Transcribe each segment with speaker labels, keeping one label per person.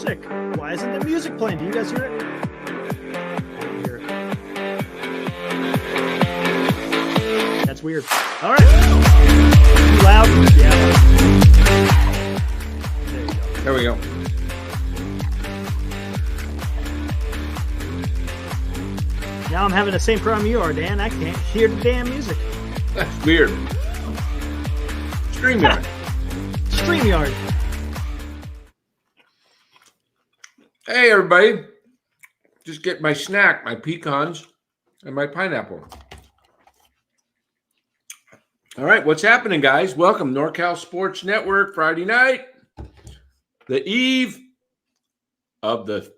Speaker 1: music. Why isn't the music playing? Do you guys hear it? I don't hear it. That's weird. All right. Too loud? Yeah.
Speaker 2: There we go.
Speaker 1: Now I'm having the same problem you are, Dan. I can't hear the damn music.
Speaker 2: That's weird. StreamYard.
Speaker 1: StreamYard.
Speaker 2: Hey, everybody. Just get my snack, my pecans, and my pineapple. All right, what's happening, guys? Welcome, NorCal Sports Network, Friday night. The eve of the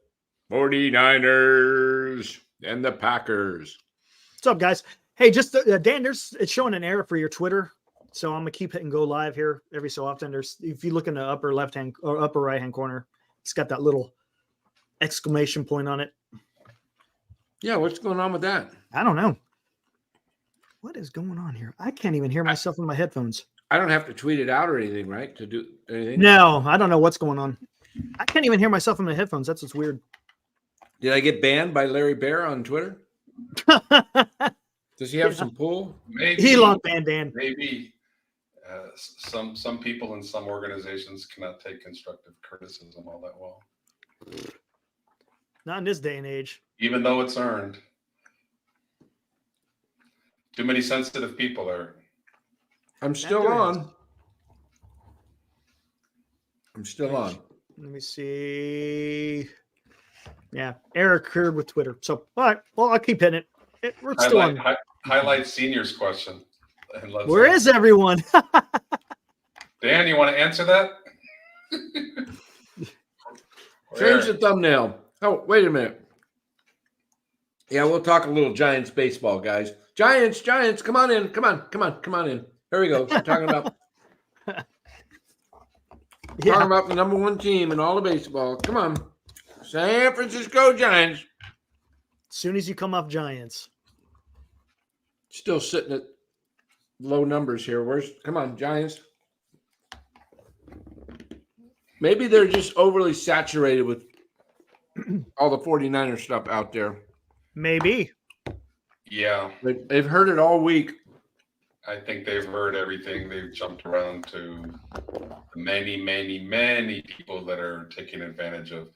Speaker 2: 49ers and the Packers.
Speaker 1: What's up, guys? Hey, just Dan, it's showing an error for your Twitter, so I'm gonna keep hitting go live here every so often. If you look in the upper left hand or upper right hand corner, it's got that little exclamation point on it.
Speaker 2: Yeah, what's going on with that?
Speaker 1: I don't know. What is going on here? I can't even hear myself in my headphones.
Speaker 2: I don't have to tweet it out or anything, right? To do anything?
Speaker 1: No, I don't know what's going on. I can't even hear myself in my headphones. That's what's weird.
Speaker 2: Did I get banned by Larry Bear on Twitter? Does he have some pull?
Speaker 3: Maybe
Speaker 1: Elon Dan.
Speaker 3: Maybe some people in some organizations cannot take constructive criticism all that well,
Speaker 1: Not in this day and age.
Speaker 3: even though it's earned. Too many sensitive people there.
Speaker 2: I'm still on. I'm still on.
Speaker 1: Let me see. Yeah, error occurred with Twitter. So, all right. Well, I'll keep hitting it. We're still on.
Speaker 3: Highlight seniors question. And
Speaker 1: Where is everyone?
Speaker 3: Dan, you want to answer that?
Speaker 2: Change the thumbnail. Oh, wait a minute. Yeah, we'll talk a little Giants baseball, guys. Giants, come on in. Come on in. Here we go. We're talking about talking about the number one team in all of baseball. Come on. San Francisco Giants.
Speaker 1: As soon as you come off Giants.
Speaker 2: Still sitting at low numbers here. Come on, Giants. Maybe they're just overly saturated with all the 49er stuff out there.
Speaker 1: Maybe.
Speaker 3: Yeah.
Speaker 2: They've heard it all week.
Speaker 3: I think they've heard everything. They've jumped around to many people that are taking advantage of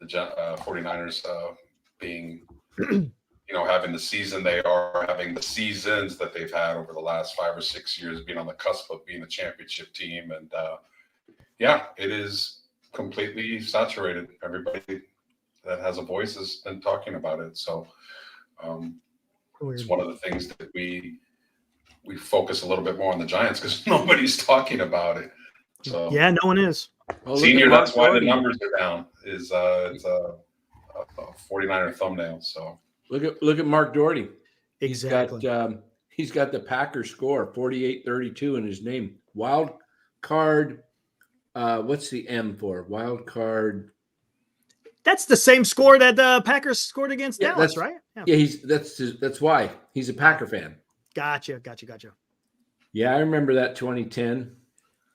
Speaker 3: the 49ers being, having the season they are, having the seasons that they've had over the last 5 or 6 years, being on the cusp of being a championship team. And it is completely saturated. Everybody that has a voice has been talking about it. So it's one of the things that we focus a little bit more on the Giants because nobody's talking about it. So
Speaker 1: yeah, no one is.
Speaker 2: Oh,
Speaker 3: senior, that's why the numbers are down. It's a 49er thumbnail. So
Speaker 2: look at Mark Doherty.
Speaker 1: Exactly.
Speaker 2: He's got the Packers score 48-32 in his name. Wild card. What's the M for? Wild card.
Speaker 1: That's the same score that the Packers scored against Dallas, right?
Speaker 2: Yeah, that's why he's a Packer fan.
Speaker 1: Gotcha.
Speaker 2: Yeah, I remember that 2010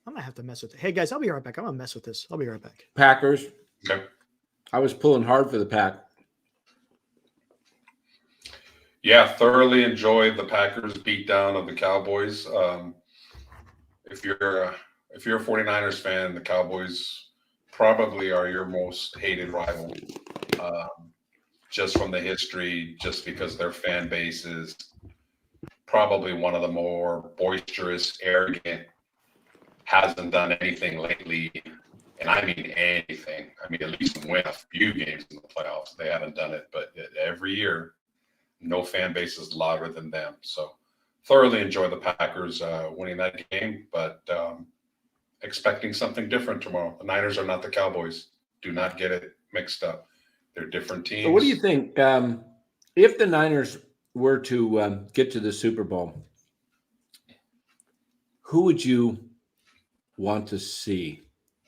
Speaker 1: I might have to mess with it. Hey, guys, I'll be right back. I'm going to mess with this. I'll be right back.
Speaker 2: Packers.
Speaker 3: okay.
Speaker 2: I was pulling hard for the Pack.
Speaker 3: Yeah, thoroughly enjoyed the Packers beatdown of the Cowboys. If you're a 49ers fan, the Cowboys probably are your most hated rival, just from the history, just because their fan base is probably one of the more boisterous, arrogant, hasn't done anything lately. And I mean anything. I mean, at least win a few games in the playoffs. They haven't done it, but every year, no fan base is louder than them. So thoroughly enjoy the Packers winning that game, but expecting something different tomorrow. The Niners are not the Cowboys. Do not get it mixed up. They're different teams.
Speaker 2: So what do you think? If the Niners were to get to the Super Bowl, who would you want to see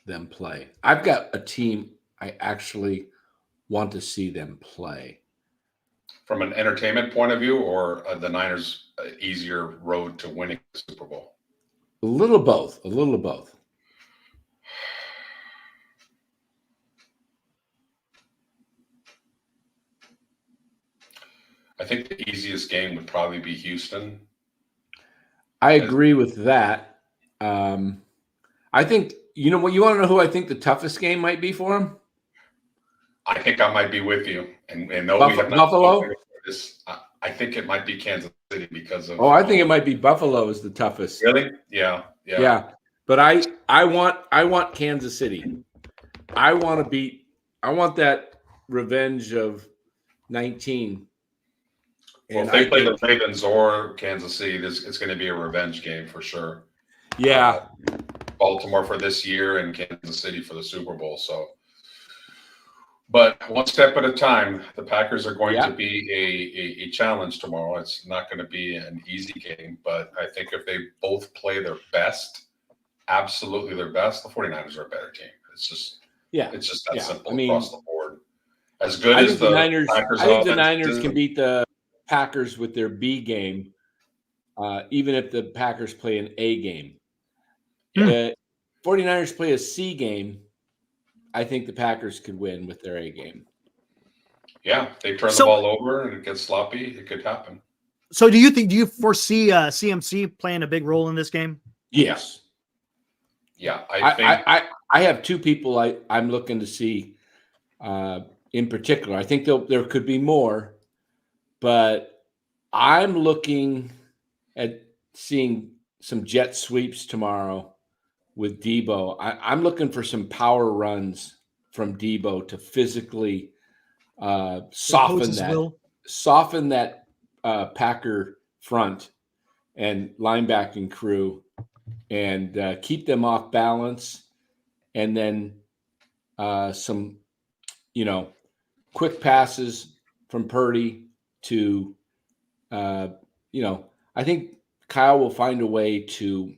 Speaker 2: them play? I've got a team I actually want to see them play.
Speaker 3: From an entertainment point of view, or the Niners' easier road to winning the Super Bowl?
Speaker 2: A little of both.
Speaker 3: I think the easiest game would probably be Houston.
Speaker 2: I agree with that. I think, you know what, you want to know who I think the toughest game might be for him?
Speaker 3: I think I might be with you. And no, we have not
Speaker 2: Buffalo?
Speaker 3: this. I think it might be Kansas City because of.
Speaker 2: Oh, I think it might be Buffalo is the toughest.
Speaker 3: Really? Yeah.
Speaker 2: But I want Kansas City. I want that revenge of 19.
Speaker 3: Well, if they play the Ravens or Kansas City, it's going to be a revenge game for sure.
Speaker 2: Yeah.
Speaker 3: Baltimore for this year and Kansas City for the Super Bowl. So, but one step at a time. The Packers are going to be a challenge tomorrow. It's not going to be an easy game, but I think if they both play their best, absolutely their best, the 49ers are a better team. It's just that simple across the board. As good as the Niners,
Speaker 2: I think the Niners can beat the Packers with their B game, even if the Packers play an A game. The 49ers play a C game. I think the Packers could win with their A game.
Speaker 3: Yeah, they turn the ball over and it gets sloppy. It could happen.
Speaker 1: So do you foresee CMC playing a big role in this game?
Speaker 2: Yes.
Speaker 3: Yeah,
Speaker 2: I have two people I'm looking to see in particular. I think there could be more, but I'm looking at seeing some jet sweeps tomorrow with Debo. I'm looking for some power runs from Debo to physically soften that Packer front and linebacking crew and keep them off balance, and then some, quick passes from Purdy to, I think Kyle will find a way to,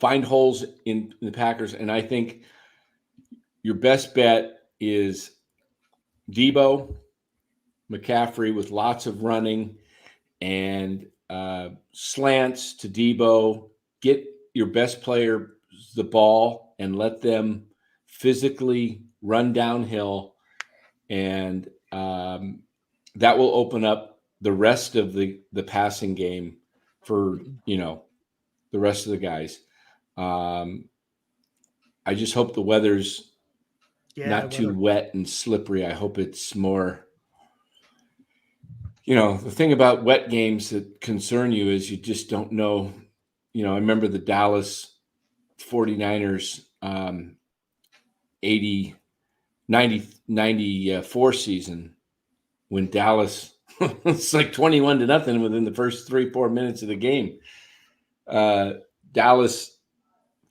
Speaker 2: find holes in the Packers. And I think your best bet is Debo, McCaffrey with lots of running and slants to Debo. Get your best player the ball and let them physically run downhill, and that will open up the rest of the passing game for the rest of the guys. I just hope the weather's not too wet and slippery. I hope it's more. The thing about wet games that concern you is you just don't know. I remember the Dallas 49ers 94 season when Dallas it's like 21-0 within the first 3-4 minutes of the game. Dallas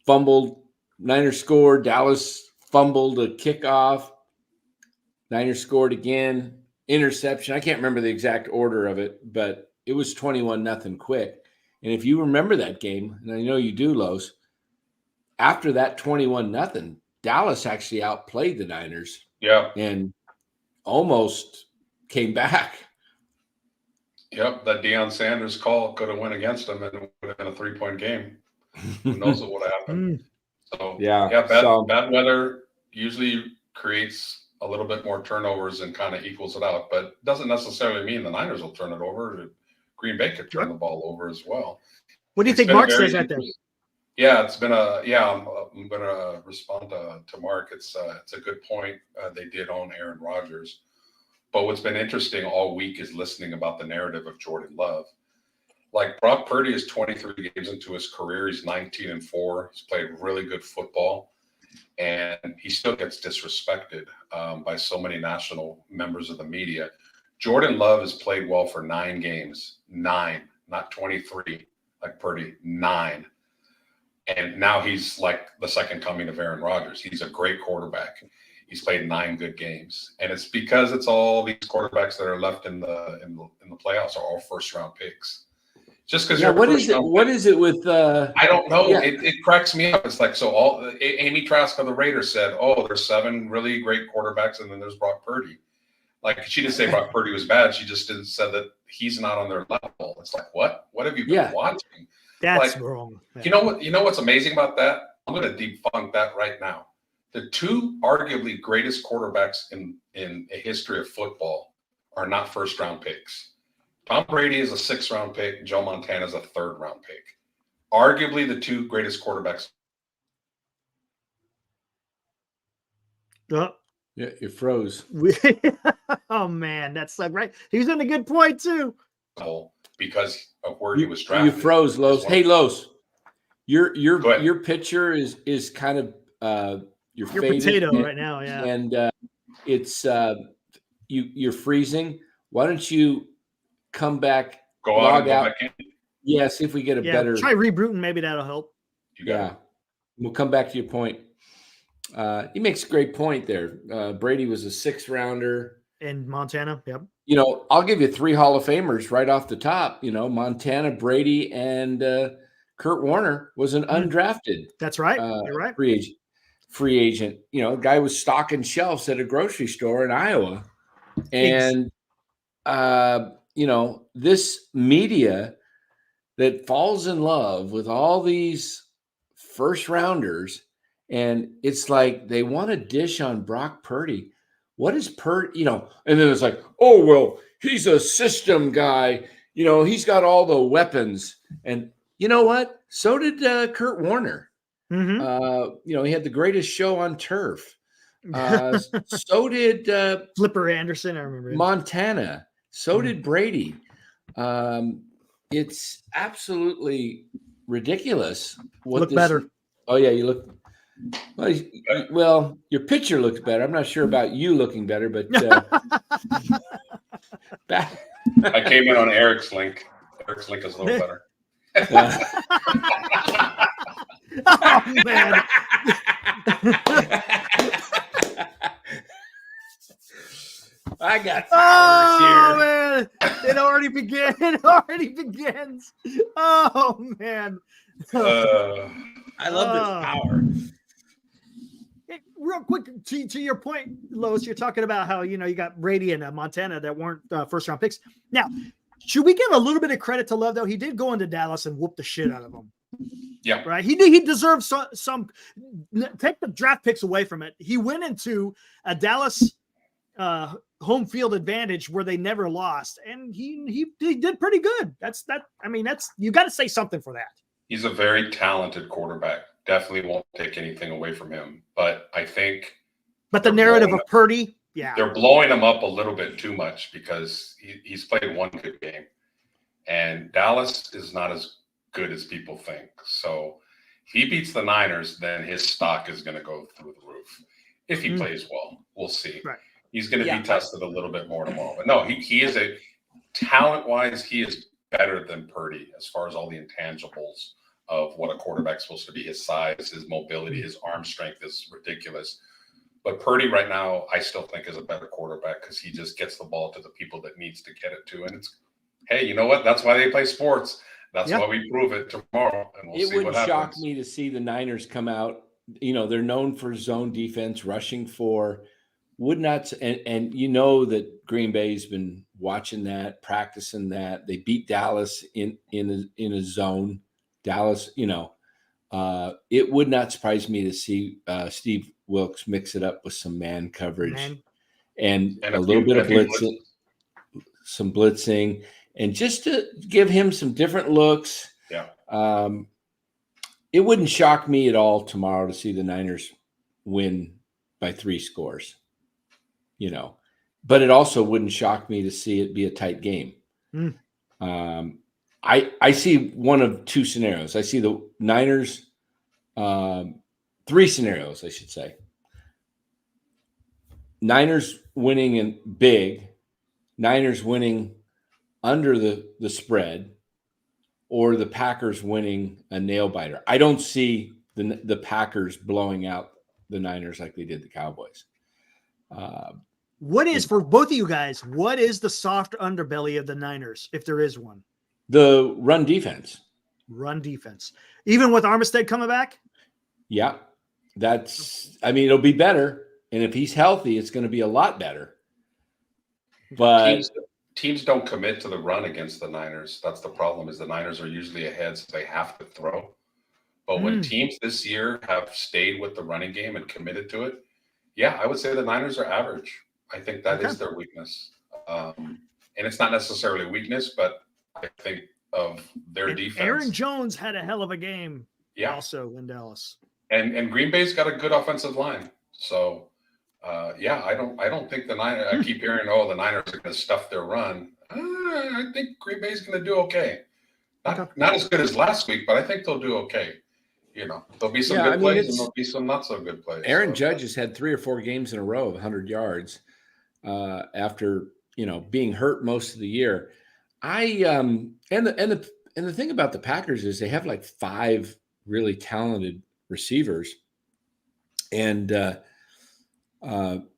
Speaker 2: fumbled, Niners scored, Dallas fumbled a kickoff, Niners scored again, interception. I can't remember the exact order of it, but it was 21-0 quick. And if you remember that game, and I know you do, Los, after that 21-0, Dallas actually outplayed the Niners.
Speaker 3: Yeah.
Speaker 2: And almost came back.
Speaker 3: Yep, that Deion Sanders call could have went against them, and it would have been a 3-point game. Who knows what would have happened? So bad weather usually creates a little bit more turnovers and kind of equals it out, but it doesn't necessarily mean the Niners will turn it over. Green Bay could turn the ball over as well.
Speaker 1: What do you think Mark says that then?
Speaker 3: Yeah, I'm going to respond to Mark. It's a good point. They did own Aaron Rodgers. But what's been interesting all week is listening about the narrative of Jordan Love. Like Brock Purdy is 23 games into his career. He's 19-4. He's played really good football. And he still gets disrespected by so many national members of the media. Jordan Love has played well for 9 games. 9, not 23 like Purdy. 9. And now he's like the second coming of Aaron Rodgers. He's a great quarterback. He's played 9 good games, and it's because it's all these quarterbacks that are left in the playoffs are all first round picks. Just because
Speaker 2: what is it with?
Speaker 3: I don't know.
Speaker 2: Yeah.
Speaker 3: It cracks me up. It's like Amy Trask of the Raiders said, "Oh, there's 7 really great quarterbacks, and then there's Brock Purdy." Like she didn't say Brock Purdy was bad. She just said that he's not on their level. It's like what? What have you been watching?
Speaker 1: That's wrong.
Speaker 3: You know what's amazing about that? I'm going to debunk that right now. The 2 arguably greatest quarterbacks in a history of football are not first-round picks. Tom Brady is a 6th-round pick. Joe Montana is a 3rd-round pick. Arguably the 2 greatest quarterbacks.
Speaker 1: Oh,
Speaker 2: Yeah, you froze.
Speaker 1: oh man, that's like right. He was in a good point too.
Speaker 3: Because of where he was drafted.
Speaker 2: You froze, Los. Hey, Los,
Speaker 3: Go ahead.
Speaker 2: your picture is kind of you're
Speaker 1: Your
Speaker 2: faded
Speaker 1: potato right now, yeah.
Speaker 2: and it's you're freezing. Why don't you come back?
Speaker 3: Go out and go back in.
Speaker 2: Yeah, see if we get a better.
Speaker 1: Try rebooting. Maybe that'll help.
Speaker 3: Yeah,
Speaker 2: we'll come back to your point. He makes a great point there. Brady was a 6th rounder.
Speaker 1: In Montana, yep.
Speaker 2: You know, I'll give you 3 Hall of Famers right off the top. You know, Montana, Brady, and Kurt Warner was an undrafted.
Speaker 1: That's right. You're right.
Speaker 2: Free agent. You know, guy was stocking shelves at a grocery store in Iowa. And, you know, this media that falls in love with all these first rounders, and it's like they want to dish on Brock Purdy. What is Purdy, you know? And then it's like, oh, well, he's a system guy. You know, he's got all the weapons. And you know what? So did Kurt Warner.
Speaker 1: Mm-hmm.
Speaker 2: You know, he had the greatest show on turf. So did
Speaker 1: Flipper Anderson. I remember
Speaker 2: Montana. So did Brady. It's absolutely ridiculous.
Speaker 1: Look better.
Speaker 2: Oh yeah, you look. Well, your picture looks better. I'm not sure about you looking better, but
Speaker 3: I came in on Eric's link. Eric's link is a little better.
Speaker 1: Oh man.
Speaker 2: I got powers here.
Speaker 1: Man. It already began. It already begins. Oh man.
Speaker 2: I love this power.
Speaker 1: Hey, real quick to your point, Lois, you're talking about how you got Brady and Montana that weren't first round picks. Now, should we give a little bit of credit to Love though? He did go into Dallas and whoop the shit out of them.
Speaker 3: Yeah,
Speaker 1: right. He deserves some. Take the draft picks away from it. He went into a Dallas home field advantage where they never lost, and he did pretty good. That's you got to say something for that.
Speaker 3: He's a very talented quarterback. Definitely won't take anything away from him, but I think.
Speaker 1: But the narrative of Purdy, yeah,
Speaker 3: they're blowing him up a little bit too much because he's played one good game, and Dallas is not as good as people think. So if he beats the Niners, then his stock is going to go through the roof. If he plays well, we'll see.
Speaker 1: Right.
Speaker 3: He's going to be tested a little bit more tomorrow. But no, he is a talent-wise, he is better than Purdy as far as all the intangibles of what a quarterback's supposed to be. His size, his mobility, his arm strength is ridiculous. But Purdy right now, I still think is a better quarterback because he just gets the ball to the people that needs to get it to. And it's, hey, you know what? That's why they play sports. That's why we prove it tomorrow. And we'll see what happens. It wouldn't
Speaker 2: shock me to see the Niners come out. You know, they're known for zone defense, rushing for. Would not, and you know that Green Bay's been watching that, practicing that. They beat Dallas in a zone. Dallas, you know, it would not surprise me to see Steve Wilks mix it up with some man coverage and a little bit of blitzing, some blitzing, and just to give him some different looks.
Speaker 3: Yeah.
Speaker 2: It wouldn't shock me at all tomorrow to see the Niners win by 3 scores. You know, but it also wouldn't shock me to see it be a tight game. I see one of 2 scenarios. I see the Niners, 3 scenarios, I should say. Niners winning in big, Niners winning under the spread, or the Packers winning a nail biter. I don't see the Packers blowing out the Niners like they did the Cowboys.
Speaker 1: What is, for both of you guys, what is the soft underbelly of the Niners, if there is one?
Speaker 2: The run defense.
Speaker 1: Run defense. Even with Armstead coming back?
Speaker 2: Yeah. It'll be better. And if he's healthy, it's going to be a lot better. But
Speaker 3: teams don't commit to the run against the Niners. That's the problem, is the Niners are usually ahead, so they have to throw. But when teams this year have stayed with the running game and committed to it, yeah, I would say the Niners are average. I think that is their weakness. And it's not necessarily weakness, but I think of their
Speaker 1: And
Speaker 3: defense.
Speaker 1: Aaron Jones had a hell of a game
Speaker 3: Yeah.
Speaker 1: also in Dallas.
Speaker 3: And Green Bay's got a good offensive line. So I don't think the Niners. I keep hearing, the Niners are going to stuff their run. I think Green Bay's going to do okay. Not as good as last week, but I think they'll do okay. There'll be some good plays and there'll be some not so good plays.
Speaker 2: Aaron Judge has had 3 or 4 games in a row of 100 yards after being hurt most of the year. And the thing about the Packers is they have like 5 really talented receivers, and the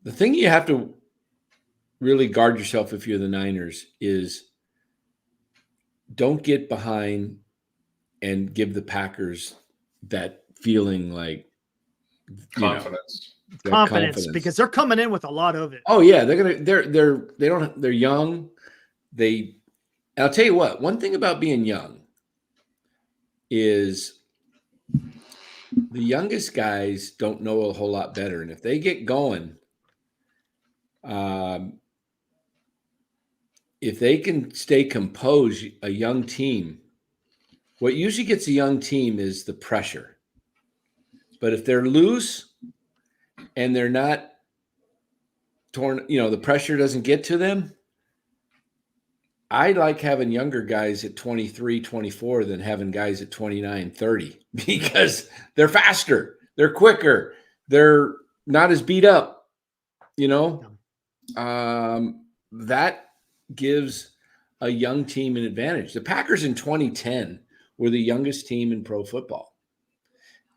Speaker 2: thing you have to really guard yourself if you're the Niners is don't get behind and give the Packers that feeling like
Speaker 3: confidence.
Speaker 1: Confidence, because they're coming in with a lot of it.
Speaker 2: Oh yeah, they're young. I'll tell you what, one thing about being young is the youngest guys don't know a whole lot better. And if they get going, if they can stay composed, a young team, what usually gets a young team is the pressure. But if they're loose and they're not torn, the pressure doesn't get to them, I like having younger guys at 23, 24 than having guys at 29, 30 because they're faster, they're quicker, they're not as beat up, that gives a young team an advantage. The Packers in 2010 were the youngest team in pro football.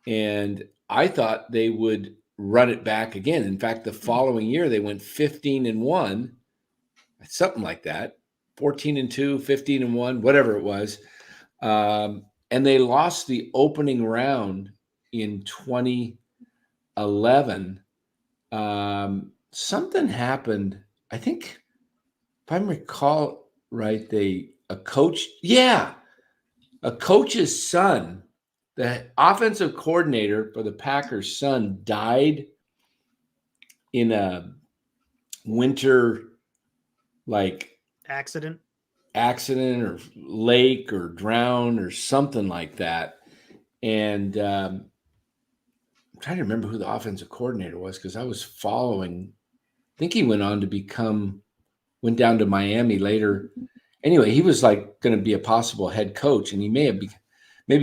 Speaker 2: And I thought they would run it back again. In fact, the following year, they went 15-1, something like that. 14-2, 15-1, whatever it was. And they lost the opening round in 2011. Something happened. I think, if I recall right, a coach's son, the offensive coordinator for the Packers' son, died in a winter,
Speaker 1: accident
Speaker 2: or lake or drown or something like that. And I'm trying to remember who the offensive coordinator was because I was following. I think he went on to went down to Miami later. Anyway, he was going to be a possible head coach, and he maybe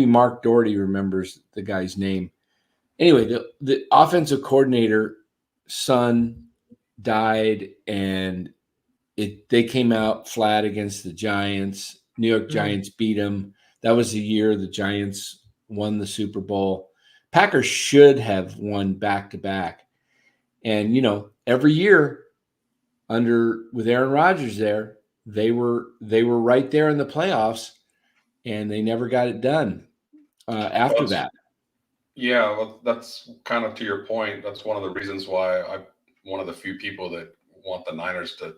Speaker 2: Mark Doherty remembers the guy's name. Anyway, the offensive coordinator son died, and they came out flat against the Giants. New York Giants beat them. That was the year the Giants won the Super Bowl. Packers should have won back-to-back. And, every year with Aaron Rodgers there, they were right there in the playoffs, and they never got it done after that.
Speaker 3: Yeah, well, that's kind of to your point. That's one of the reasons why I'm one of the few people that want the Niners to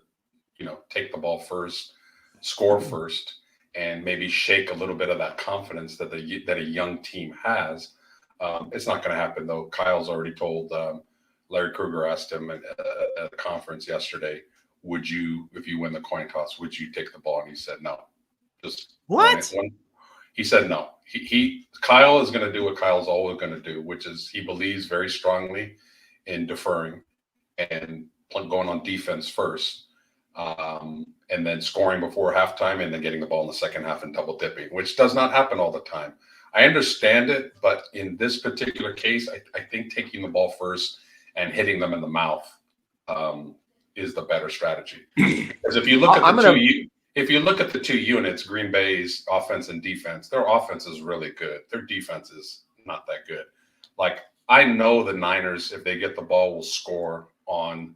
Speaker 3: take the ball first, score first, and maybe shake a little bit of that confidence that a young team has. It's not going to happen, though. Kyle's already told Larry Krueger asked him at a conference yesterday, would you, if you win the coin toss, would you take the ball? And he said no. Just
Speaker 1: what?
Speaker 3: He said no. Kyle is going to do what Kyle's always going to do, which is he believes very strongly in deferring and going on defense first. And then scoring before halftime and then getting the ball in the second half and double dipping, which does not happen all the time. I understand it, but in this particular case, I think taking the ball first and hitting them in the mouth is the better strategy. Because if you look at the two units, Green Bay's offense and defense, their offense is really good. Their defense is not that good. I know the Niners, if they get the ball, will score on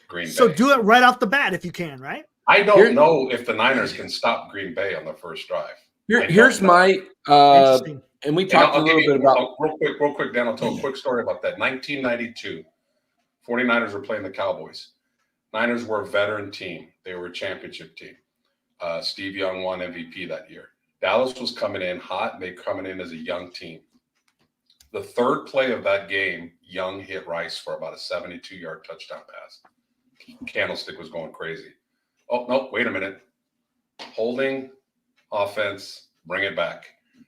Speaker 3: Green Bay.
Speaker 1: So do it right off the bat if you can, right?
Speaker 3: I don't know if the Niners can stop Green Bay on the first drive.
Speaker 2: Here's my and we talked a little bit about
Speaker 3: real quick, Dan. I'll tell a quick story about that. 1992, 49ers were playing the Cowboys. Niners were a veteran team. They were a championship team. Steve Young won MVP that year. Dallas was coming in hot. They coming in as a young team. The third play of that game, Young hit Rice for about a 72-yard touchdown pass. Candlestick was going crazy. Oh, no, wait a minute. Holding, offense, bring it back.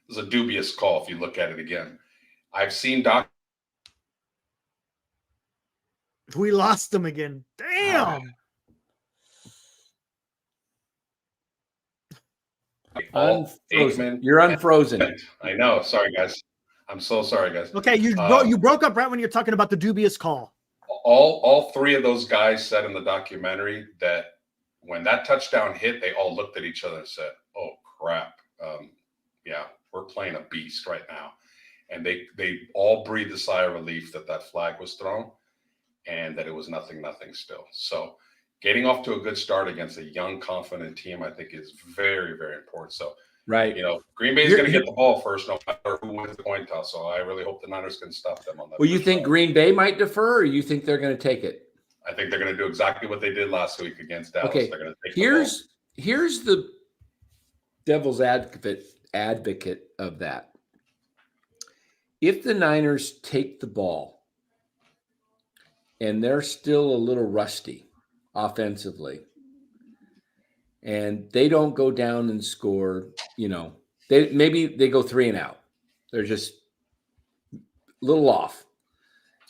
Speaker 3: This is a dubious call if you look at it again. I've seen
Speaker 1: We lost them again. Damn.
Speaker 2: Unfrozen.
Speaker 3: Aikman.
Speaker 2: You're unfrozen.
Speaker 3: I know. Sorry, guys. I'm so sorry, guys.
Speaker 1: Okay, you broke up right when you're talking about the dubious call.
Speaker 3: All three of those guys said in the documentary that when that touchdown hit, they all looked at each other and said, "Oh crap, yeah, we're playing a beast right now," and they all breathed a sigh of relief that flag was thrown and that it was nothing still. So getting off to a good start against a young, confident team, I think, is very, very important. So,
Speaker 2: Right.
Speaker 3: Green Bay is going to get the ball first, no matter who wins the coin toss. So I really hope the Niners can stop them on that.
Speaker 2: Well, you think Green Bay might defer, or you think they're going to take it?
Speaker 3: I think they're going to do exactly what they did last week against Dallas.
Speaker 2: Okay.
Speaker 3: They're going to take
Speaker 2: Here's the devil's advocate of that. If the Niners take the ball and they're still a little rusty offensively, and they don't go down and score, maybe they go 3 and out. They're just a little off.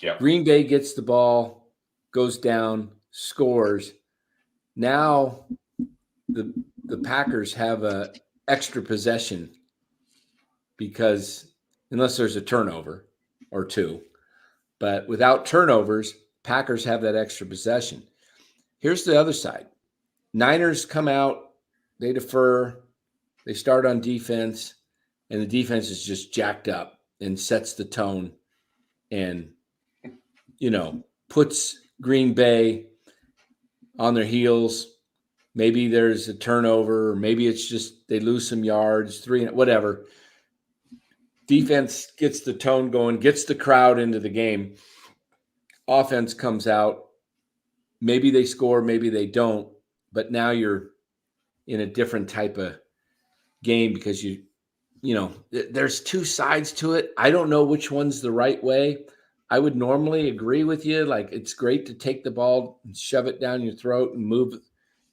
Speaker 3: Yeah.
Speaker 2: Green Bay gets the ball, goes down, scores. Now the Packers have a extra possession because unless there's a turnover or two, but without turnovers, Packers have that extra possession. Here's the other side. Niners come out, they defer, they start on defense, and the defense is just jacked up and sets the tone and, puts Green Bay on their heels. Maybe there's a turnover, or maybe it's just they lose some yards, whatever. Defense gets the tone going, gets the crowd into the game. Offense comes out. Maybe they score, maybe they don't. But now you're in a different type of game because there's two sides to it. I don't know which one's the right way. I would normally agree with you. Like, it's great to take the ball and shove it down your throat and move.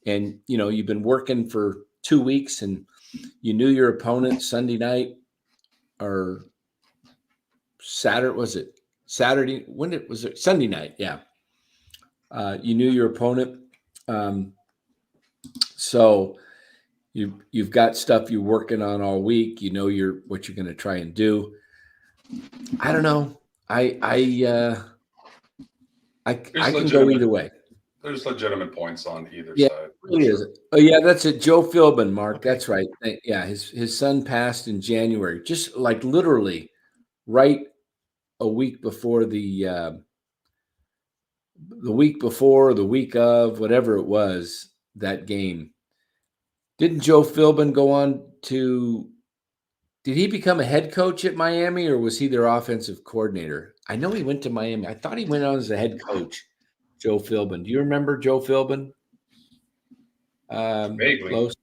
Speaker 2: And, you've been working for 2 weeks and you knew your opponent Sunday night or Saturday. Was it Saturday? Was it Sunday night? Yeah. You knew your opponent. So you've got stuff you're working on all week. You know what you're going to try and do. I don't know. I can go either way.
Speaker 3: There's legitimate points on either
Speaker 2: Yeah,
Speaker 3: side.
Speaker 2: it really is. Oh yeah, that's it. Joe Philbin, Mark. That's right. Yeah, his son passed in January, just like literally right a week before the week before, the week of, whatever it was, that game. Didn't Joe Philbin go on to did he become a head coach at Miami, or was he their offensive coordinator? I know he went to Miami. I thought he went on as a head coach, Joe Philbin. Do you remember Joe Philbin?
Speaker 3: Vaguely.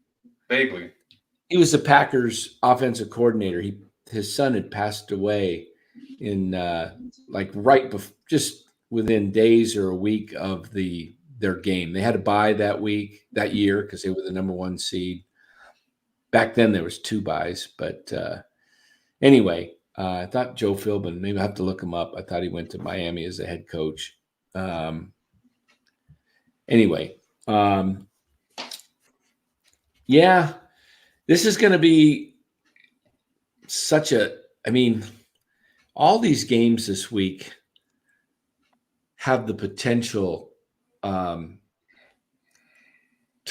Speaker 2: He was the Packers offensive coordinator. His son had passed away in right before, just within days or a week of their game. They had to buy that year because they were the number 1 seed. Back then there was 2 buys, but anyway, I thought Joe Philbin, maybe I have to look him up. I thought he went to Miami as a head coach. Anyway, yeah, this is going to be all these games this week have the potential to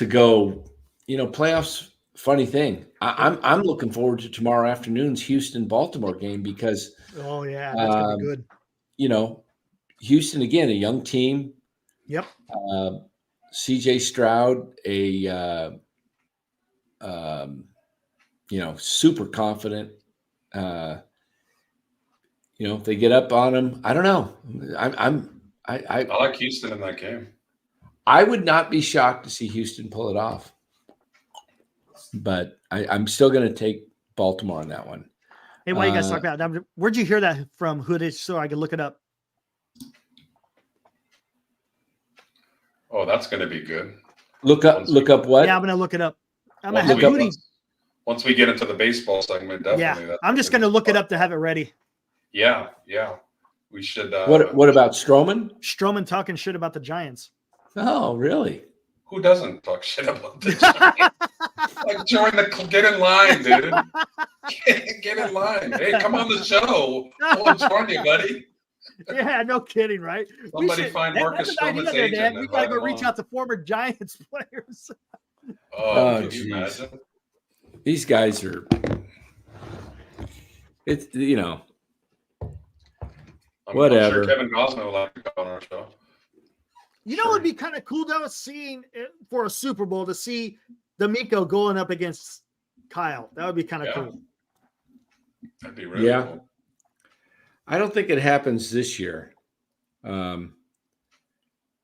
Speaker 2: go, playoffs. Funny thing, I'm looking forward to tomorrow afternoon's Houston-Baltimore game because
Speaker 1: oh yeah, that's gonna be good.
Speaker 2: Houston again, a young team.
Speaker 1: Yep.
Speaker 2: CJ Stroud, super confident. If they get up on him, I don't know. I
Speaker 3: like Houston in that game.
Speaker 2: I would not be shocked to see Houston pull it off. But I'm still going to take Baltimore on that one.
Speaker 1: Hey, why you guys talk about that? Where'd you hear that from, Hoodage, so I can look it up?
Speaker 3: Oh, that's going to be good.
Speaker 2: Look up what?
Speaker 1: Yeah, I'm gonna look it up. I'm gonna
Speaker 3: Once
Speaker 1: have
Speaker 2: look up-
Speaker 1: Moody.
Speaker 3: Once we get into the baseball segment, definitely.
Speaker 1: Yeah, I'm just gonna look it up to have it ready.
Speaker 3: Yeah. We should.
Speaker 2: What about Stroman?
Speaker 1: Stroman talking shit about the Giants.
Speaker 2: Oh, really?
Speaker 3: Who doesn't talk shit about the Giants? Like, get in line, dude. Get in line. Hey, come on the show. We'll join you, buddy.
Speaker 1: Yeah, no kidding, right?
Speaker 3: Somebody find Marcus
Speaker 1: that's an
Speaker 3: Stroman's
Speaker 1: idea there,
Speaker 3: agent
Speaker 1: Dan. We
Speaker 3: and
Speaker 1: gotta
Speaker 3: invite
Speaker 1: go
Speaker 3: him
Speaker 1: reach
Speaker 3: on.
Speaker 1: out to former Giants players.
Speaker 3: Oh, can
Speaker 2: geez.
Speaker 3: you imagine?
Speaker 2: These guys are. It's
Speaker 3: I'm
Speaker 2: Whatever.
Speaker 3: sure Kevin Gosman would like to go on our show.
Speaker 1: You know, it'd be kind of cool though, seeing it for a Super Bowl to see D'Amico going up against Kyle. That would be kind of
Speaker 3: Yeah.
Speaker 1: cool.
Speaker 3: That'd be really
Speaker 2: Yeah.
Speaker 3: cool.
Speaker 2: I don't think it happens this year,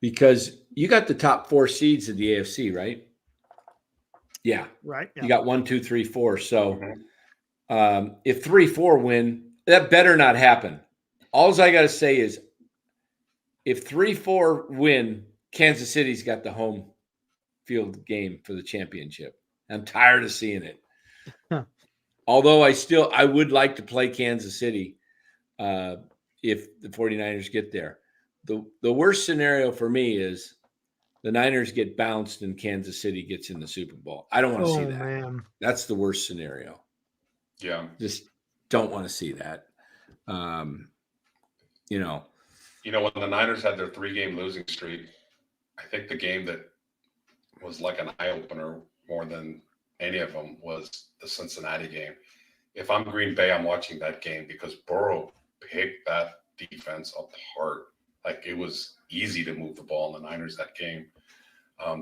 Speaker 2: because you got the top 4 seeds of the AFC, right? Yeah,
Speaker 1: Right? Yeah.
Speaker 2: you got 1, 2, 3, 4. So
Speaker 3: Mhm.
Speaker 2: if 3, 4 win, that better not happen. All I got to say is, if 3, 4 win, Kansas City's got the home field game for the championship. I'm tired of seeing it. Although I would like to play Kansas City if the 49ers get there. The worst scenario for me is the Niners get bounced and Kansas City gets in the Super Bowl. I don't want to see that.
Speaker 1: Man.
Speaker 2: That's the worst scenario.
Speaker 3: Yeah.
Speaker 2: Just don't want to see that. You know,
Speaker 3: When the Niners had their 3-game losing streak, I think the game that was like an eye opener more than any of them was the Cincinnati game. If I'm Green Bay, I'm watching that game because Burrow picked that defense apart. Like, it was easy to move the ball in the Niners that game.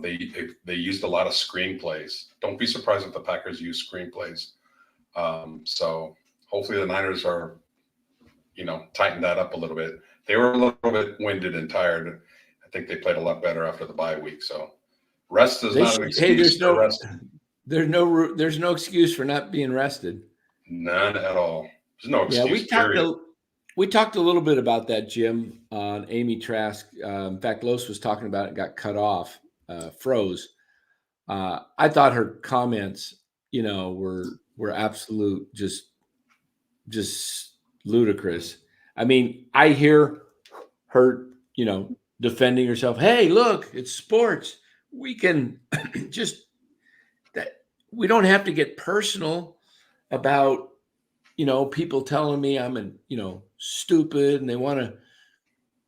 Speaker 3: They used a lot of screenplays. Don't be surprised if the Packers use screenplays. So hopefully the Niners are, tighten that up a little bit. They were a little bit winded and tired. I think they played a lot better after the bye week. So rest is not an excuse for rest.
Speaker 2: there's no excuse for not being rested.
Speaker 3: None at all. There's no excuse.
Speaker 2: Yeah, we talked a little bit about that, Jim, on Amy Trask. In fact, Los was talking about it, got cut off, froze. I thought her comments, were absolute just ludicrous. I mean, I hear her, defending herself. Hey, look, it's sports. We can we don't have to get personal about, people telling me I'm stupid and they want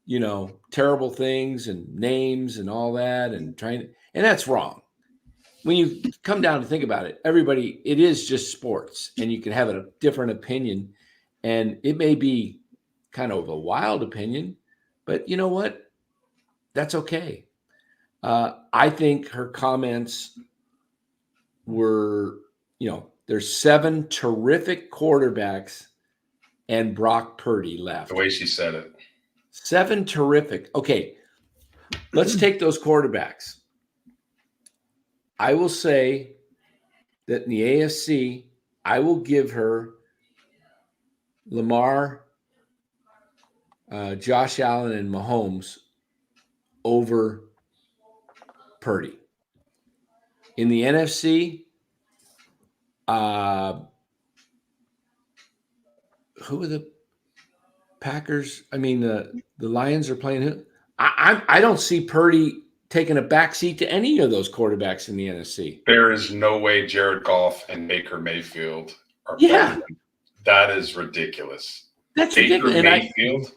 Speaker 2: to, terrible things and names and all that and that's wrong. When you come down to think about it, it is just sports and you can have a different opinion and it may be kind of a wild opinion, but you know what? That's okay. I think her comments were, there's 7 terrific quarterbacks and Brock Purdy left.
Speaker 3: The way she said it.
Speaker 2: 7 terrific. Okay, let's take those quarterbacks. I will say that in the AFC, I will give her Lamar, Josh Allen, and Mahomes over Purdy. In the NFC, who are the Packers? I mean, the Lions are playing who? I don't see Purdy taking a backseat to any of those quarterbacks in the NFC.
Speaker 3: There is no way Jared Goff and Baker Mayfield are
Speaker 2: Yeah.
Speaker 3: playing. That is ridiculous.
Speaker 2: That's
Speaker 3: Baker
Speaker 2: ridiculous.
Speaker 3: Mayfield.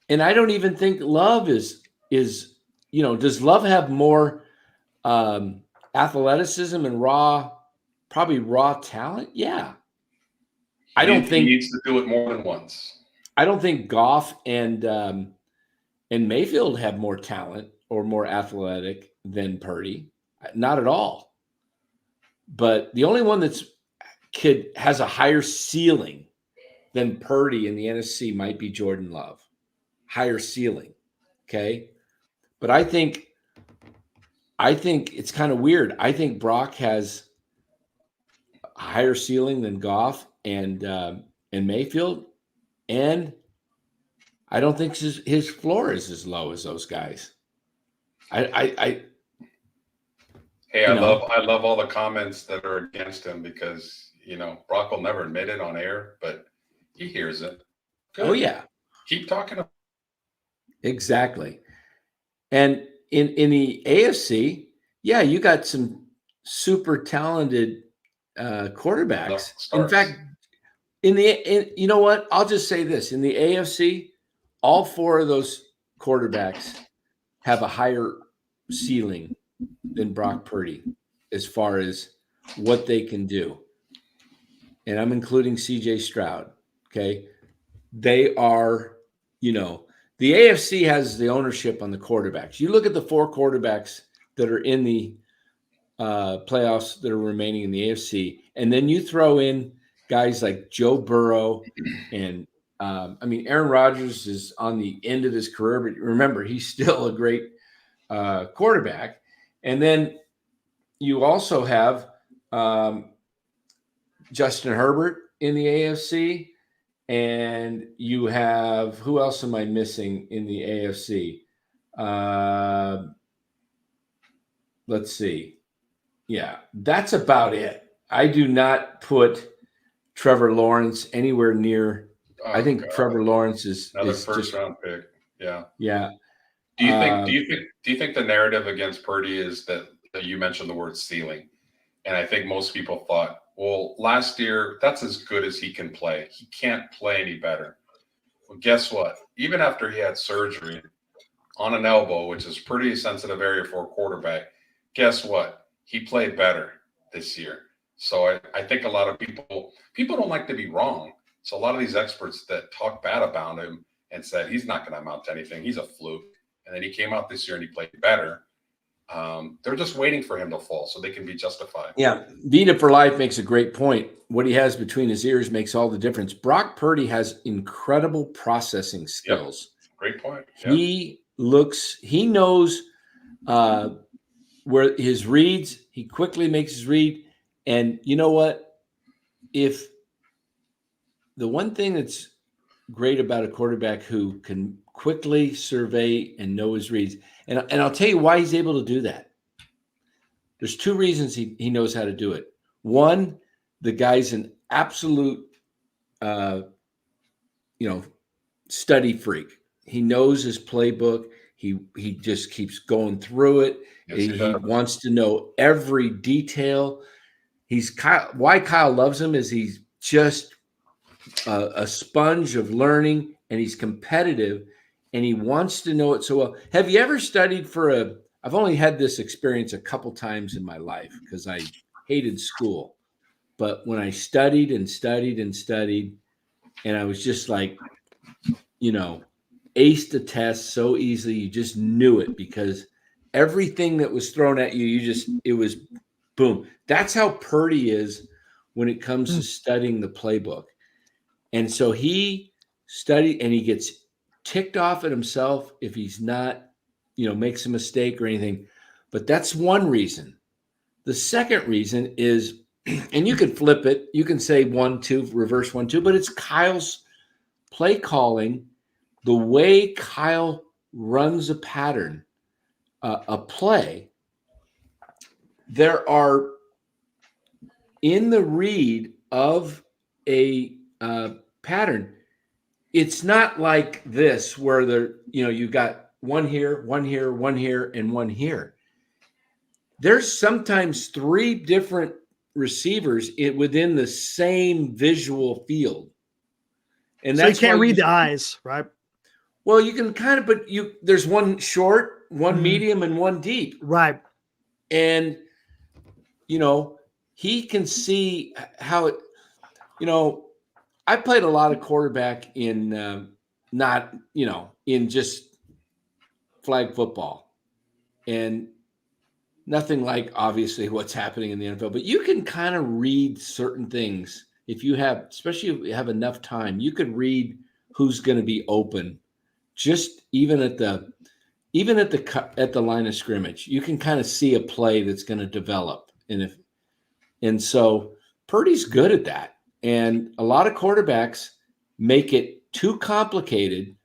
Speaker 2: And I don't even think Love is does Love have more athleticism and probably raw talent? Yeah. I don't think
Speaker 3: he needs to do it more than once.
Speaker 2: I don't think Goff and Mayfield have more talent or more athletic than Purdy. Not at all. But the only one has a higher ceiling than Purdy in the NFC might be Jordan Love. Higher ceiling. Okay. But I think it's kind of weird. I think Brock has a higher ceiling than Goff and Mayfield. And I don't think his floor is as low as those guys.
Speaker 3: Hey,
Speaker 2: You
Speaker 3: I
Speaker 2: know.
Speaker 3: love all the comments that are against him because, Brock will never admit it on air, but he hears it.
Speaker 2: Oh
Speaker 3: Good.
Speaker 2: yeah,
Speaker 3: Keep talking.
Speaker 2: exactly. And in the AFC, yeah, you got some super talented quarterbacks. In
Speaker 3: Starts.
Speaker 2: fact, you know what? I'll just say this: in the AFC, all four of those quarterbacks have a higher ceiling than Brock Purdy as far as what they can do. And I'm including CJ Stroud. Okay. They are, the AFC has the ownership on the quarterbacks. You look at the four quarterbacks that are in the playoffs that are remaining in the AFC, and then you throw in guys like Joe Burrow and Aaron Rodgers is on the end of his career, but remember, he's still a great quarterback. And then you also have Justin Herbert in the AFC. And you have, who else am I missing in the AFC? Let's see. Yeah, that's about it. I do not put Trevor Lawrence anywhere near. I
Speaker 3: Oh,
Speaker 2: think
Speaker 3: God.
Speaker 2: Trevor Lawrence is
Speaker 3: Another
Speaker 2: is
Speaker 3: first
Speaker 2: just
Speaker 3: round pick. Yeah.
Speaker 2: yeah.
Speaker 3: Do you think the narrative against Purdy is that you mentioned the word ceiling? And I think most people thought, well, last year, that's as good as he can play. He can't play any better. Well, guess what? Even after he had surgery on an elbow, which is pretty sensitive area for a quarterback, guess what? He played better this year. So I think a lot of people don't like to be wrong. So a lot of these experts that talk bad about him and said he's not going to amount to anything, he's a fluke. And then he came out this year and he played better. They're just waiting for him to fall so they can be justified.
Speaker 2: Yeah, Vita for Life makes a great point. What he has between his ears makes all the difference. Brock Purdy has incredible processing skills.
Speaker 3: Yep. Great point.
Speaker 2: He knows where his reads, he quickly makes his read. And you know what? If the one thing that's great about a quarterback who can quickly survey and know his reads, and I'll tell you why he's able to do that. There's two reasons he knows how to do it. One, the guy's an absolute, study freak. He knows his playbook. He just keeps going through it.
Speaker 3: Yes,
Speaker 2: he wants to know every detail. Why Kyle loves him is he's just a sponge of learning, and he's competitive, and he wants to know it so well. Have you ever studied I've only had this experience a couple times in my life because I hated school. But when I studied and studied and studied, and I was just like, aced the test so easily, you just knew it because everything that was thrown at you, it was boom. That's how Purdy is when it comes to studying the playbook. And so he studied, and he gets ticked off at himself if he's not, makes a mistake or anything. But that's one reason. The second reason is, and you can flip it, you can say 1-2, reverse 1-2, but it's Kyle's play calling, the way Kyle runs a pattern, a play. There are, in the read of a pattern, it's not like this where you got one here, one here, one here, and one here. There's sometimes three different receivers within the same visual field. And
Speaker 1: so
Speaker 2: that's
Speaker 1: you can't read the eyes, right?
Speaker 2: Well, you can kind of, but there's one short, one medium, and one deep.
Speaker 1: Right.
Speaker 2: And, he can see how it, I played a lot of quarterback in not, in just flag football, and nothing like obviously what's happening in the NFL, but you can kind of read certain things if you have, especially if you have enough time, you could read who's going to be open just even at the line of scrimmage. You can kind of see a play that's going to develop. And so Purdy's good at that. And a lot of quarterbacks make it too complicated.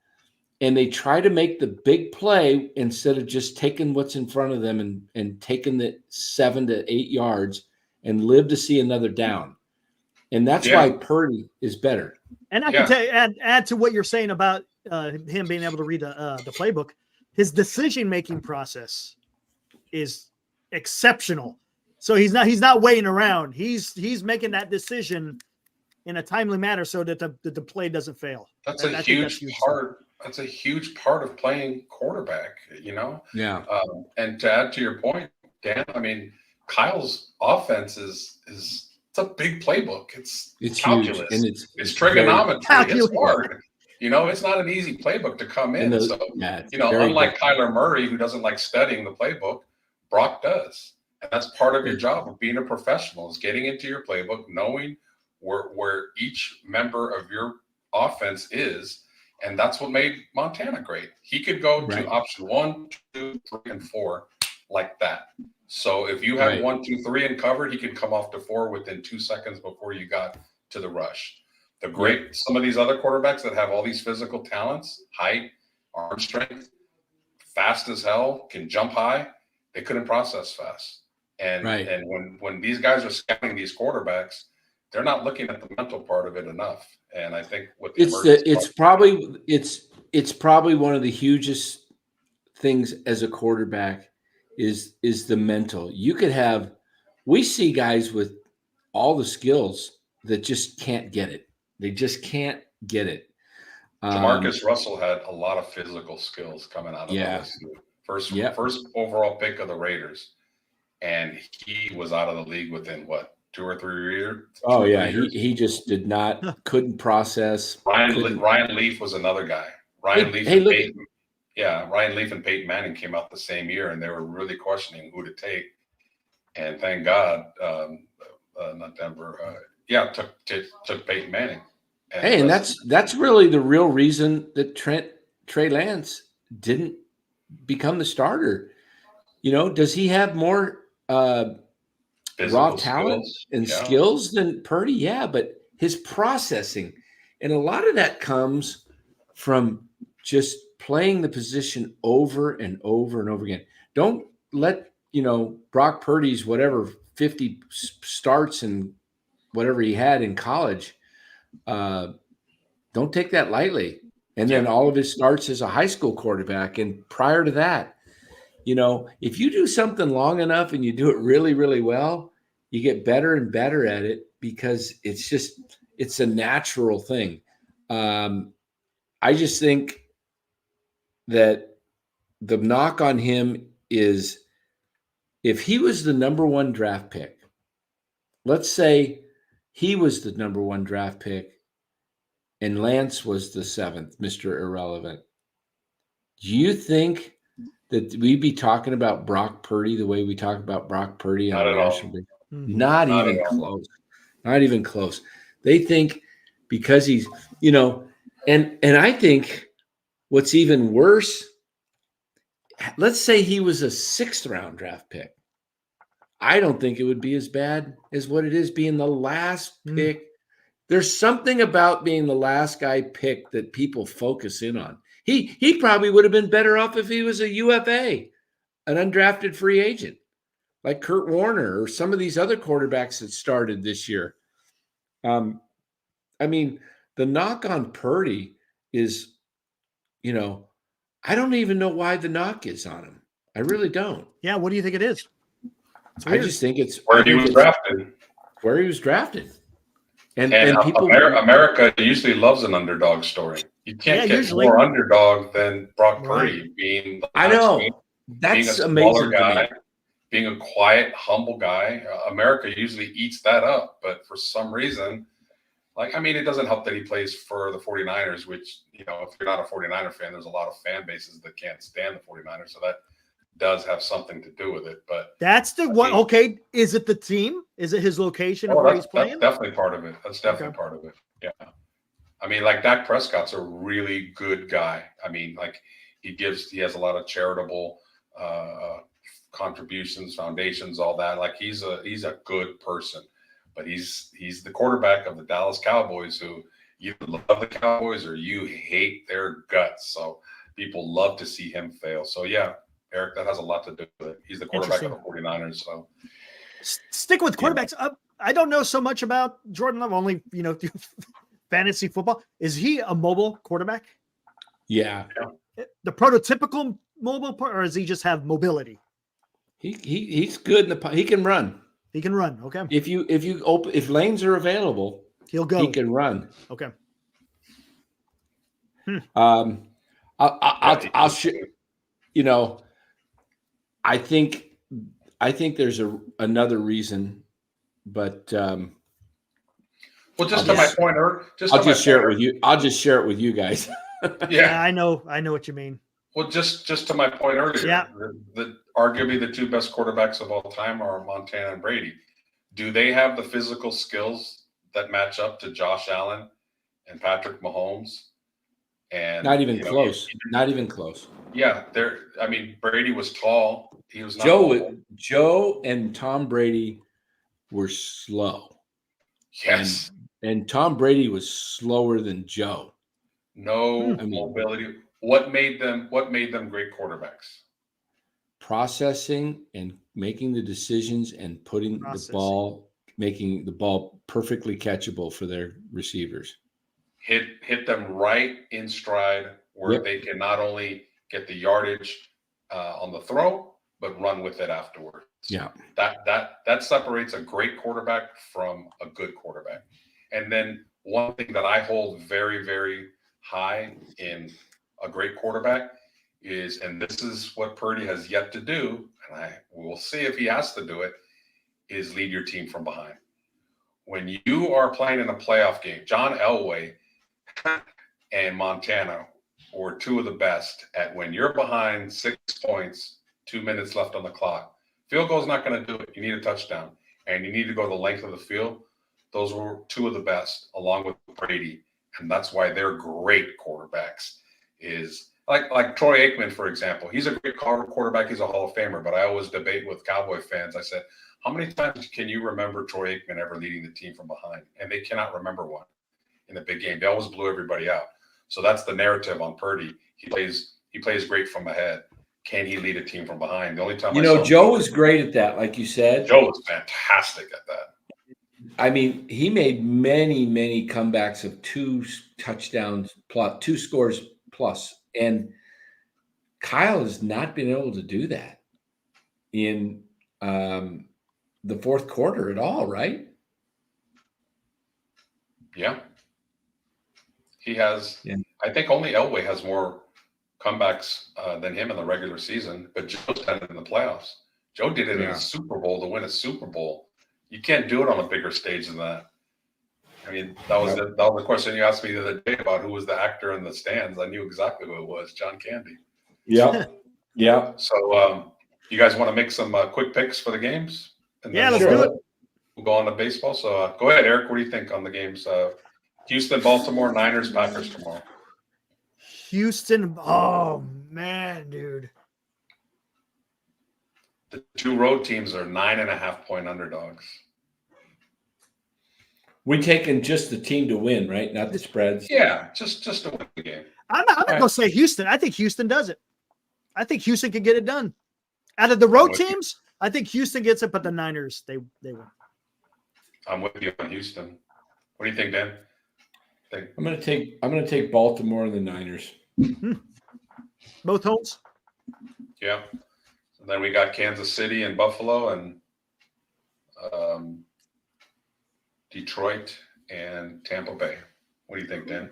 Speaker 2: and they try to make the big play instead of just taking what's in front of them and taking the 7 to 8 yards and live to see another down. And that's why Purdy is better.
Speaker 1: And I can tell you, add to what you're saying about him being able to read the playbook. His decision-making process is exceptional. So he's not waiting around. He's making that decision in a timely manner so that the play doesn't fail.
Speaker 3: That's a huge part. That's a huge part of playing quarterback, you know?
Speaker 2: Yeah.
Speaker 3: And to add to your point, Dan, I mean, Kyle's offense is it's a big playbook. It's calculus.
Speaker 2: Huge. And it's
Speaker 3: trigonometry. It's hard. You know, it's not an easy playbook to come in. So, you know, unlike Kyler Murray, who doesn't like studying the playbook, Brock does. And that's part of your job of being a professional, is getting into your playbook, knowing where each member of your offense is. And that's what made Montana great. He could go to option 1, 2, 3, and 4 like that. So if you have 1, 2, 3 and covered, he could come off to 4 within 2 seconds before you got to the rush. Some of these other quarterbacks that have all these physical talents, height, arm strength, fast as hell, can jump high, they couldn't process fast. And when these guys are scouting these quarterbacks, they're not looking at the mental part of it enough. And I think
Speaker 2: it's probably one of the hugest things as a quarterback is the mental. We see guys with all the skills that just can't get it. They just can't get it.
Speaker 3: Jamarcus Russell had a lot of physical skills coming out of LSU. First overall pick of the Raiders. And he was out of the league within 2 or 3 years?
Speaker 2: Oh, yeah. He just couldn't process.
Speaker 3: Ryan Leaf was another guy. Ryan Leaf and Peyton Manning came out the same year, and they were really questioning who to take. And thank God, not Denver. Took Peyton Manning.
Speaker 2: And that's really the real reason that Trey Lance didn't become the starter. You know, does he have more raw talent and skills than Purdy? Yeah, but his processing, and a lot of that comes from just playing the position over and over and over again. Don't let, Brock Purdy's 50 starts and whatever he had in college. Don't take that lightly. And then all of his starts as a high school quarterback. And prior to that, if you do something long enough and you do it really, really well, you get better and better at it because it's a natural thing. I just think that the knock on him is if he was the number 1 draft pick, let's say he was the number 1 draft pick and Lance was the 7th, Mr. Irrelevant. Do you think that we'd be talking about Brock Purdy the way we talk about Brock Purdy on the national league? Not even close. Not even close. They think because he's, and I think what's even worse, let's say he was a 6th round draft pick. I don't think it would be as bad as what it is being the last pick. There's something about being the last guy picked that people focus in on. He probably would have been better off if he was a UFA, an undrafted free agent, like Kurt Warner or some of these other quarterbacks that started this year. I mean, the knock on Purdy is, I don't even know why the knock is on him. I really don't.
Speaker 1: Yeah, what do you think it is?
Speaker 2: I just think it's
Speaker 3: where he was drafted.
Speaker 2: Where he was drafted. And
Speaker 3: people, America usually loves an underdog story. You can't get more underdog than Brock Purdy being.
Speaker 2: I know that's amazing guy,
Speaker 3: being a quiet, humble guy. America usually eats that up, but for some reason, it doesn't help that he plays for the 49ers, which if you're not a 49er fan, there's a lot of fan bases that can't stand the 49ers, so that does have something to do with it. But
Speaker 1: that's the one. Okay, is it the team? Is it his location of where he's playing?
Speaker 3: That's definitely part of it. That's definitely part of it. Yeah. Dak Prescott's a really good guy. He has a lot of charitable contributions, foundations, all that. He's a good person, but he's the quarterback of the Dallas Cowboys, who you love the Cowboys or you hate their guts. So people love to see him fail. So yeah, Eric, that has a lot to do with it. He's the quarterback of the 49ers. So
Speaker 1: Stick with quarterbacks. I don't know so much about Jordan Love, only, fantasy football. Is he a mobile quarterback?
Speaker 2: Yeah.
Speaker 1: The prototypical mobile, or does he just have mobility?
Speaker 2: He's good he can run.
Speaker 1: He can run. Okay.
Speaker 2: If lanes are available,
Speaker 1: He'll go.
Speaker 2: he can run.
Speaker 1: Okay.
Speaker 2: I'll I think there's another reason, but
Speaker 3: well, just to my point,
Speaker 2: I'll just share it with you. I'll just share it with you guys.
Speaker 1: Yeah, I know what you mean.
Speaker 3: Well, just to my point earlier,
Speaker 1: yeah,
Speaker 3: arguably the two best quarterbacks of all time are Montana and Brady. Do they have the physical skills that match up to Josh Allen and Patrick Mahomes? And
Speaker 2: not even close. Not even close.
Speaker 3: Yeah, Brady was tall. He was not
Speaker 2: Joe and Tom Brady were slow.
Speaker 3: Yes.
Speaker 2: And Tom Brady was slower than Joe.
Speaker 3: No mobility. What made them great quarterbacks?
Speaker 2: Processing and making the decisions and making the ball perfectly catchable for their receivers.
Speaker 3: Hit them right in stride where they can not only get the yardage on the throw, but run with it afterwards.
Speaker 2: Yeah.
Speaker 3: That separates a great quarterback from a good quarterback. And then one thing that I hold very, very high in a great quarterback is, and this is what Purdy has yet to do, and we'll see if he has to do it, is lead your team from behind. When you are playing in a playoff game, John Elway and Montana were two of the best at when you're behind 6 points, 2 minutes left on the clock. Field goal is not going to do it. You need a touchdown, and you need to go the length of the field. Those were two of the best, along with Brady, and that's why they're great quarterbacks. Is like Troy Aikman, for example. He's a great quarterback. He's a Hall of Famer, but I always debate with Cowboy fans. I said, how many times can you remember Troy Aikman ever leading the team from behind? And they cannot remember one in a big game. They always blew everybody out. So that's the narrative on Purdy. He plays great from ahead. Can he lead a team from behind? The only time
Speaker 2: Joe was great at that, like you said.
Speaker 3: Joe was fantastic at that.
Speaker 2: I mean, he made many, many comebacks of 2 touchdowns plus, 2 scores plus, and Kyle has not been able to do that in the fourth quarter at all, right?
Speaker 3: Yeah. He has.
Speaker 2: Yeah.
Speaker 3: I think only Elway has more comebacks than him in the regular season, but Joe's done it in the playoffs. Joe did it in a Super Bowl to win a Super Bowl. You can't do it on a bigger stage than that. I mean, that was the question you asked me the other day about who was the actor in the stands. I knew exactly who it was, John Candy.
Speaker 2: Yeah. Yeah.
Speaker 3: So you guys want to make some quick picks for the games? And
Speaker 1: let's do it.
Speaker 3: We'll go on to baseball. So go ahead, Eric. What do you think on the games? Houston, Baltimore, Niners, Packers tomorrow.
Speaker 1: Houston. Oh, man, dude.
Speaker 3: The 2 road teams are 9.5-point underdogs.
Speaker 2: We're taking just the team to win, right? Not the spreads.
Speaker 3: Yeah, just to win the game.
Speaker 1: I'm not going to say Houston. I think Houston does it. I think Houston can get it done. Out of the road teams, I think Houston gets it, but the Niners, they win.
Speaker 3: I'm with you on Houston. What do you think, Dan?
Speaker 2: I'm going to take Baltimore and the Niners.
Speaker 1: Both homes.
Speaker 3: Yeah. And then we got Kansas City and Buffalo and Detroit and Tampa Bay. What do you think, Dan?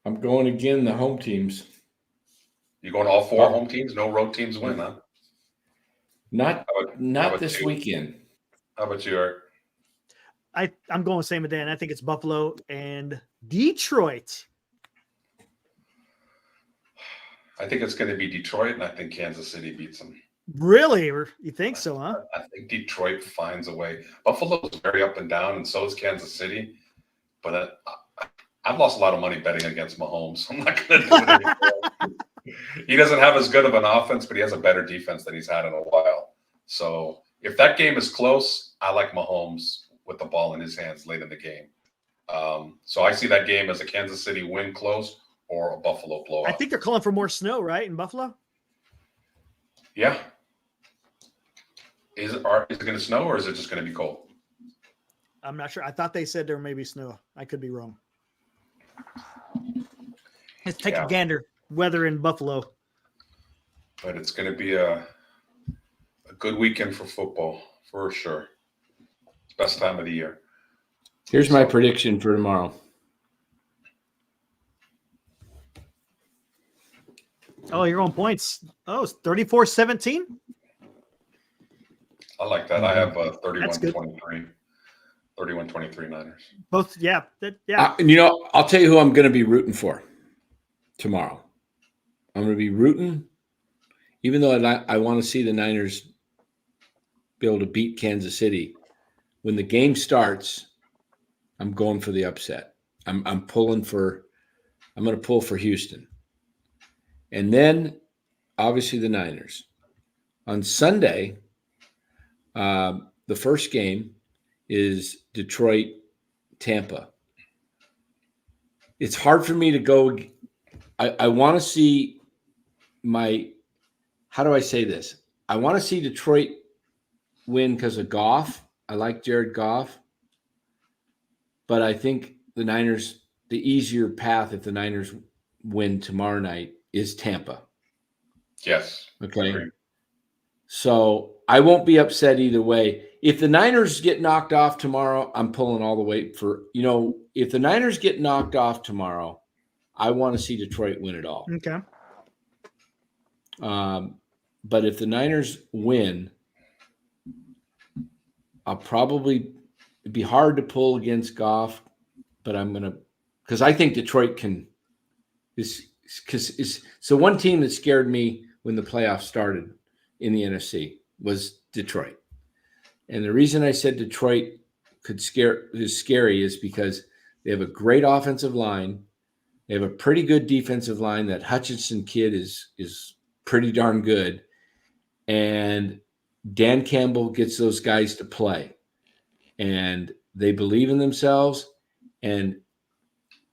Speaker 2: I'm going again the home teams.
Speaker 3: You going all 4 home teams? No road teams win, huh?
Speaker 2: Not this weekend.
Speaker 3: How about you, Eric?
Speaker 1: I'm going same with Dan. I think it's Buffalo and Detroit.
Speaker 3: I think it's going to be Detroit, and I think Kansas City beats them.
Speaker 1: Really? You think so, huh?
Speaker 3: I think Detroit finds a way. Buffalo's very up and down, and so is Kansas City. But I've lost a lot of money betting against Mahomes. I'm not going to do it anymore. He doesn't have as good of an offense, but he has a better defense than he's had in a while. So if that game is close, I like Mahomes with the ball in his hands late in the game. So I see that game as a Kansas City win close or a Buffalo blowout.
Speaker 1: I think they're calling for more snow, right, in Buffalo?
Speaker 3: Yeah. Is it going to snow or is it just going to be cold?
Speaker 1: I'm not sure. I thought they said there may be snow. I could be wrong. Let's take a gander. Weather in Buffalo.
Speaker 3: But it's going to be a good weekend for football, for sure. Best time of the year.
Speaker 2: Here's my prediction for tomorrow.
Speaker 1: Oh, you're on points. Oh, it's 34-17?
Speaker 3: I like that. I have
Speaker 1: 31-23.
Speaker 3: 31-23 Niners.
Speaker 1: Both, yeah.
Speaker 2: I'll tell you who I'm going to be rooting for tomorrow. I'm going to be rooting, even though I want to see the Niners be able to beat Kansas City. When the game starts, I'm going for the upset. I'm going to pull for Houston. And then, obviously, the Niners. On Sunday, the first game is Detroit-Tampa. It's hard for me to go. I want to see how do I say this? I want to see Detroit win because of Goff. I like Jared Goff. But I think the Niners, the easier path if the Niners win tomorrow night is Tampa.
Speaker 3: Yes.
Speaker 2: Okay.
Speaker 3: Agreed.
Speaker 2: So I won't be upset either way. If the Niners get knocked off tomorrow, I'm pulling all the way for, if the Niners get knocked off tomorrow, I want to see Detroit win it all.
Speaker 1: Okay.
Speaker 2: But if the Niners win, it'd be hard to pull against Goff, but because I think Detroit so one team that scared me when the playoffs started in the NFC was Detroit. And the reason I said Detroit is scary is because they have a great offensive line. They have a pretty good defensive line. That Hutchinson kid is pretty darn good. And Dan Campbell gets those guys to play. And they believe in themselves. And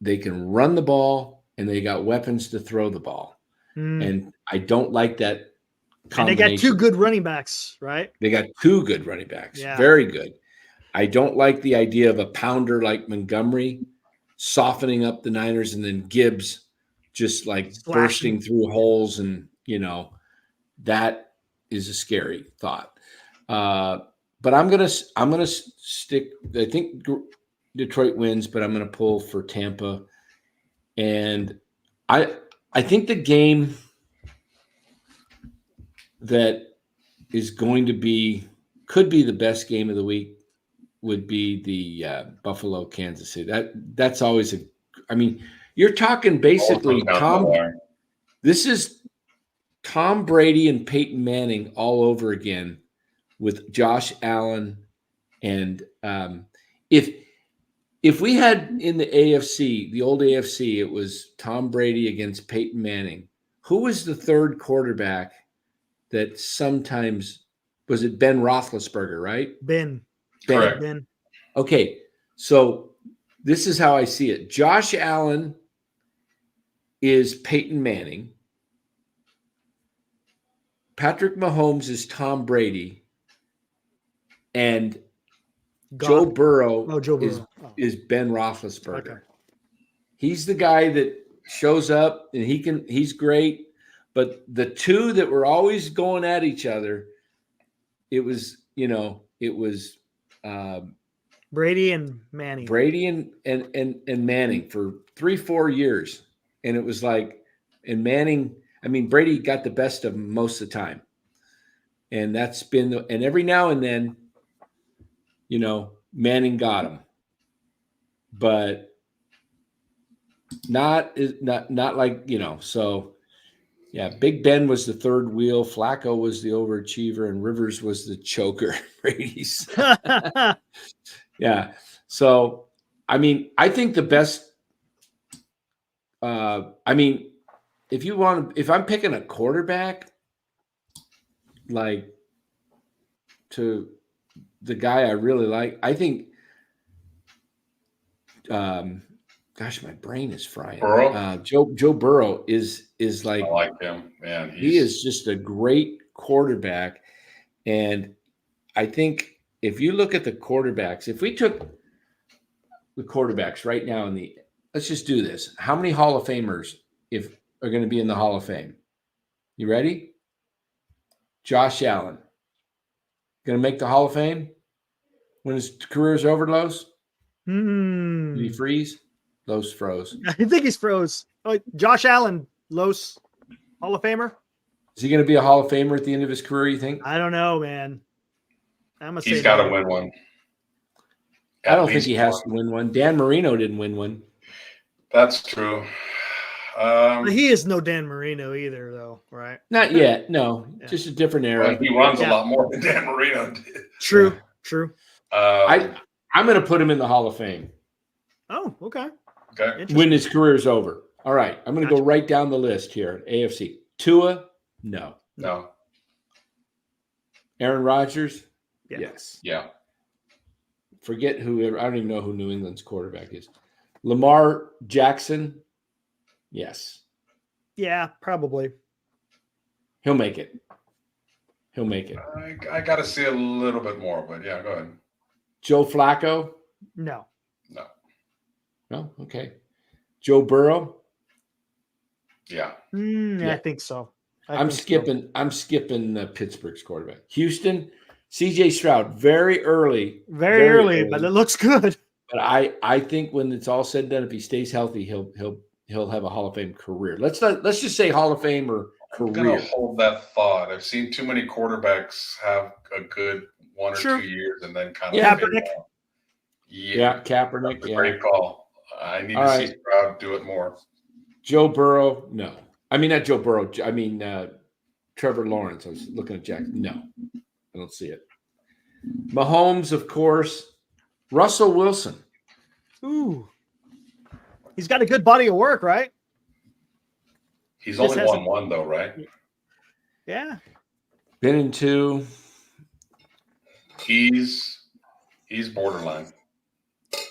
Speaker 2: they can run the ball. And they got weapons to throw the ball. And I don't like that combination.
Speaker 1: And they got two good running backs, right?
Speaker 2: They got two good running backs.
Speaker 1: Yeah.
Speaker 2: Very good. I don't like the idea of a pounder like Montgomery softening up the Niners and then Gibbs just like bursting through holes. And, that is a scary thought. But I'm going to stick. I think Detroit wins, but I'm going to pull for Tampa. And I think the game that is going to could be the best game of the week would be the Buffalo Kansas City. That's always you're talking basically this is Tom Brady and Peyton Manning all over again with Josh Allen. And if we had in the AFC, the old AFC, it was Tom Brady against Peyton Manning. Who was the third quarterback that sometimes was it Ben Roethlisberger, right?
Speaker 1: Ben.
Speaker 3: Correct.
Speaker 1: Ben.
Speaker 2: Okay, so this is how I see it. Josh Allen is Peyton Manning. Patrick Mahomes is Tom Brady. And Joe Burrow, is Ben Roethlisberger.
Speaker 1: Okay.
Speaker 2: He's the guy that shows up and he's great. But the two that were always going at each other, it was
Speaker 1: Brady and Manning.
Speaker 2: Brady and Manning for 3-4 years. And it was like, and Manning, Brady got the best of him most of the time. And that's been, and every now and then, Manning got him. But not like, so yeah, Big Ben was the third wheel, Flacco was the overachiever, and Rivers was the choker. Brady's. Yeah. So, I think the best, if I'm picking a quarterback, like to the guy I really like, I think gosh, my brain is frying.
Speaker 3: Burrow?
Speaker 2: Joe Burrow is
Speaker 3: I
Speaker 2: like
Speaker 3: like him, man.
Speaker 2: he is just a great quarterback. And I think if you look at the quarterbacks, if we took the quarterbacks right now let's just do this. How many Hall of Famers are going to be in the Hall of Fame? You ready? Josh Allen. Going to make the Hall of Fame when his career is over, Los? Did he freeze? Los froze.
Speaker 1: I think he's froze. Oh, Josh Allen, Los Hall of Famer.
Speaker 2: Is he going to be a Hall of Famer at the end of his career, you think?
Speaker 1: I don't know, man. I'm gonna
Speaker 3: He's
Speaker 1: say
Speaker 3: got to
Speaker 1: no.
Speaker 3: win one.
Speaker 2: I don't think he has to win one. Dan Marino didn't win one.
Speaker 3: That's true.
Speaker 1: But he is no Dan Marino either, though, right?
Speaker 2: Not yet. No,
Speaker 1: Yeah.
Speaker 2: just a different era.
Speaker 3: He runs
Speaker 1: Yeah.
Speaker 3: a lot more than Dan Marino did.
Speaker 1: True. True.
Speaker 2: I'm going to put him in the Hall of Fame
Speaker 1: Oh, okay.
Speaker 3: Okay.
Speaker 1: Interesting.
Speaker 2: when his career is over. All right. I'm going to go
Speaker 1: Gotcha.
Speaker 2: right down the list here. AFC. Tua? No.
Speaker 3: No.
Speaker 2: Aaron Rodgers?
Speaker 1: Yeah.
Speaker 2: Yes.
Speaker 3: Yeah.
Speaker 2: Forget whoever. I don't even know who New England's quarterback is. Lamar Jackson? Yes.
Speaker 1: Yeah, probably.
Speaker 2: He'll make it. He'll make it.
Speaker 3: I got to see a little bit more, but yeah, go ahead.
Speaker 2: Joe Flacco?
Speaker 1: No.
Speaker 3: No.
Speaker 2: No? Okay. Joe Burrow?
Speaker 3: Yeah.
Speaker 2: Yeah.
Speaker 1: I think so.
Speaker 2: I'm skipping Pittsburgh's quarterback. Houston, CJ Stroud, very early.
Speaker 1: Very early, but it looks good.
Speaker 2: But I think when it's all said and done, if he stays healthy, he'll have a Hall of Fame career. Let's just say Hall of Fame or
Speaker 3: I'm
Speaker 2: career.
Speaker 3: gonna hold that thought. I've seen too many quarterbacks have a good 1 or
Speaker 1: Sure.
Speaker 3: 2 years and then kind of
Speaker 2: Yeah,
Speaker 3: fade
Speaker 1: Kaepernick.
Speaker 3: out.
Speaker 2: Yeah, Kaepernick.
Speaker 3: That's a
Speaker 2: Yeah.
Speaker 3: great call. I need
Speaker 2: All
Speaker 3: to
Speaker 2: right.
Speaker 3: see Stroud do it more.
Speaker 2: Joe Burrow, no. I mean, not Joe Burrow. I mean, Trevor Lawrence. I was looking at Jackson. No, I don't see it. Mahomes, of course. Russell Wilson.
Speaker 1: Ooh. He's got a good body of work, right?
Speaker 3: He's
Speaker 1: Just
Speaker 3: only
Speaker 1: hasn't-
Speaker 3: won one though, right?
Speaker 1: Yeah.
Speaker 2: Been in two.
Speaker 3: He's borderline.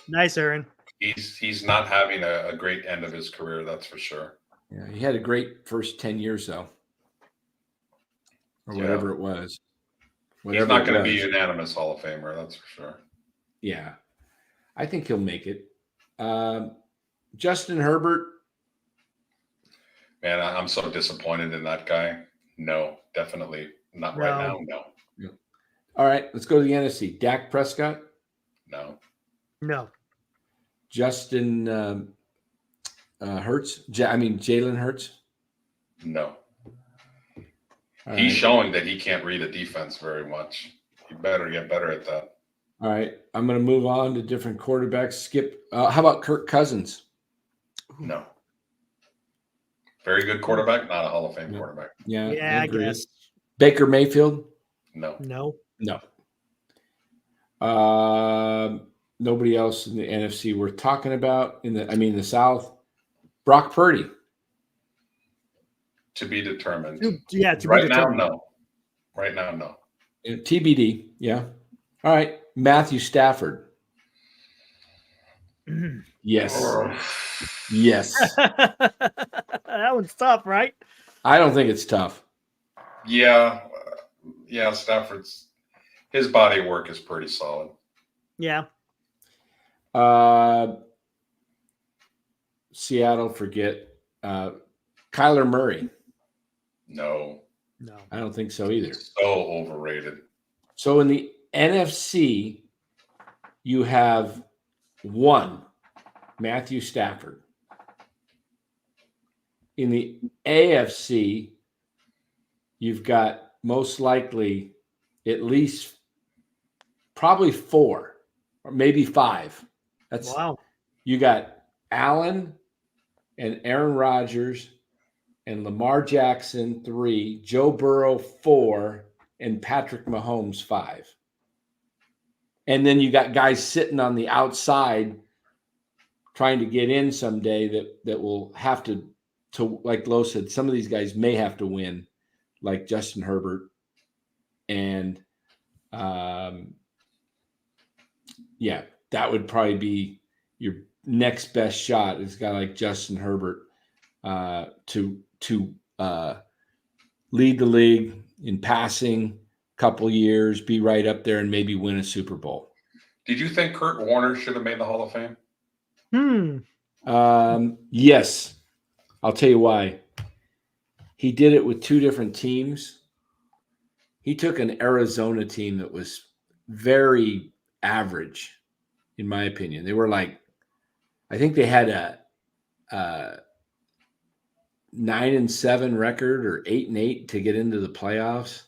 Speaker 1: Nice, Aaron.
Speaker 3: He's not having a great end of his career, that's for sure.
Speaker 2: Yeah, he had a great first 10 years, though. Or
Speaker 3: Yeah.
Speaker 2: whatever it was.
Speaker 3: He's not going to be
Speaker 2: was.
Speaker 3: unanimous Hall of Famer, that's for sure.
Speaker 2: Yeah. I think he'll make it. Justin Herbert.
Speaker 3: Man, I'm so disappointed in that guy. No, definitely not right now. No,
Speaker 2: All right, let's go to the NFC. Dak Prescott.
Speaker 3: no.
Speaker 1: No.
Speaker 2: Justin Hurts. Jalen Hurts.
Speaker 3: No.
Speaker 2: All
Speaker 3: He's
Speaker 2: right.
Speaker 3: showing that he can't read a defense very much. He better get better at that.
Speaker 2: All right. I'm going to move on to different quarterbacks. Skip. How about Kirk Cousins?
Speaker 3: No. Very good quarterback, not a Hall of Fame quarterback.
Speaker 2: Yeah,
Speaker 1: Yeah, I
Speaker 2: agree.
Speaker 1: guess.
Speaker 2: Baker Mayfield?
Speaker 3: No.
Speaker 1: No.
Speaker 2: No. Nobody else in the NFC we're talking about in the South. Brock Purdy.
Speaker 3: To be determined.
Speaker 1: Yeah, to be
Speaker 3: Right now,
Speaker 1: determined.
Speaker 3: no. Right now, no.
Speaker 2: TBD. Yeah. All right. Matthew Stafford. Yes. Yes.
Speaker 1: That one's tough, right?
Speaker 2: I don't think it's tough.
Speaker 3: Yeah. Yeah, Stafford's his body of work is pretty solid.
Speaker 1: Yeah.
Speaker 2: Seattle, forget. Kyler Murray.
Speaker 3: No.
Speaker 1: No.
Speaker 2: I don't think so either.
Speaker 3: So overrated.
Speaker 2: So in the NFC, you have one, Matthew Stafford. In the AFC, you've got most likely at least probably 4 or maybe 5. That's
Speaker 1: Wow.
Speaker 2: You got Allen and Aaron Rodgers and Lamar Jackson 3, Joe Burrow 4, and Patrick Mahomes 5. And then you got guys sitting on the outside trying to get in someday that will have to like Lo said, some of these guys may have to win, like Justin Herbert. And yeah, that would probably be next best shot is a guy like Justin Herbert to lead the league in passing a couple years, be right up there, and maybe win a Super Bowl.
Speaker 3: Did you think Kurt Warner should have made the Hall of Fame?
Speaker 2: Yes. I'll tell you why. He did it with two different teams. He took an Arizona team that was very average, in my opinion. They were like, I think they had a 9-7 record or 8-8 to get into the playoffs,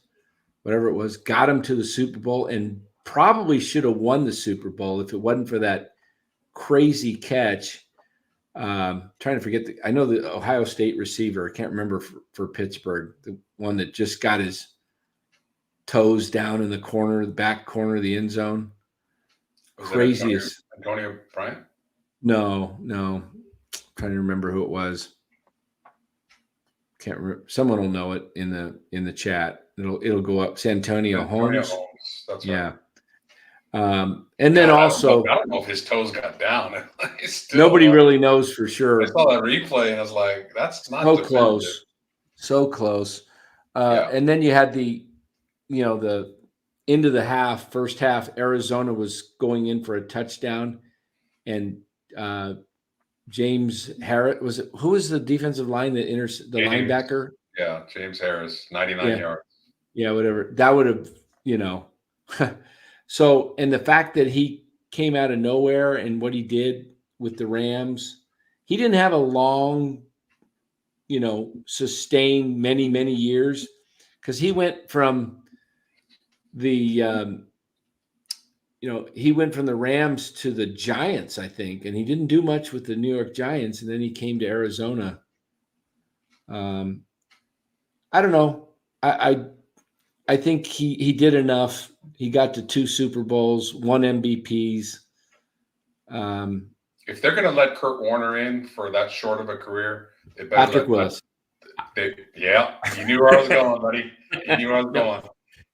Speaker 2: whatever it was. Got them to the Super Bowl and probably should have won the Super Bowl if it wasn't for that crazy catch. Trying to forget. I know the Ohio State receiver. I can't remember for Pittsburgh, the one that just got his toes down in the corner, the back corner of the end zone.
Speaker 3: Was
Speaker 2: Craziest.
Speaker 3: Antonio Bryant?
Speaker 2: No. Trying to remember who it was. Can't remember. Someone will know it in the chat. It'll go up. Santonio Holmes.
Speaker 3: That's
Speaker 2: Yeah.
Speaker 3: right.
Speaker 2: And then
Speaker 3: I
Speaker 2: also,
Speaker 3: don't know if his toes got down.
Speaker 2: nobody really knows for sure.
Speaker 3: I saw that replay and I was like, that's not
Speaker 2: So
Speaker 3: definitive.
Speaker 2: close. So close. And then you had the end of the half, first half, Arizona was going in for a touchdown. And James Harris, who was the defensive line, the linebacker?
Speaker 3: Yeah, James Harris, 99 yards.
Speaker 2: Yeah, whatever. That would have, So, and the fact that he came out of nowhere and what he did with the Rams, he didn't have a long, sustained many years, because he went from the, he went from the Rams to the Giants, I think, and he didn't do much with the New York Giants, and then he came to Arizona. I don't know. I think he did enough. He got to 2 Super Bowls, 1 MVPs.
Speaker 3: If they're going to let Kurt Warner in for that short of a career, they better
Speaker 2: Patrick Willis.
Speaker 3: You knew where I was going, buddy. You knew where I was going.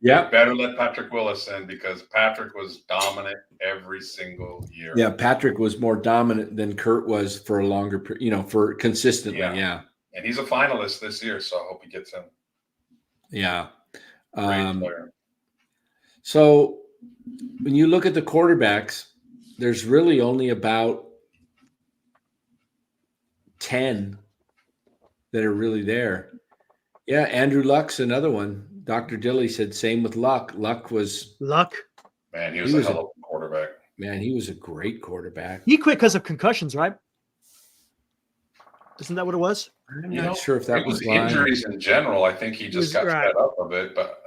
Speaker 2: Yeah.
Speaker 3: Better let Patrick Willis in, because Patrick was dominant every single year.
Speaker 2: Yeah, Patrick was more dominant than Kurt was for a longer, for consistently. Yeah.
Speaker 3: And he's a finalist this year, so I hope he gets in.
Speaker 2: Yeah.
Speaker 3: Great player.
Speaker 2: So when you look at the quarterbacks, there's really only about 10 that are really there. Yeah, Andrew Luck's another one. Dr. Dilly said same with Luck. Luck.
Speaker 3: Man, he was a hell of a quarterback.
Speaker 2: Man, he was a great quarterback.
Speaker 1: He quit because of concussions, right? Isn't that what it was?
Speaker 2: I'm not sure if that
Speaker 3: it was
Speaker 2: lying.
Speaker 3: Injuries in general. I think he just got
Speaker 1: right.
Speaker 3: fed up a bit, but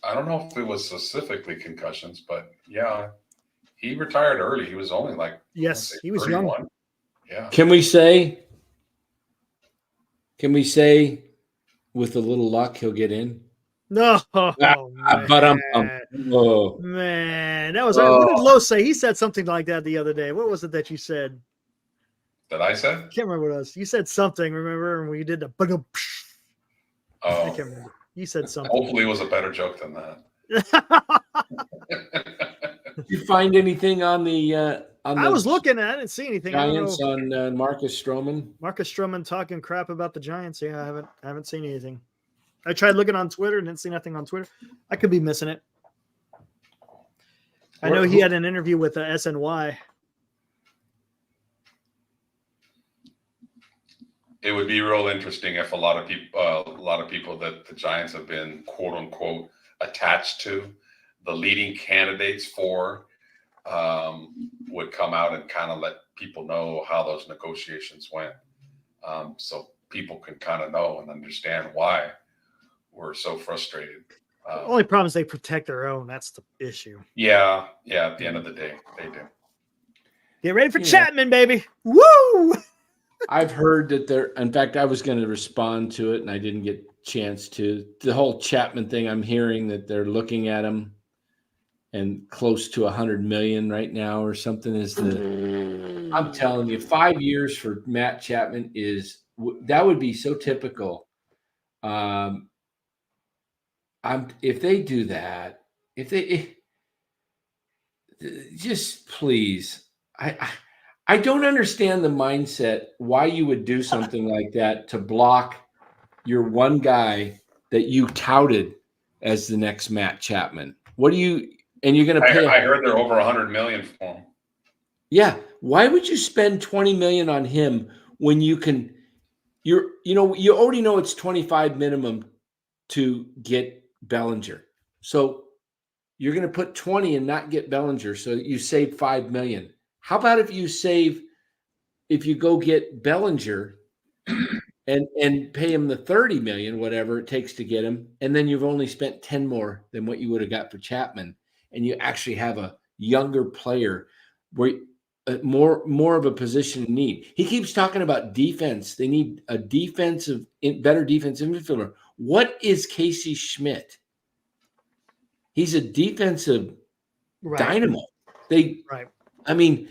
Speaker 3: I don't know if it was specifically concussions, but yeah, he retired early. He was only like,
Speaker 1: yes, he was
Speaker 3: 31.
Speaker 1: young.
Speaker 3: Yeah.
Speaker 2: Can we say with a little luck he'll get in?
Speaker 1: No,
Speaker 2: but
Speaker 1: man, that was what did Lowe say? He said something like that the other day. What was it that you said?
Speaker 3: That I said?
Speaker 1: I can't remember what it was. You said something. Remember when we did the? I can't remember. You said something.
Speaker 3: Hopefully, it was a better joke than that.
Speaker 2: Did you find anything on the?
Speaker 1: I was looking at it, I didn't see anything.
Speaker 2: Giants on Marcus Stroman.
Speaker 1: Marcus Stroman talking crap about the Giants. Yeah, I haven't seen anything. I tried looking on Twitter and didn't see nothing on Twitter. I could be missing it. I know he had an interview with SNY.
Speaker 3: It would be real interesting if a lot of people that the Giants have been quote unquote attached to, the leading candidates for, would come out and kind of let people know how those negotiations went, so people can kind of know and understand why we're so frustrated.
Speaker 1: The only problem is they protect their own. That's the issue.
Speaker 3: Yeah. At the end of the day, they do.
Speaker 1: Get ready for Chapman, baby. Woo!
Speaker 2: I've heard that in fact, I was going to respond to it and I didn't get a chance to. The whole Chapman thing, I'm hearing that they're looking at him and close to 100 million right now or something I'm telling you, 5 years for Matt Chapman that would be so typical. If they do that, just please, I I don't understand the mindset why you would do something like that to block your one guy that you touted as the next Matt Chapman. What do you? And you're going to pay.
Speaker 3: I heard they're over 100 million for him.
Speaker 2: Yeah, why would you spend 20 million on him when you can? You already know it's 25 minimum to get Bellinger. So you're going to put 20 and not get Bellinger. So you save 5 million. How about if you go get Bellinger and pay him the 30 million, whatever it takes to get him, and then you've only spent 10 more than what you would have got for Chapman, and you actually have a younger player where more of a position in need. He keeps talking about defense. They need a better defensive midfielder. What is Casey Schmidt? He's a defensive dynamo.
Speaker 1: Right.
Speaker 2: I mean,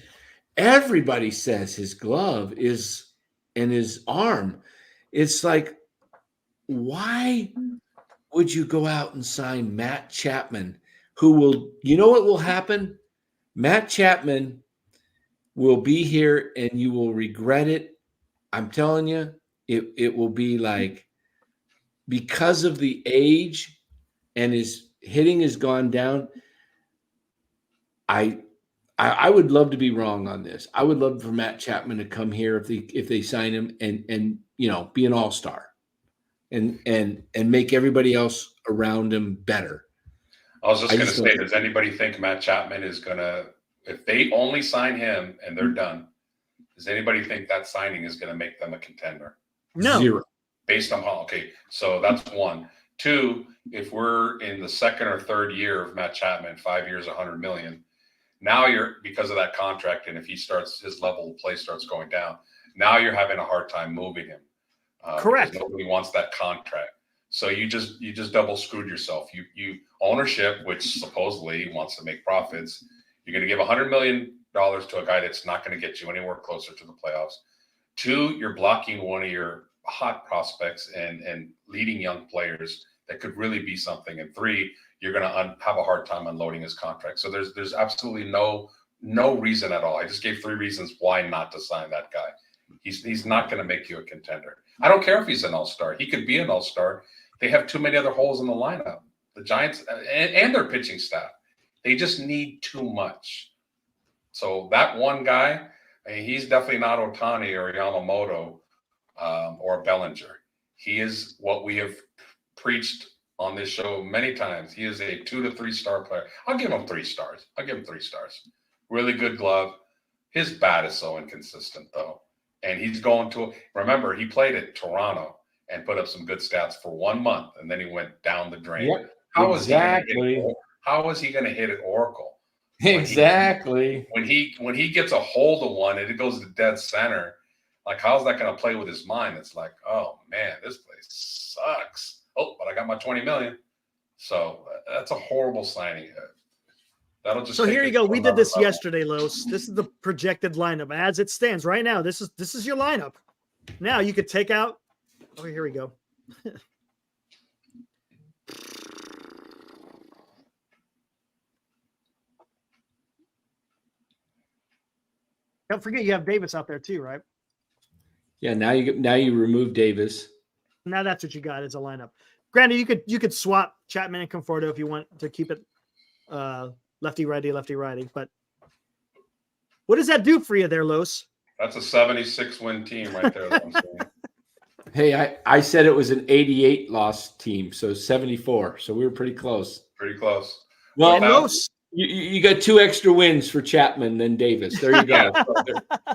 Speaker 2: everybody says his glove is and his arm. It's like, why would you go out and sign Matt Chapman, who will, you know what will happen? Matt Chapman will be here and you will regret it. I'm telling you, it will be like, because of the age and his hitting has gone down. I would love to be wrong on this. I would love for Matt Chapman to come here if they sign him and be an all-star and make everybody else around him better.
Speaker 3: I was just going to say, does anybody think Matt Chapman is going to, if they only sign him and they're done, does anybody think that signing is going to make them a contender?
Speaker 1: No.
Speaker 2: Zero.
Speaker 3: Based on okay, so that's one. Two, if we're in the second or third year of Matt Chapman, 5 years, 100 million, now you're, because of that contract, and if his level of play starts going down, now you're having a hard time moving him.
Speaker 1: Correct.
Speaker 3: Nobody wants that contract. So you just double screwed yourself. You ownership, which supposedly wants to make profits, you're going to give $100 million to a guy that's not going to get you anywhere closer to the playoffs. Two, you're blocking one of your hot prospects and leading young players that could really be something. And three, you're going to have a hard time unloading his contract. So there's absolutely no reason at all. I just gave 3 reasons why not to sign that guy. He's not going to make you a contender. I don't care if he's an all-star. He could be an all-star. They have too many other holes in the lineup. The Giants and their pitching staff, they just need too much. So that one guy, I mean, he's definitely not Ohtani or Yamamoto or Bellinger. He is what we have preached on this show many times. He is a 2 to 3 star player. I'll give him 3 stars. Really good glove. His bat is so inconsistent, though. And he's going to – remember, he played at Toronto and put up some good stats for 1 month, and then he went down the drain.
Speaker 2: Yep,
Speaker 3: How
Speaker 2: exactly.
Speaker 3: is he going to hit at Oracle?
Speaker 2: Exactly.
Speaker 3: When he gets a hold of one and it goes to dead center, like, how's that going to play with his mind? It's like, oh, man, this place sucks. Oh, but I got my 20 million. So that's a horrible signing. That'll just.
Speaker 1: So here you go. We did this yesterday, Los. This is the projected lineup as it stands right now. This is your lineup. Now you could take out. Oh, here we go. Don't forget you have Davis out there too, right?
Speaker 2: Yeah. Now you remove Davis.
Speaker 1: Now that's what you got as a lineup. Granted, you could swap Chapman and Conforto if you want to keep it lefty righty. But what does that do for you there, Los?
Speaker 3: That's a 76-win team right there. That's what I'm saying.
Speaker 2: Hey, I said it was an 88 loss team, so 74. So we were pretty close.
Speaker 3: Pretty close.
Speaker 2: Well,
Speaker 1: Los.
Speaker 2: You got 2 extra wins for Chapman than Davis. There you go.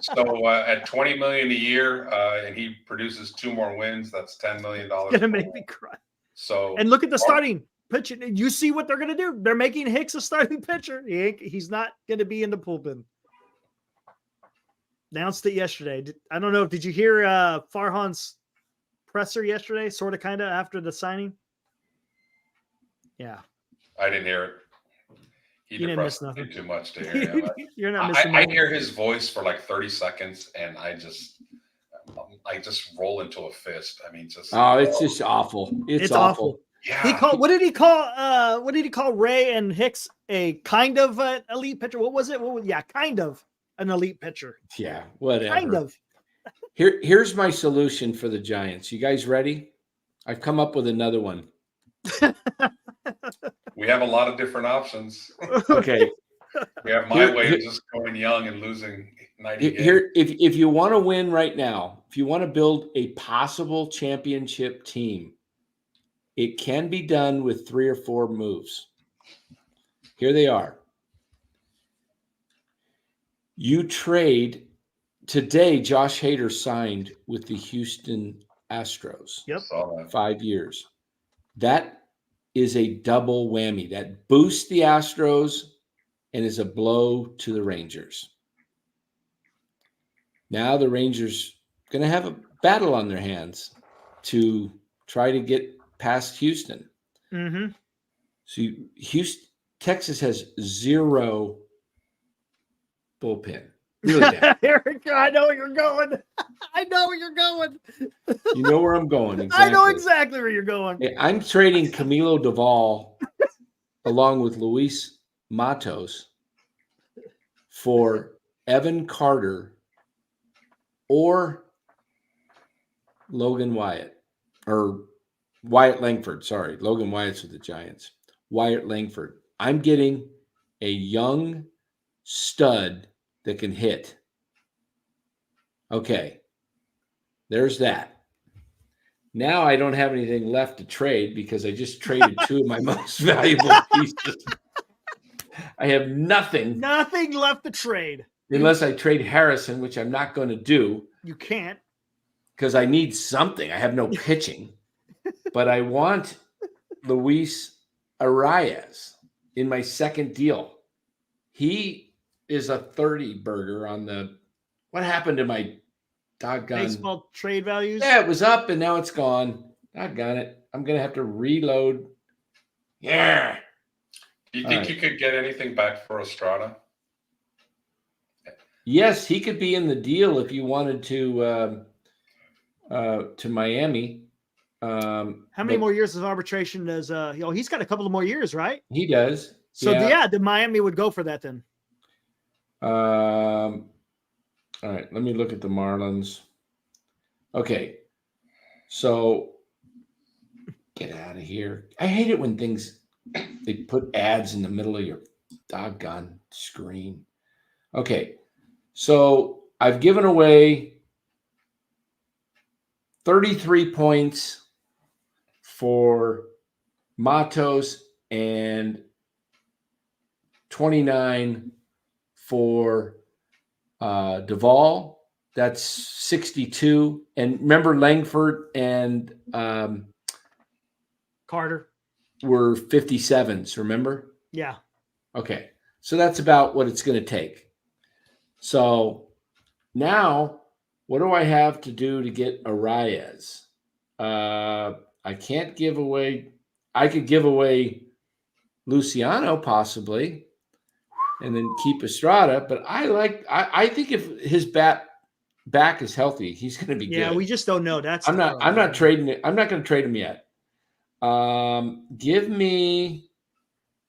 Speaker 3: So at $20 million a year, and he produces 2 more wins, that's $10 million.
Speaker 1: Gonna make me cry.
Speaker 3: So
Speaker 1: and look at the starting pitcher. You see what they're gonna do? They're making Hicks a starting pitcher. He's not gonna be in the bullpen. Announced it yesterday. I don't know. Did you hear Farhan's presser yesterday? Sort of, kind of after the signing. Yeah,
Speaker 3: I didn't hear it.
Speaker 1: You didn't miss nothing.
Speaker 3: Too much to hear him.
Speaker 1: You're not missing.
Speaker 3: I hear his voice for like 30 seconds, and I just roll into a fist. I mean,
Speaker 2: it's just awful. It's awful.
Speaker 3: Yeah.
Speaker 1: What did he call Ray and Hicks a kind of elite pitcher? What was it? Yeah, kind of. an elite pitcher.
Speaker 2: Yeah, whatever.
Speaker 1: Kind of.
Speaker 2: Here's my solution for the Giants. You guys ready? I've come up with another one.
Speaker 3: We have a lot of different options.
Speaker 2: Okay.
Speaker 3: We have my way of just going young and losing 90 games.
Speaker 2: Here, if you want to win right now, if you want to build a possible championship team, it can be done with 3 or 4 moves. Here they are. You trade today. Josh Hader signed with the Houston Astros.
Speaker 1: Yep.
Speaker 3: Saw that.
Speaker 2: 5 years. That is a double whammy. That boosts the Astros and is a blow to the Rangers. Now the Rangers going to have a battle on their hands to try to get past Houston.
Speaker 1: Mm-hmm.
Speaker 2: So Texas has 0 bullpen. Really bad.
Speaker 1: Eric, I know where you're going. I know where you're going.
Speaker 2: You know where I'm going. Exactly.
Speaker 1: I know exactly where you're going.
Speaker 2: Hey, I'm trading Camilo Doval along with Luis Matos for Evan Carter or Logan Wyatt, or Wyatt Langford. Sorry, Logan Wyatt's with the Giants. Wyatt Langford. I'm getting a young stud that can hit. Okay, there's that. Now I don't have anything left to trade because I just traded 2 of my most valuable pieces. I have nothing.
Speaker 1: Nothing left to trade.
Speaker 2: Unless I trade Harrison, which I'm not going to do.
Speaker 1: You can't.
Speaker 2: Because I need something. I have no pitching. But I want Luis Arias in my second deal. He is a 30 burger on the – what happened to my doggone –
Speaker 1: Baseball trade values?
Speaker 2: Yeah, it was up and now it's gone. Doggone it. I'm going to have to reload. Yeah.
Speaker 3: Do you think you could get anything back for Estrada?
Speaker 2: Yes, he could be in the deal if you wanted to Miami.
Speaker 1: How many more years of arbitration does he's got a couple of more years, right?
Speaker 2: He does.
Speaker 1: So the Miami would go for that then.
Speaker 2: All right, let me look at the Marlins. Okay. So get out of here. I hate it when they put ads in the middle of your doggone screen. Okay. So I've given away 33 points for Matos and 29 for Duvall. That's 62. And remember, Langford and
Speaker 1: Carter
Speaker 2: were 57s, remember?
Speaker 1: Yeah.
Speaker 2: Okay. So that's about what it's going to take. So now, what do I have to do to get Arias? I can't give away. I could give away Luciano possibly, and then keep Estrada. But I think if his back is healthy, he's going to be good.
Speaker 1: Yeah, we just don't know.
Speaker 2: I'm not trading it. I'm not going to trade him yet. Give me.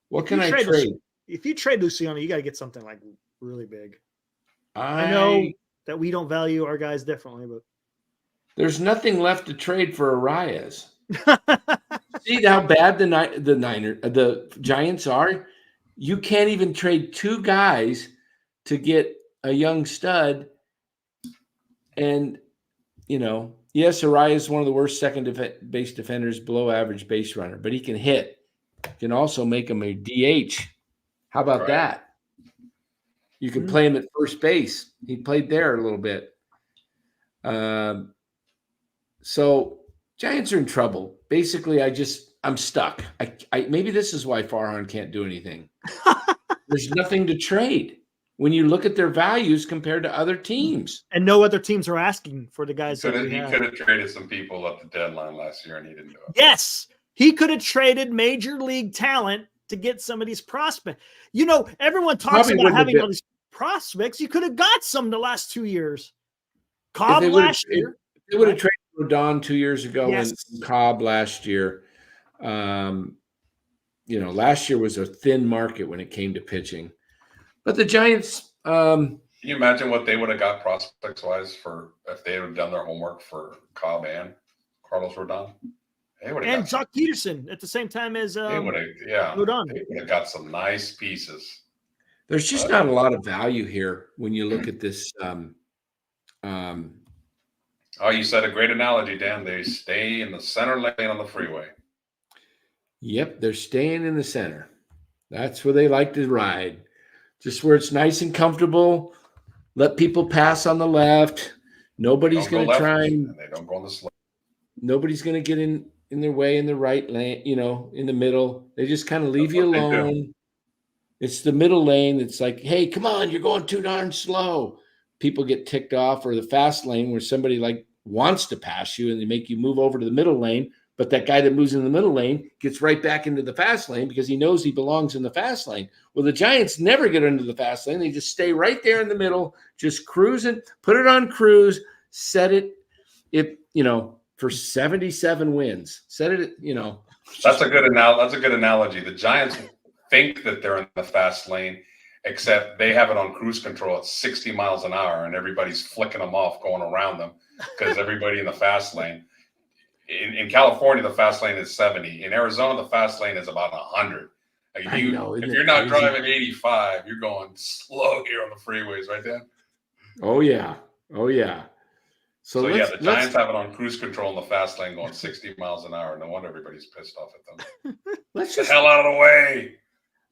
Speaker 2: What can I trade?
Speaker 1: If you trade Luciano, you got to get something like really big. I know that we don't value our guys differently, but
Speaker 2: there's nothing left to trade for Arias. See how bad the Giants are? You can't even trade 2 guys to get a young stud. And, yes, Arias is one of the worst second base defenders, below average base runner, but he can hit. You can also make him a DH. How about that? You can play him at first base. He played there a little bit. So Giants are in trouble. Basically, I'm stuck. I maybe this is why Farhan can't do anything. There's nothing to trade when you look at their values compared to other teams.
Speaker 1: And no other teams are asking for the guys.
Speaker 3: He could have traded some people at the deadline last year, and he didn't do it.
Speaker 1: Yes, he could have traded major league talent to get some of these prospects. Everyone talks about having all these prospects. You could have got some the last 2 years. Cobb last year.
Speaker 2: They would have traded Rodon 2 years ago and Cobb last year. Last year was a thin market when it came to pitching. But the Giants,
Speaker 3: You Can you imagine what they would have got prospects wise for if they would have done their homework for Cobb and Carlos Rodon? They would have
Speaker 1: And
Speaker 3: got some,
Speaker 1: Jock Peterson at the same time as
Speaker 3: they would have, yeah,
Speaker 1: Rodon.
Speaker 3: they would have got some nice pieces.
Speaker 2: There's just not a lot of value here when you look at this.
Speaker 3: Oh, you said a great analogy, Dan. They stay in the center lane on the freeway.
Speaker 2: Yep, they're staying in the center. That's where they like to ride. Just where it's nice and comfortable. Let people pass on the left. Nobody's going to try and
Speaker 3: they don't go on the slope.
Speaker 2: nobody's going to get in their way in the right lane, in the middle. They just kind of leave
Speaker 3: That's
Speaker 2: you
Speaker 3: what they do.
Speaker 2: alone. It's the middle lane. It's like, hey, come on, you're going too darn slow. People get ticked off, or the fast lane where somebody like wants to pass you and they make you move over to the middle lane. But that guy that moves in the middle lane gets right back into the fast lane because he knows he belongs in the fast lane. Well, the Giants never get into the fast lane. They just stay right there in the middle, just cruising, put it on cruise, set it, for 77 wins. Set it,
Speaker 3: That's a good analogy. The Giants think that they're in the fast lane, except they have it on cruise control at 60 miles an hour, and everybody's flicking them off going around them because everybody in the fast lane. In California, the fast lane is 70. In Arizona, the fast lane is about 100. Like
Speaker 2: I know,
Speaker 3: if
Speaker 2: isn't
Speaker 3: you're
Speaker 2: it
Speaker 3: not
Speaker 2: crazy?
Speaker 3: driving 85, you're going slow here on the freeways, right, Dan?
Speaker 2: Oh, yeah. So
Speaker 3: yeah, the Giants have it on cruise control in the fast lane going 60 miles an hour. No wonder everybody's pissed off at them.
Speaker 2: let's
Speaker 3: The
Speaker 2: just
Speaker 3: hell out of the way.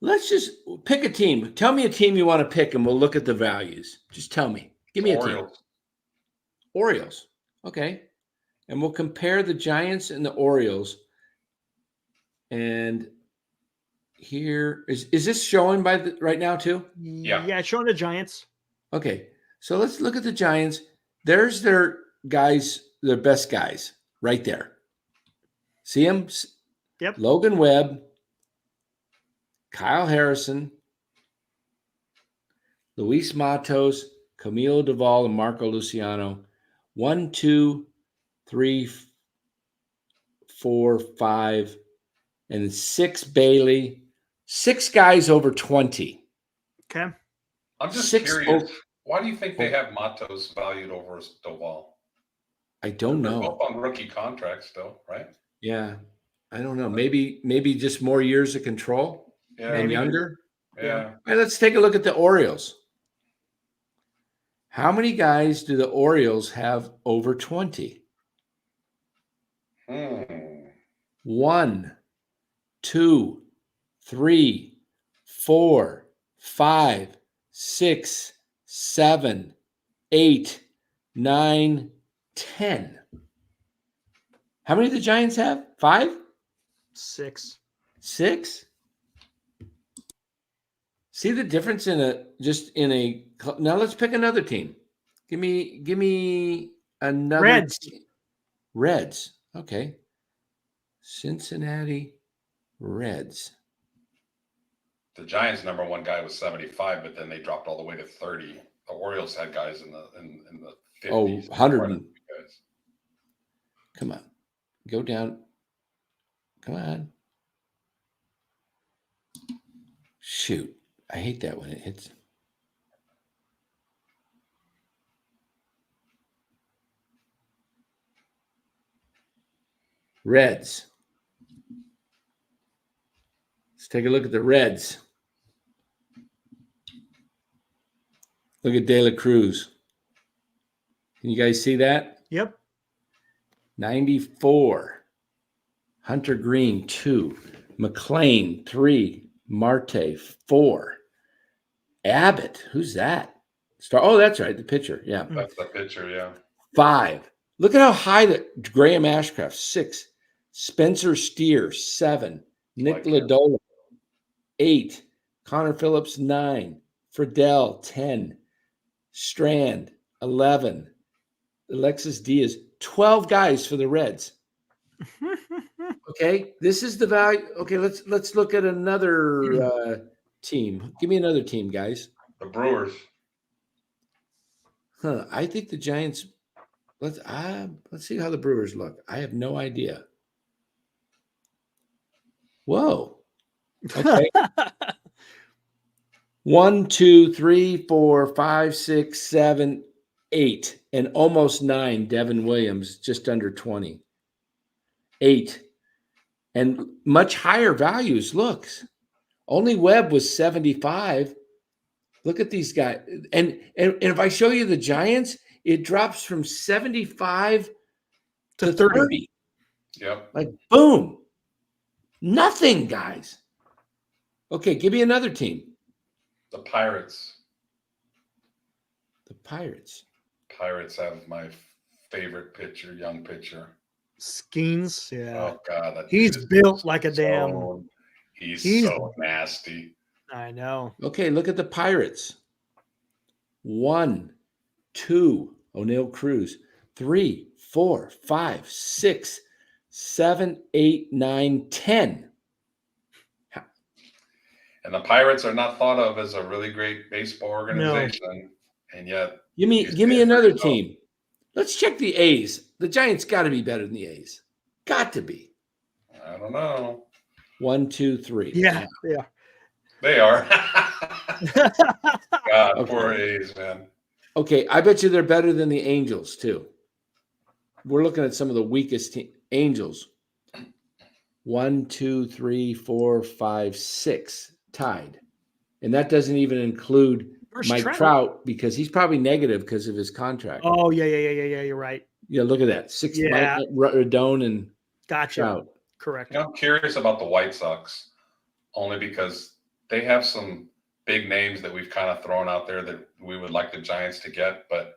Speaker 2: let's just pick a team. Tell me a team you want to pick, and we'll look at the values. Just tell me. Give me a team. Orioles. Okay. And we'll compare the Giants and the Orioles. And here is this showing right now too?
Speaker 3: Yeah.
Speaker 1: Yeah, it's showing the Giants.
Speaker 2: Okay. So let's look at the Giants. There's their guys, their best guys right there. See them?
Speaker 1: Yep.
Speaker 2: Logan Webb, Kyle Harrison, Luis Matos, Camilo Duvall, and Marco Luciano. 1, 2, 3, 4, 5, and 6 Bailey. 6 guys over 20.
Speaker 1: Okay.
Speaker 3: I'm just
Speaker 2: 6
Speaker 3: curious. Why do you think they have Matos valued over Doval?
Speaker 2: I don't
Speaker 3: They're
Speaker 2: know.
Speaker 3: both on rookie contracts still, right?
Speaker 2: Yeah. I don't know. Maybe just more years of control
Speaker 3: Yeah.
Speaker 2: and younger.
Speaker 3: Yeah.
Speaker 2: All right, let's take a look at the Orioles. How many guys do the Orioles have over 20? 1, 2, 3, 4, 5, 6, 7, 8, 9, 10. How many do the Giants have? 5?
Speaker 1: 6.
Speaker 2: 6? See the difference now let's pick another team. Give me another
Speaker 1: Reds.
Speaker 2: Reds. Okay. Cincinnati Reds.
Speaker 3: The Giants' number one guy was 75, but then they dropped all the way to 30. The Orioles had guys in the 50s.
Speaker 2: Oh, 100.
Speaker 3: Guys.
Speaker 2: Come on. Go down. Come on. Shoot. I hate that when it hits. Reds. Let's take a look at the Reds. Look at De La Cruz. Can you guys see that?
Speaker 1: Yep.
Speaker 2: 94. Hunter Green, 2. McLean, 3. Marte, 4. Abbott, who's that? Oh, that's right, the pitcher. Yeah.
Speaker 3: That's the pitcher, yeah.
Speaker 2: 5. Look at how high that Graham Ashcraft, 6. Spencer Steer, 7. Nick
Speaker 3: Like him.
Speaker 2: Lodolo, 8. Connor Phillips, 9. Friedel, 10. Strand, 11. Alexis Diaz, 12 guys for the Reds. Okay, this is the value. Okay, let's look at another team. Give me another team, guys.
Speaker 3: The Brewers.
Speaker 2: I think the Giants. Let's see how the Brewers look. I have no idea. Whoa. Okay. 1, 2, 3, 4, 5, 6, 7, 8, and almost 9. Devin Williams, just under 20. 8. And much higher values. Look, only Webb was 75. Look at these guys. And if I show you the Giants, it drops from 75 to 30.
Speaker 3: Yep.
Speaker 2: Like, boom. Nothing, guys. Okay, give me another team.
Speaker 3: The Pirates.
Speaker 2: The Pirates.
Speaker 3: Pirates have my favorite pitcher, young pitcher.
Speaker 1: Skeens, yeah.
Speaker 3: Oh God, that
Speaker 1: He's
Speaker 3: dude is
Speaker 1: built like a damn.
Speaker 3: He's so nasty.
Speaker 1: I know.
Speaker 2: Okay, look at the Pirates. 1, 2, O'Neill Cruz. 3, 4, 5, 6, 7, 8, 9, 10.
Speaker 3: And the Pirates are not thought of as a really great baseball organization, and yet
Speaker 2: Give me another team. Let's check the A's. The Giants got to be better than the A's. Got to be.
Speaker 3: I don't know.
Speaker 2: 1, 2, 3.
Speaker 1: Yeah.
Speaker 3: They are. God,
Speaker 2: Okay.
Speaker 3: poor A's, man.
Speaker 2: Okay, I bet you they're better than the Angels too. We're looking at some of the weakest Angels. 1, 2, 3, 4, 5, 6 tied, and that doesn't even include
Speaker 1: Where's
Speaker 2: Mike Trout because he's probably negative because of his contract.
Speaker 1: Oh, yeah. You're right.
Speaker 2: Yeah, look at that. 6
Speaker 1: Yeah.
Speaker 2: Mike Rodon and
Speaker 1: Gotcha.
Speaker 2: Trout.
Speaker 1: Correct.
Speaker 3: I'm curious about the White Sox, only because they have some big names that we've kind of thrown out there that we would like the Giants to get. But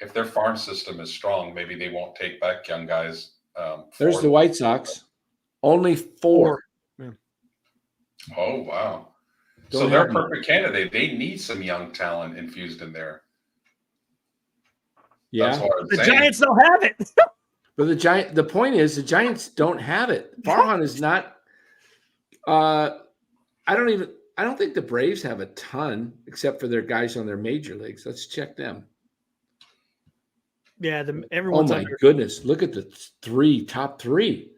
Speaker 3: if their farm system is strong, maybe they won't take back young guys.
Speaker 2: There's the White Sox. Only 4.
Speaker 3: Oh, wow.
Speaker 2: Don't
Speaker 3: So they're
Speaker 2: have
Speaker 3: a
Speaker 2: them.
Speaker 3: perfect candidate. They need some young talent infused in there.
Speaker 2: Yeah.
Speaker 3: That's what I'm
Speaker 1: The
Speaker 3: saying.
Speaker 1: Giants don't have it.
Speaker 2: But the point is the Giants don't have it. Farhan is not I don't think the Braves have a ton except for their guys on their major leagues. Let's check them.
Speaker 1: Yeah,
Speaker 2: Oh
Speaker 1: everyone's
Speaker 2: my
Speaker 1: under.
Speaker 2: goodness. Look at the top 3.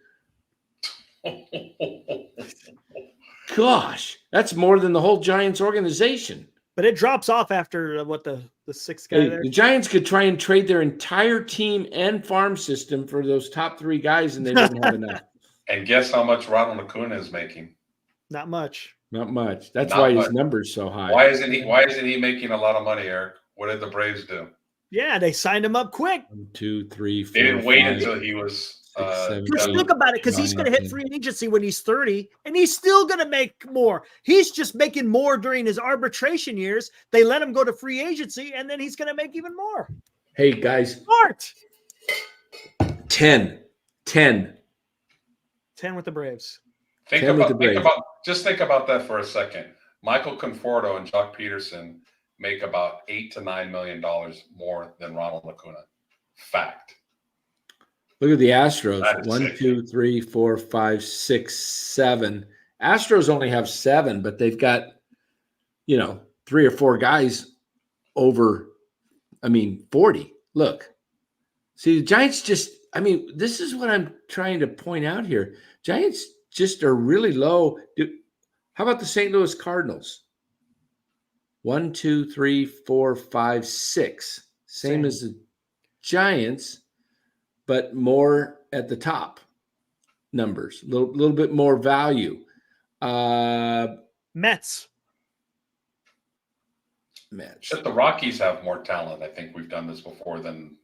Speaker 2: Gosh, that's more than the whole Giants organization.
Speaker 1: But it drops off after the sixth guy
Speaker 2: Hey,
Speaker 1: there.
Speaker 2: the Giants could try and trade their entire team and farm system for those top 3 guys, and they wouldn't have enough.
Speaker 3: And guess how much Ronald Acuna is making?
Speaker 1: Not much.
Speaker 2: Not much. That's
Speaker 3: Not
Speaker 2: why
Speaker 3: much.
Speaker 2: his number's so high.
Speaker 3: Why isn't he making a lot of money, Eric? What did the Braves do?
Speaker 1: Yeah, they signed him up quick.
Speaker 2: 1, 2, 3, 4.
Speaker 3: They didn't wait
Speaker 2: 5,
Speaker 3: until he was
Speaker 2: 6, 7,
Speaker 1: Just
Speaker 2: 8.
Speaker 1: look about it, because he's going to hit free agency when he's 30, and he's still going to make more. He's just making more during his arbitration years. They let him go to free agency, and then he's going to make even more.
Speaker 2: Hey, guys,
Speaker 1: Smart.
Speaker 2: 10
Speaker 1: 10 with the Braves.
Speaker 3: Think about that for a second. Michael Conforto and Jock Peterson make about $8 to $9 million more than Ronald Acuna. Fact.
Speaker 2: Look at the
Speaker 3: That
Speaker 2: Astros.
Speaker 3: is
Speaker 2: 1,
Speaker 3: sick.
Speaker 2: 2, 3, 4, 5, 6, 7. Astros only have 7, but they've got, 3 or 4 guys over, 40. Look. See, the Giants this is what I'm trying to point out here. Giants just are really low. How about the St. Louis Cardinals? 1, 2, 3, 4, 5, 6. Same as the Giants, but more at the top numbers, a little bit more value.
Speaker 1: Mets.
Speaker 3: Shit, the Rockies have more talent. I think we've done this before and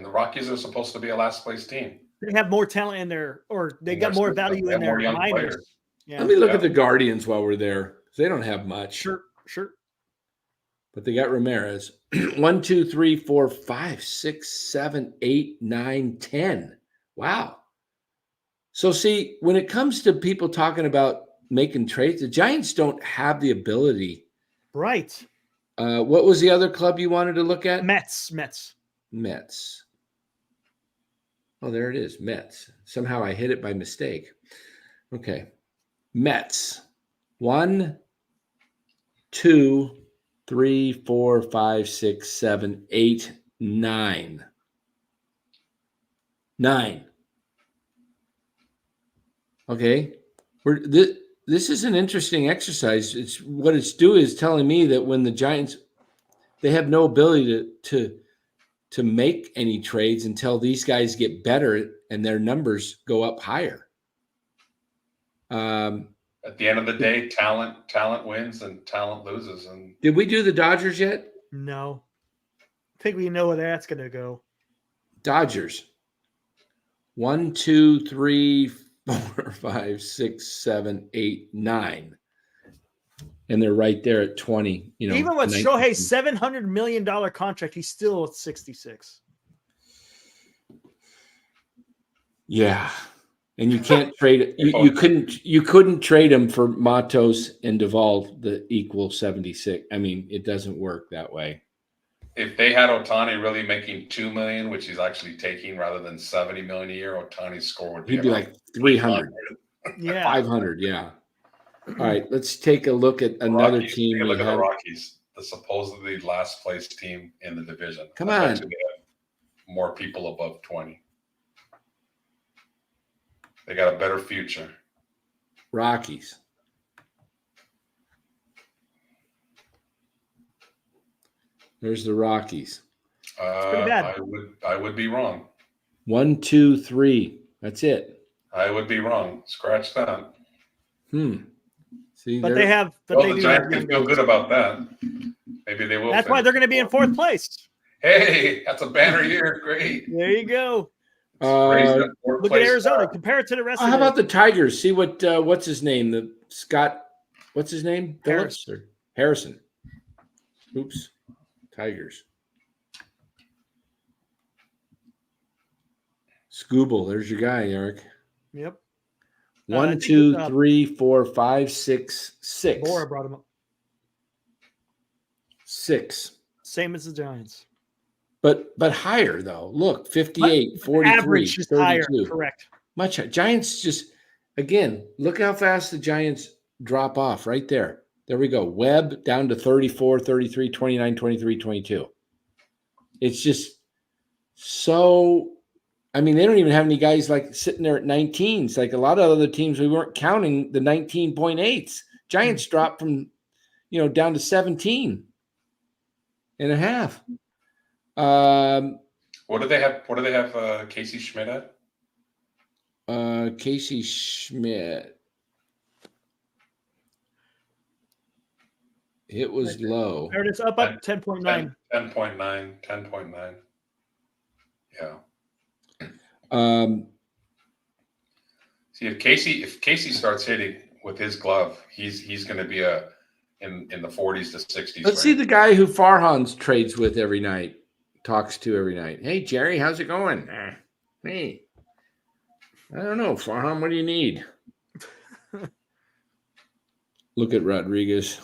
Speaker 3: the Rockies are supposed to be a last place team.
Speaker 1: They have more talent in their, or they
Speaker 3: In
Speaker 1: got
Speaker 3: their
Speaker 1: more
Speaker 3: system.
Speaker 1: value
Speaker 3: They
Speaker 1: in
Speaker 3: have
Speaker 1: their
Speaker 3: more young
Speaker 1: minors.
Speaker 3: players.
Speaker 1: Yeah.
Speaker 2: Let me look at the Guardians while we're there. They don't have much.
Speaker 1: Sure.
Speaker 2: But they got Ramirez. 1, 2, 3, 4, 5, 6, 7, 8, 9, 10. Wow. So see, when it comes to people talking about making trades, the Giants don't have the ability.
Speaker 1: Right.
Speaker 2: What was the other club you wanted to look at?
Speaker 1: Mets.
Speaker 2: Mets. Oh, there it is. Mets. Somehow I hit it by mistake. Okay. Mets. 1, 2, 3, 4, 5, 6, 7, 8, 9. 9. Okay. this is an interesting exercise. It's what it's doing is telling me that when the Giants, they have no ability to make any trades until these guys get better and their numbers go up higher.
Speaker 3: At the end of the day, talent wins and talent loses. And
Speaker 2: Did we do the Dodgers yet?
Speaker 1: No. I think we know where that's going to go.
Speaker 2: Dodgers. 1, 2, 3, 4, 5, 6, 7, 8, 9. And they're right there at 20. You know,
Speaker 1: Even with
Speaker 2: 19.
Speaker 1: Shohei's $700 million contract, he's still at 66.
Speaker 2: Yeah. And you can't trade it. You couldn't trade him for Matos and Duvall the equal 76. I mean, it doesn't work that way.
Speaker 3: if they had Ohtani really making $2 million, which he's actually taking rather than $70 million a year, Ohtani's score would be
Speaker 2: He'd be like 300,
Speaker 1: Yeah.
Speaker 2: 500. Yeah. All right. Let's take a look at another
Speaker 3: Rockies.
Speaker 2: team.
Speaker 3: Take a
Speaker 2: we
Speaker 3: look at
Speaker 2: have.
Speaker 3: the Rockies, the supposedly last place team in the division.
Speaker 2: Come
Speaker 3: I bet
Speaker 2: on.
Speaker 3: you they have more people above 20. They got a better future.
Speaker 2: Rockies. There's the Rockies.
Speaker 1: pretty bad.
Speaker 3: I would be wrong.
Speaker 2: 1, 2, 3. That's it.
Speaker 3: I would be wrong. Scratch that.
Speaker 2: See,
Speaker 1: But they have. But
Speaker 3: Well,
Speaker 1: they
Speaker 3: the
Speaker 1: do have
Speaker 3: Giants
Speaker 1: young
Speaker 3: can feel
Speaker 1: guys.
Speaker 3: good about that. Maybe they will.
Speaker 1: That's why they're going to be in fourth place.
Speaker 3: Hey, that's a banner year. Great.
Speaker 1: There you go.
Speaker 3: Raise that fourth
Speaker 1: Look at
Speaker 3: place
Speaker 1: Arizona.
Speaker 3: star.
Speaker 1: Compare it to the rest
Speaker 2: how
Speaker 1: of
Speaker 2: about the Tigers? See what's his name? The Scott. What's his name? Phillips or Harrison? Oops. Tigers. Scooble. There's your guy, Eric.
Speaker 1: Yep.
Speaker 2: 1,
Speaker 1: think
Speaker 2: 2,
Speaker 1: it's,
Speaker 2: 3, 4, 5, 6, 6.
Speaker 1: Bora brought him up.
Speaker 2: 6.
Speaker 1: Same as the Giants.
Speaker 2: But higher though. Look, 58, 43,
Speaker 1: Average is
Speaker 2: 32.
Speaker 1: higher. Correct.
Speaker 2: Much higher. Giants just again, look how fast the Giants drop off right there. There we go. Webb down to 34, 33, 29, 23, 22. It's just so I mean, they don't even have any guys like sitting there at 19s. Like a lot of other teams, we weren't counting the 19.8s. Giants dropped from, down to 17 and a half.
Speaker 3: What do they have? Casey Schmidt at?
Speaker 2: Casey Schmidt. It was low.
Speaker 1: There it is. Up 10.9.
Speaker 3: 10.9. 10.9. Yeah. See, if Casey starts hitting with his glove, he's going to be in the 40s to 60s.
Speaker 2: Let's see the guy who Farhan's trades with every night, talks to every night. Hey, Jerry, how's it going? Hey, I don't know, Farhan, what do you need? Look at Rodriguez.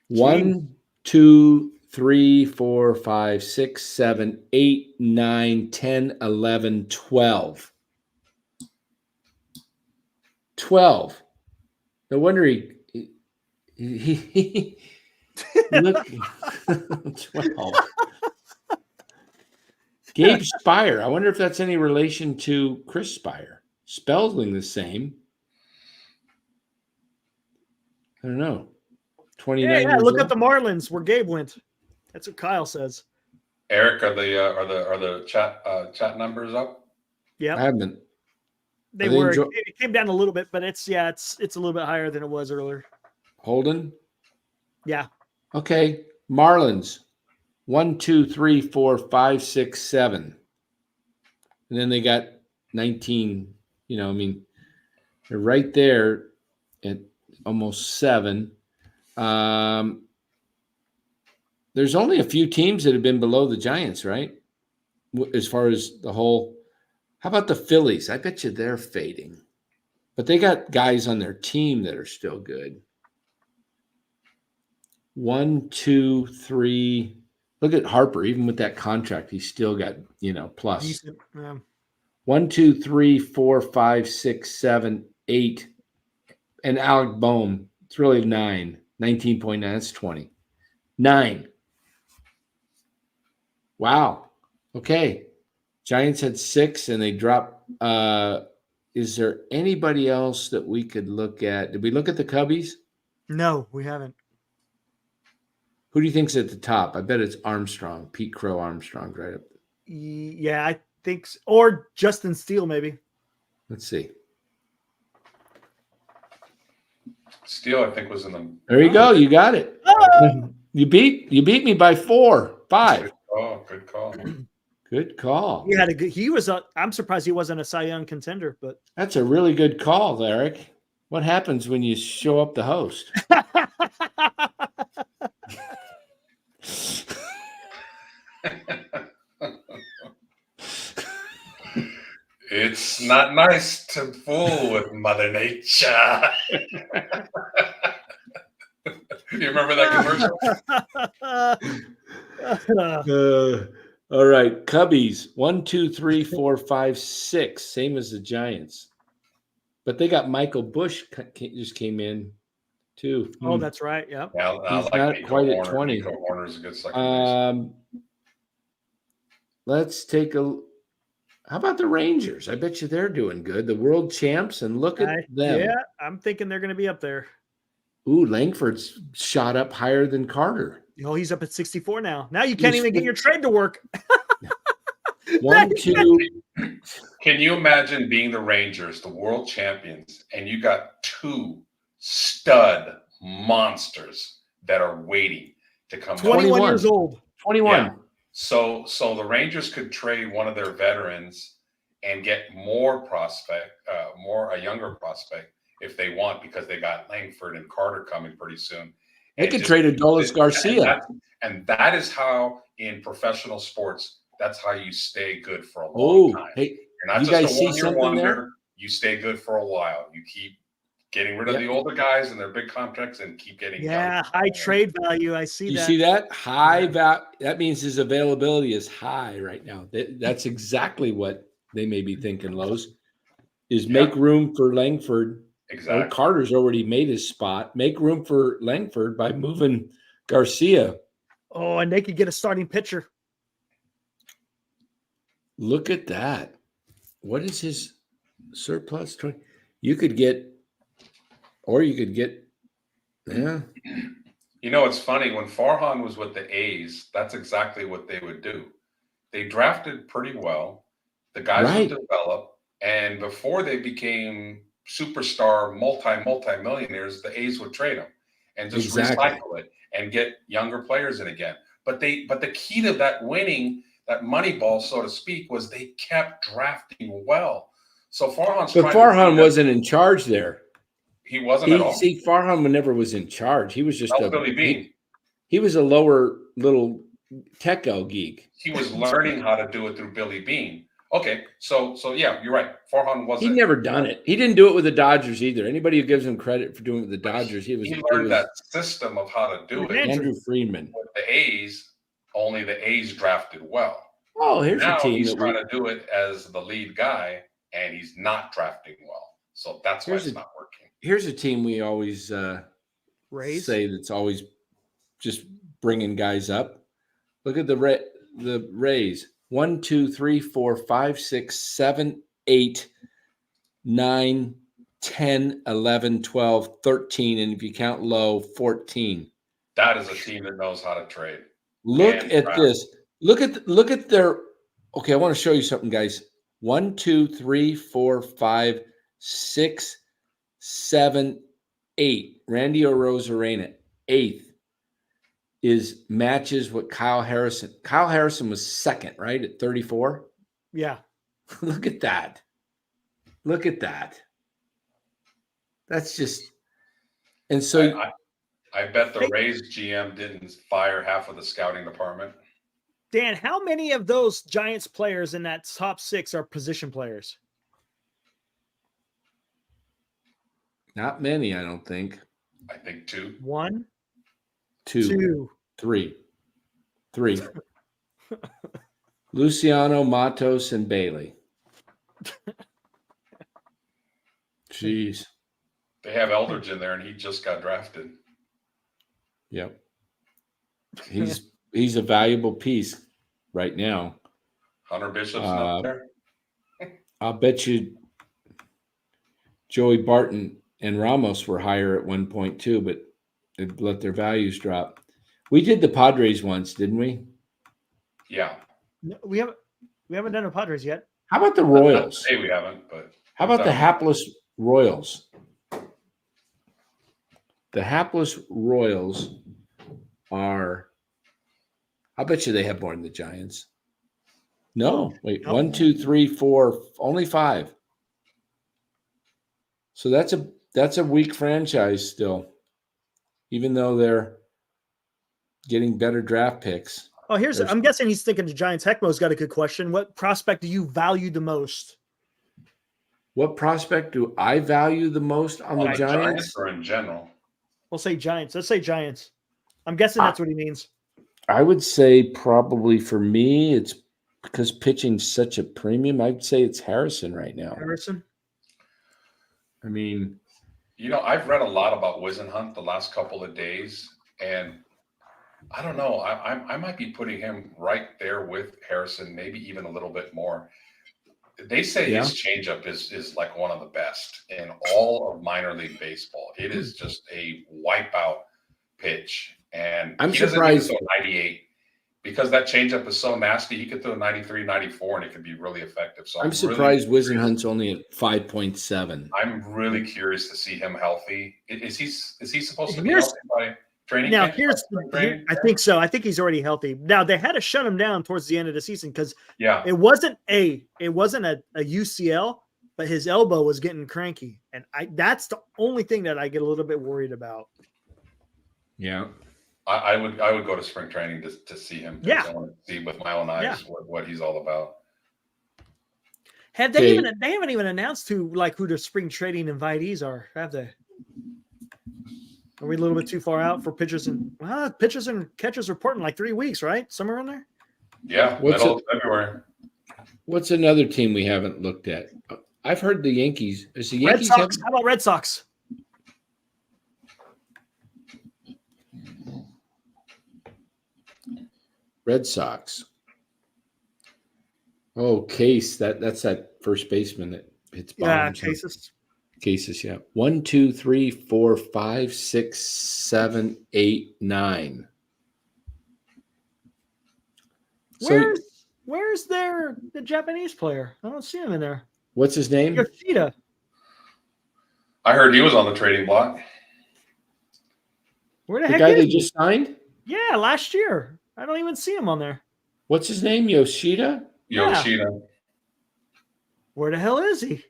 Speaker 2: 1, 2, 3, 4, 5, 6, 7, 8, 9, 10, 11, 12. 12. No wonder he look 12. Gabe Spire. I wonder if that's any relation to Chris Spire. Spelling the same. I don't know. 29
Speaker 1: Yeah,
Speaker 2: years
Speaker 1: look
Speaker 2: old.
Speaker 1: at the Marlins where Gabe went. That's what Kyle says.
Speaker 3: Eric, are the chat numbers up?
Speaker 1: Yeah,
Speaker 2: I haven't.
Speaker 1: they
Speaker 2: are they
Speaker 1: were.
Speaker 2: enjoy-
Speaker 1: It came down a little bit, but it's a little bit higher than it was earlier.
Speaker 2: Holden.
Speaker 1: Yeah.
Speaker 2: Okay. Marlins. 1, 2, 3, 4, 5, 6, 7. And then they got 19. They're right there at almost 7. There's only a few teams that have been below the Giants, right? As far as the whole. How about the Phillies? I bet you they're fading. But they got guys on their team that are still good. 1, 2, 3. Look at Harper. Even with that contract, he's still got, plus.
Speaker 1: Decent.
Speaker 2: 1, 2, 3, 4, 5, 6, 7, 8. And Alec Boehm. It's really 9. 19.9. That's 20. 9. Wow. Okay. Giants had 6 and they dropped is there anybody else that we could look at? Did we look at the Cubbies?
Speaker 1: No, we haven't.
Speaker 2: Who do you think's at the top? I bet it's Armstrong, Pete Crow Armstrong, right up there.
Speaker 1: Yeah, I think so. Or Justin Steele, maybe.
Speaker 2: Let's see.
Speaker 3: Steele, I think, was in the.
Speaker 2: There you go. You got it.
Speaker 1: Oh!
Speaker 2: You beat me by 4, 5.
Speaker 3: Oh, good call.
Speaker 2: Good call.
Speaker 1: He had a good. He was a. I'm surprised he wasn't a Cy Young contender, but
Speaker 2: That's a really good call, Eric. What happens when you show up the host?
Speaker 3: It's not nice to fool with Mother Nature. You remember that commercial?
Speaker 2: All right, Cubbies 1, 2, 3, 4, 5, 6, same as the Giants, but they got Michael Bush just came in too.
Speaker 1: Oh, that's right. Yep.
Speaker 3: Yeah, I
Speaker 2: He's
Speaker 3: like
Speaker 2: not
Speaker 3: Nico
Speaker 2: quite at
Speaker 3: Warner.
Speaker 2: 20.
Speaker 3: Nico Warner's a good second base.
Speaker 2: Let's take a. How about the Rangers? I bet you they're doing good. The world champs, and look at them.
Speaker 1: Yeah, I'm thinking they're going to be up there.
Speaker 2: Ooh, Langford's shot up higher than Carter.
Speaker 1: Oh, he's up at 64 now. Now you can't even get your trade to work.
Speaker 2: 1, 2.
Speaker 3: Can you imagine being the Rangers, the world champions, and you got 2 stud monsters that are waiting to come?
Speaker 1: 21 years old.
Speaker 2: 21.
Speaker 3: Yeah. So the Rangers could trade one of their veterans and get more a younger prospect if they want, because they got Langford and Carter coming pretty soon.
Speaker 2: They could trade Adolis Garcia.
Speaker 3: And that is how, in professional sports, that's how you stay good for a long time.
Speaker 2: Hey,
Speaker 3: You're not
Speaker 2: you
Speaker 3: just
Speaker 2: guys
Speaker 3: a
Speaker 2: see
Speaker 3: one-year
Speaker 2: something
Speaker 3: wonder.
Speaker 2: there?
Speaker 3: You stay good for a while. You keep getting rid of the older guys and their big contracts and keep getting
Speaker 1: high trade value. I see
Speaker 2: You
Speaker 1: that.
Speaker 2: see that? High value. That means his availability is high right now. That's exactly what they may be thinking, Lowe's, is make room for Langford.
Speaker 3: Exactly.
Speaker 2: Carter's already made his spot. Make room for Langford by moving Garcia.
Speaker 1: Oh, and they could get a starting pitcher.
Speaker 2: Look at that. What is his surplus? You could get, yeah.
Speaker 3: You know, it's funny. When Farhan was with the A's, that's exactly what they would do. They drafted pretty well. The guys would develop. And before they became superstar, multi-millionaires, the A's would trade them and just recycle it and get younger players in again. But the key to that winning, that money ball, so to speak, was they kept drafting well. So
Speaker 2: Farhan wasn't in charge there.
Speaker 3: He wasn't at all.
Speaker 2: See, Farhan never was in charge. He was just
Speaker 3: Billy Bean.
Speaker 2: He was a lower little techo geek.
Speaker 3: He was learning how to do it through Billy Bean. Okay, so yeah, you're right. Farhan wasn't.
Speaker 2: He'd never done it. He didn't do it with the Dodgers either. Anybody who gives him credit for doing it with the Dodgers, he
Speaker 3: learned that system of how to do it.
Speaker 2: Andrew Friedman.
Speaker 3: With the A's, only the A's drafted well.
Speaker 2: Oh, here's
Speaker 3: now
Speaker 2: a team
Speaker 3: he's trying to do it as the lead guy, and he's not drafting well. So that's why it's not working.
Speaker 2: Here's a team we always say that's always just bringing guys up. Look at the Rays. 1, 2, 3, 4, 5, 6, 7, 8, 9, 10, 11, 12, 13, and if you count low, 14.
Speaker 3: That is a team that knows how to trade.
Speaker 2: Look at this. Look at their. Okay, I want to show you something, guys. 1, 2, 3, 4, 5, 6, 7, 8. Randy Arozarena, 8th, matches what Kyle Harrison. Kyle Harrison was second, right, at 34?
Speaker 1: Yeah.
Speaker 2: Look at that. Look at that. That's just. And so
Speaker 3: I bet the Rays GM didn't fire half of the scouting department.
Speaker 1: Dan, how many of those Giants players in that top 6 are position players?
Speaker 2: Not many, I don't think.
Speaker 3: I think 2.
Speaker 1: 1,
Speaker 2: 2, 3. Luciano, Matos, and Bailey. Jeez.
Speaker 3: They have Eldridge in there, and he just got drafted.
Speaker 2: Yep. He's a valuable piece right now.
Speaker 3: Hunter Bishop's not there.
Speaker 2: I'll bet you Joey Barton and Ramos were higher at 1.2, but they let their values drop. We did the Padres once, didn't we?
Speaker 3: Yeah.
Speaker 1: No, we haven't done a Padres yet.
Speaker 2: How about the
Speaker 3: Not
Speaker 2: Royals?
Speaker 3: today we haven't, but
Speaker 2: How about the
Speaker 3: we've done
Speaker 2: hapless Royals? The hapless Royals are, I bet you they have more than the Giants. No, wait,
Speaker 1: Nope.
Speaker 2: 1, 2, 3, 4, only 5. So that's a weak franchise still, even though they're getting better draft picks.
Speaker 1: Oh,
Speaker 2: There's-
Speaker 1: I'm guessing he's thinking the Giants. Heckmo's got a good question. What prospect do you value the most?
Speaker 2: What prospect do I value the most on the
Speaker 3: like
Speaker 2: Giants?
Speaker 3: or in general.
Speaker 1: We'll say Giants. Let's say Giants. I'm guessing that's what he means.
Speaker 2: I would say probably for me, it's because pitching's such a premium. I'd say it's Harrison right now.
Speaker 1: Harrison.
Speaker 2: I mean,
Speaker 3: You know, I've read a lot about Wisenhunt the last couple of days, and I don't know. I might be putting him right there with Harrison, maybe even a little bit more. They say
Speaker 2: Yeah.
Speaker 3: his changeup is like one of the best in all of minor league baseball. It is just a wipeout pitch, and
Speaker 2: I'm
Speaker 3: he doesn't
Speaker 2: surprised-
Speaker 3: even throw 98 because that changeup is so nasty. He could throw 93, 94, and it could be really effective. So
Speaker 2: I'm surprised Wisenhunt's only at 5.7.
Speaker 3: I'm really curious to see him healthy. Is he supposed to be
Speaker 1: Here's-
Speaker 3: healthy by training
Speaker 1: Now,
Speaker 3: camp?
Speaker 1: here's
Speaker 3: By training
Speaker 1: I
Speaker 3: camp?
Speaker 1: think so. I think he's already healthy. Now they had to shut him down towards the end of the season because
Speaker 3: Yeah.
Speaker 1: it wasn't a UCL, but his elbow was getting cranky, and that's the only thing that I get a little bit worried about.
Speaker 2: Yeah.
Speaker 3: I would go to spring training to see him.
Speaker 1: Yeah.
Speaker 3: I want to see with my own eyes
Speaker 1: Yeah.
Speaker 3: what he's all about.
Speaker 1: Have they
Speaker 2: Okay.
Speaker 1: they haven't even announced who the spring trading invitees are, have they? Are we a little bit too far out for pitchers and catchers reporting like 3 weeks, right? Somewhere in there.
Speaker 3: Yeah,
Speaker 2: What's
Speaker 3: middle of February.
Speaker 2: What's another team we haven't looked at? I've heard the Yankees. Is the
Speaker 1: Red
Speaker 2: Yankees
Speaker 1: Sox. How about Red Sox?
Speaker 2: Red Sox. Oh, Case. That's that first baseman that hits
Speaker 1: Yeah,
Speaker 2: bombs.
Speaker 1: cases.
Speaker 2: Cases, yeah. 1, 2, 3, 4, 5, 6, 7, 8, 9. So
Speaker 1: Where's the Japanese player? I don't see him in there.
Speaker 2: what's his name?
Speaker 1: Yoshida.
Speaker 3: I heard he was on the trading block.
Speaker 1: Where the
Speaker 2: The
Speaker 1: heck
Speaker 2: guy
Speaker 1: is
Speaker 2: they
Speaker 1: he?
Speaker 2: just signed?
Speaker 1: Yeah, last year. I don't even see him on there.
Speaker 2: What's his name? Yoshida?
Speaker 1: Yeah.
Speaker 3: Yoshida.
Speaker 1: Where the hell is he?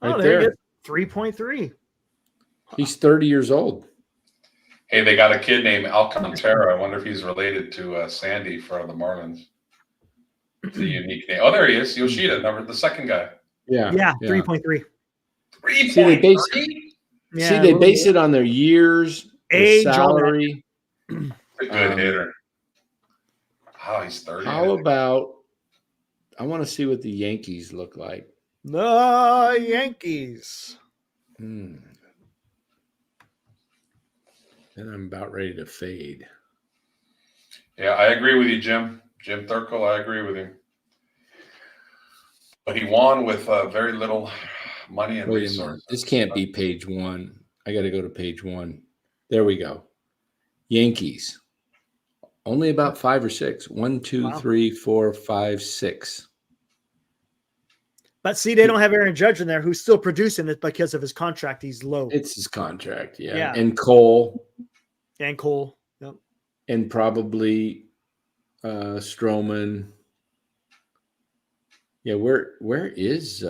Speaker 2: Right
Speaker 1: Oh, there he
Speaker 2: there.
Speaker 1: is. 3.3.
Speaker 2: He's 30 years old.
Speaker 3: Hey, they got a kid named Alcantara. I wonder if he's related to Sandy for the Marlins. It's a unique name. Oh, there he is. Yoshida, the second guy.
Speaker 2: Yeah.
Speaker 1: Yeah, 3.3.
Speaker 3: 3.3?
Speaker 1: Yeah,
Speaker 2: See, they base it on their years, their
Speaker 1: Age, all that.
Speaker 2: salary.
Speaker 3: A good
Speaker 2: Um,
Speaker 3: hitter. Oh, he's 30. I
Speaker 2: How
Speaker 3: think.
Speaker 2: about I want to see what the Yankees look like.
Speaker 1: The Yankees.
Speaker 2: And I'm about ready to fade.
Speaker 3: Yeah, I agree with you, Jim. Jim Thurkel, I agree with him. But he won with very little money and
Speaker 2: Wait a minute.
Speaker 3: resources.
Speaker 2: This can't be page 1. I got to go to page 1. There we go. Yankees. Only about 5 or 6. 1, 2,
Speaker 1: Wow.
Speaker 2: 3, 4, 5, 6.
Speaker 1: But see, they don't have Aaron Judge in there who's still producing it because of his contract. He's low.
Speaker 2: It's his contract, yeah.
Speaker 1: Yeah.
Speaker 2: And Cole
Speaker 1: And Cole. Yep.
Speaker 2: and probably Stroman. Yeah, where is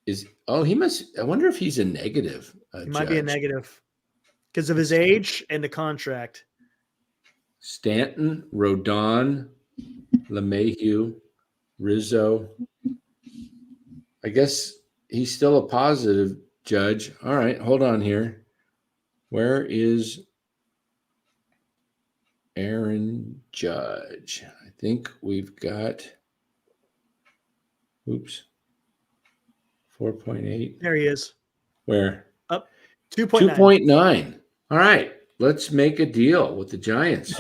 Speaker 2: he must. I wonder if he's a negative.
Speaker 1: He might be a
Speaker 2: Judge.
Speaker 1: negative because of his age and the contract.
Speaker 2: Stanton, Rodon, LeMahieu, Rizzo. I guess he's still a positive, Judge. All right, hold on here. Where is Aaron Judge? I think we've got. Oops. 4.8.
Speaker 1: There he is.
Speaker 2: Where?
Speaker 1: 2.9.
Speaker 2: 2.9. All right. Let's make a deal with the Giants.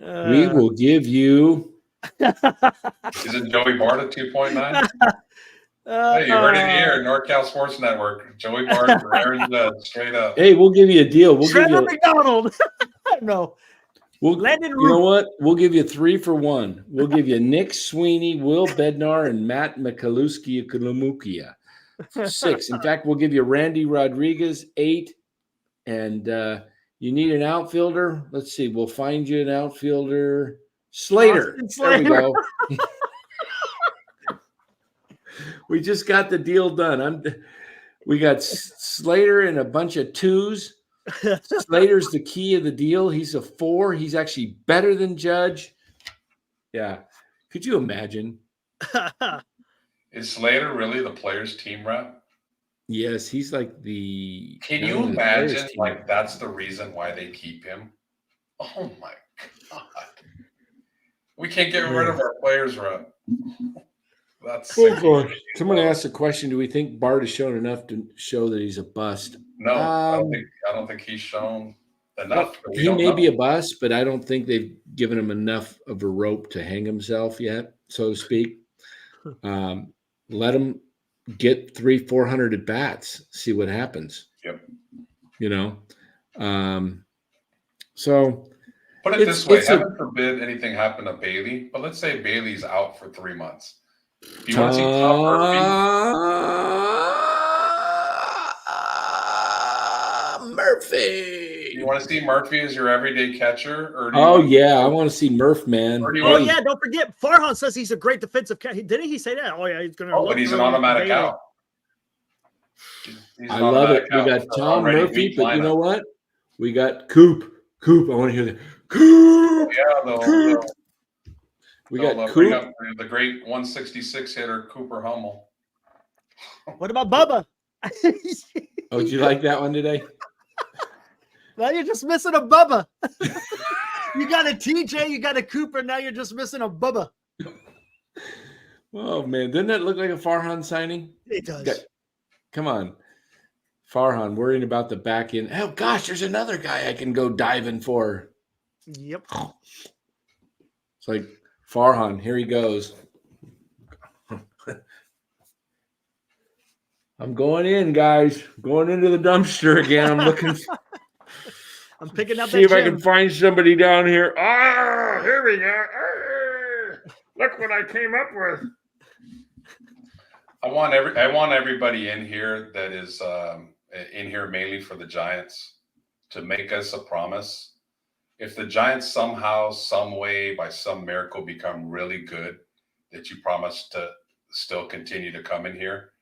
Speaker 2: We will give you.
Speaker 3: Is it Joey Bart at 2.9? Hey, you heard it here, NorCal Sports Network. Joey Bart for Aaron Judge, straight up.
Speaker 2: Hey, we'll give you a deal. We'll give
Speaker 1: Trevor
Speaker 2: you.
Speaker 1: McDonald. No. Landon
Speaker 2: You know
Speaker 1: Root.
Speaker 2: what? We'll give you 3 for 1. We'll give you Nick Sweeney, Will Bednar, and Matt Mikaluski-Kalamukia. 6. In fact, we'll give you Randy Rodriguez, 8. And you need an outfielder. Let's see. We'll find you an outfielder. Slater.
Speaker 1: Austin
Speaker 2: There we go. We just got the deal done. We got Slater and a bunch of 2s. Slater's the key of the deal. He's a 4. He's actually better than Judge. Yeah. Could you imagine?
Speaker 3: Is Slater really the players' team rep?
Speaker 2: Yes, he's like the.
Speaker 3: Can you imagine? Like that's the reason why they keep him. Oh my God! We can't get rid of our players' rep. That's
Speaker 2: Someone asked a question. Do we think Bart has shown enough to show that he's a bust?
Speaker 3: no. I don't think he's shown enough.
Speaker 2: He may be a bust, but I don't think they've given him enough of a rope to hang himself yet, so to speak. Let him get 300-400 at bats, see what happens.
Speaker 3: Yep.
Speaker 2: You know, so
Speaker 3: put it this way: heaven forbid anything happen to Bailey, but let's say Bailey's out for 3 months. Do you want to see Tom
Speaker 2: Murphy?
Speaker 3: Do you want to see Murphy as your everyday catcher? Or
Speaker 2: I want to see Murph, man.
Speaker 1: Yeah, don't forget, Farhan says he's a great defensive catcher. Didn't he say that? Oh, yeah, he's going to.
Speaker 3: But he's an automatic out.
Speaker 2: I love it. We got Tom Murphy, but you know what? We got Coop. I want to hear that. Coop.
Speaker 3: Yeah,
Speaker 2: Coop. We got
Speaker 3: Coop.
Speaker 2: Coop.
Speaker 3: Up the great 166 hitter Cooper Hummel.
Speaker 1: What about Bubba?
Speaker 2: Oh, did you like that one today?
Speaker 1: Now you're just missing a Bubba. You got a TJ, you got a Cooper, now you're just missing a Bubba.
Speaker 2: Oh, man. Doesn't that look like a Farhan signing?
Speaker 1: It does.
Speaker 2: Come on. Farhan, worrying about the back end. Oh, gosh, there's another guy I can go diving for.
Speaker 1: Yep.
Speaker 2: It's like, Farhan, here he goes. I'm going in, guys. Going into the dumpster again. I'm looking.
Speaker 1: I'm picking up.
Speaker 2: See if I can find somebody down here. Ah, here we go. Look what I came up with.
Speaker 3: I want everybody in here that is in here mainly for the Giants to make us a promise. If the Giants somehow, some way, by some miracle become really good, that you promise to still continue to come in here.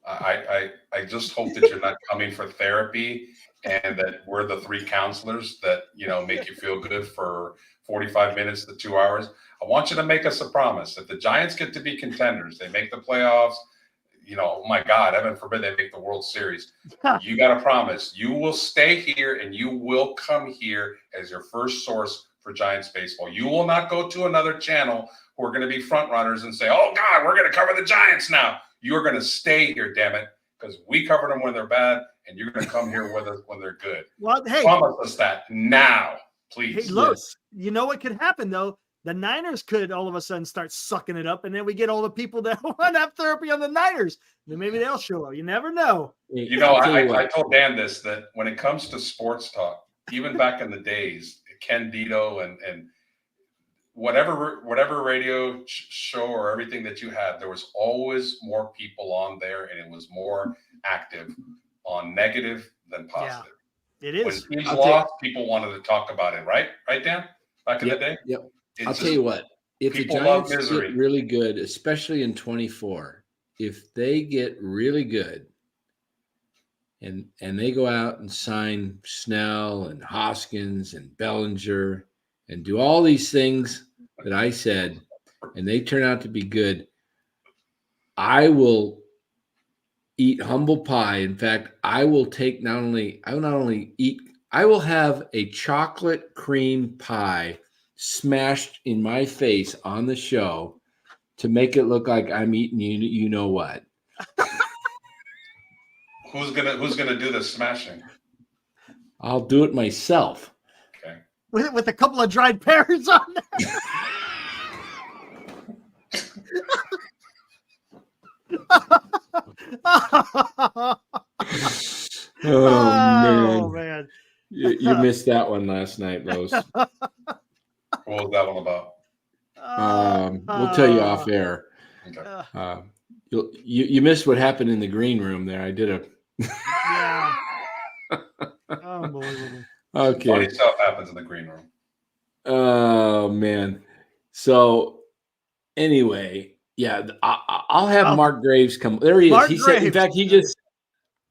Speaker 3: I just hope that you're not coming for therapy and that we're the 3 counselors that, make you feel good for 45 minutes to 2 hours. I want you to make us a promise. If the Giants get to be contenders, they make the playoffs, oh my God, heaven forbid they make the World Series. You got to promise you will stay here and you will come here as your first source for Giants baseball. You will not go to another channel who are going to be front runners and say, oh God, we're going to cover the Giants now. You're going to stay here, damn it, because we covered them when they're bad and you're going to come here with us when they're good.
Speaker 1: Well, hey,
Speaker 3: promise us that now, please.
Speaker 1: Hey, look, you know what could happen though? The Niners could all of a sudden start sucking it up, and then we get all the people that want to have therapy on the Niners. Then maybe they'll show up. You never know.
Speaker 3: I told Dan this, that when it comes to sports talk, even back in the days, Ken Dito and whatever radio show or everything that you had, there was always more people on there, and it was more active on negative than positive.
Speaker 1: Yeah, it is.
Speaker 3: When teams lost, people wanted to talk about it, right? Right, Dan? Back in the day?
Speaker 2: Yep. I'll tell you what, if the Giants get really good, especially in 24, if they get really good and they go out and sign Snell and Hoskins and Bellinger and do all these things that I said, and they turn out to be good, I will eat humble pie. In fact, I will have a chocolate cream pie smashed in my face on the show to make it look like I'm eating you know what.
Speaker 3: Who's gonna do the smashing?
Speaker 2: I'll do it myself.
Speaker 3: Okay.
Speaker 1: with a couple of dried pears on there.
Speaker 2: Oh, man.
Speaker 1: man.
Speaker 2: You missed that one last night, Los.
Speaker 3: What was that one about?
Speaker 2: We'll tell you off air.
Speaker 3: Okay.
Speaker 2: You missed what happened in the green room there. I did a
Speaker 1: Yeah. Unbelievable.
Speaker 2: okay.
Speaker 3: Funny stuff happens in the green room.
Speaker 2: Oh man. So anyway, yeah, I'll have Mark Graves come. There he is.
Speaker 1: Mark
Speaker 2: He said, in
Speaker 1: Graves.
Speaker 2: fact,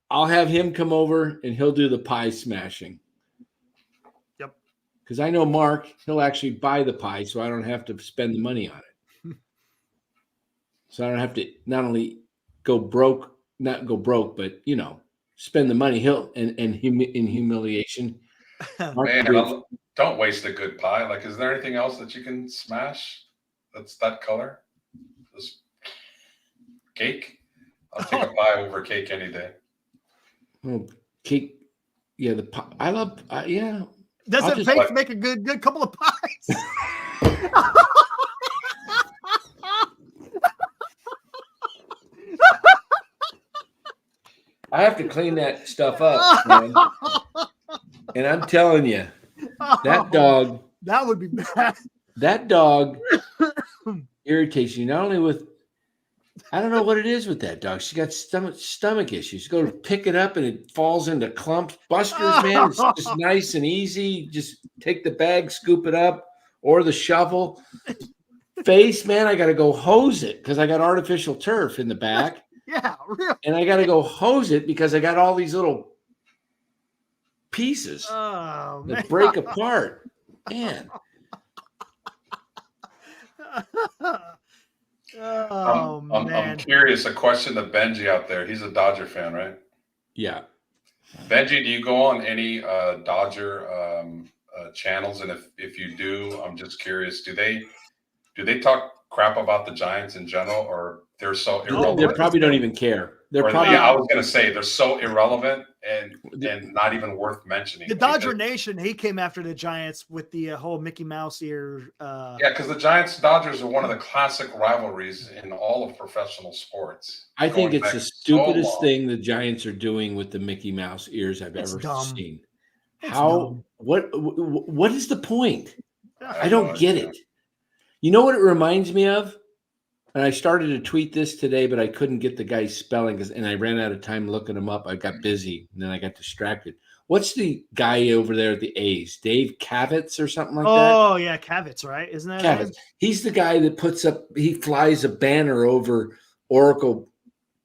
Speaker 2: I'll have him come over and he'll do the pie smashing.
Speaker 1: Yep.
Speaker 2: Because I know Mark, he'll actually buy the pie, so I don't have to spend the money on it. So I don't have to not only not go broke, but spend the money. He'll in humiliation. Mark
Speaker 3: Man,
Speaker 2: Graves.
Speaker 3: don't waste a good pie. Like, is there anything else that you can smash that's that color? This cake? I'll take a pie over cake any day.
Speaker 2: Oh, cake. Yeah, the pie. I love. Yeah.
Speaker 1: Doesn't Faith make a good couple of pies?
Speaker 2: I have to clean that stuff up, man. And I'm telling you, that dog.
Speaker 1: That would be bad.
Speaker 2: That dog irritates you not only with. I don't know what it is with that dog. She got stomach issues. You go to pick it up and it falls into clumps. Buster's, man, it's just nice and easy. Just take the bag, scoop it up, or the shovel. Face, man, I got to go hose it because I got artificial turf in the back.
Speaker 1: Yeah, really.
Speaker 2: And I got to go hose it because I got all these little pieces that break apart. Man.
Speaker 3: I'm curious. A question to Benji out there. He's a Dodger fan, right?
Speaker 2: Yeah.
Speaker 3: Benji, do you go on any Dodger channels? And if you do, I'm just curious. Do they talk crap about the Giants in general, or they're so irrelevant?
Speaker 2: They probably don't even care.
Speaker 3: I was going to say they're so irrelevant and not even worth mentioning.
Speaker 1: The Dodger Nation, he came after the Giants with the whole Mickey Mouse ear.
Speaker 3: Yeah, because the Giants-Dodgers are one of the classic rivalries in all of professional sports.
Speaker 2: I think it's the stupidest thing the Giants are doing with the Mickey Mouse ears I've ever seen. What is the point? I don't get it. You know what it reminds me of? And I started to tweet this today, but I couldn't get the guy's spelling and I ran out of time looking him up. I got busy and then I got distracted. What's the guy over there at the A's? Dave Kravitz or something like that?
Speaker 1: Oh, yeah, Kravitz, right? Isn't that
Speaker 2: Kravitz? He's the guy that he flies a banner over Oracle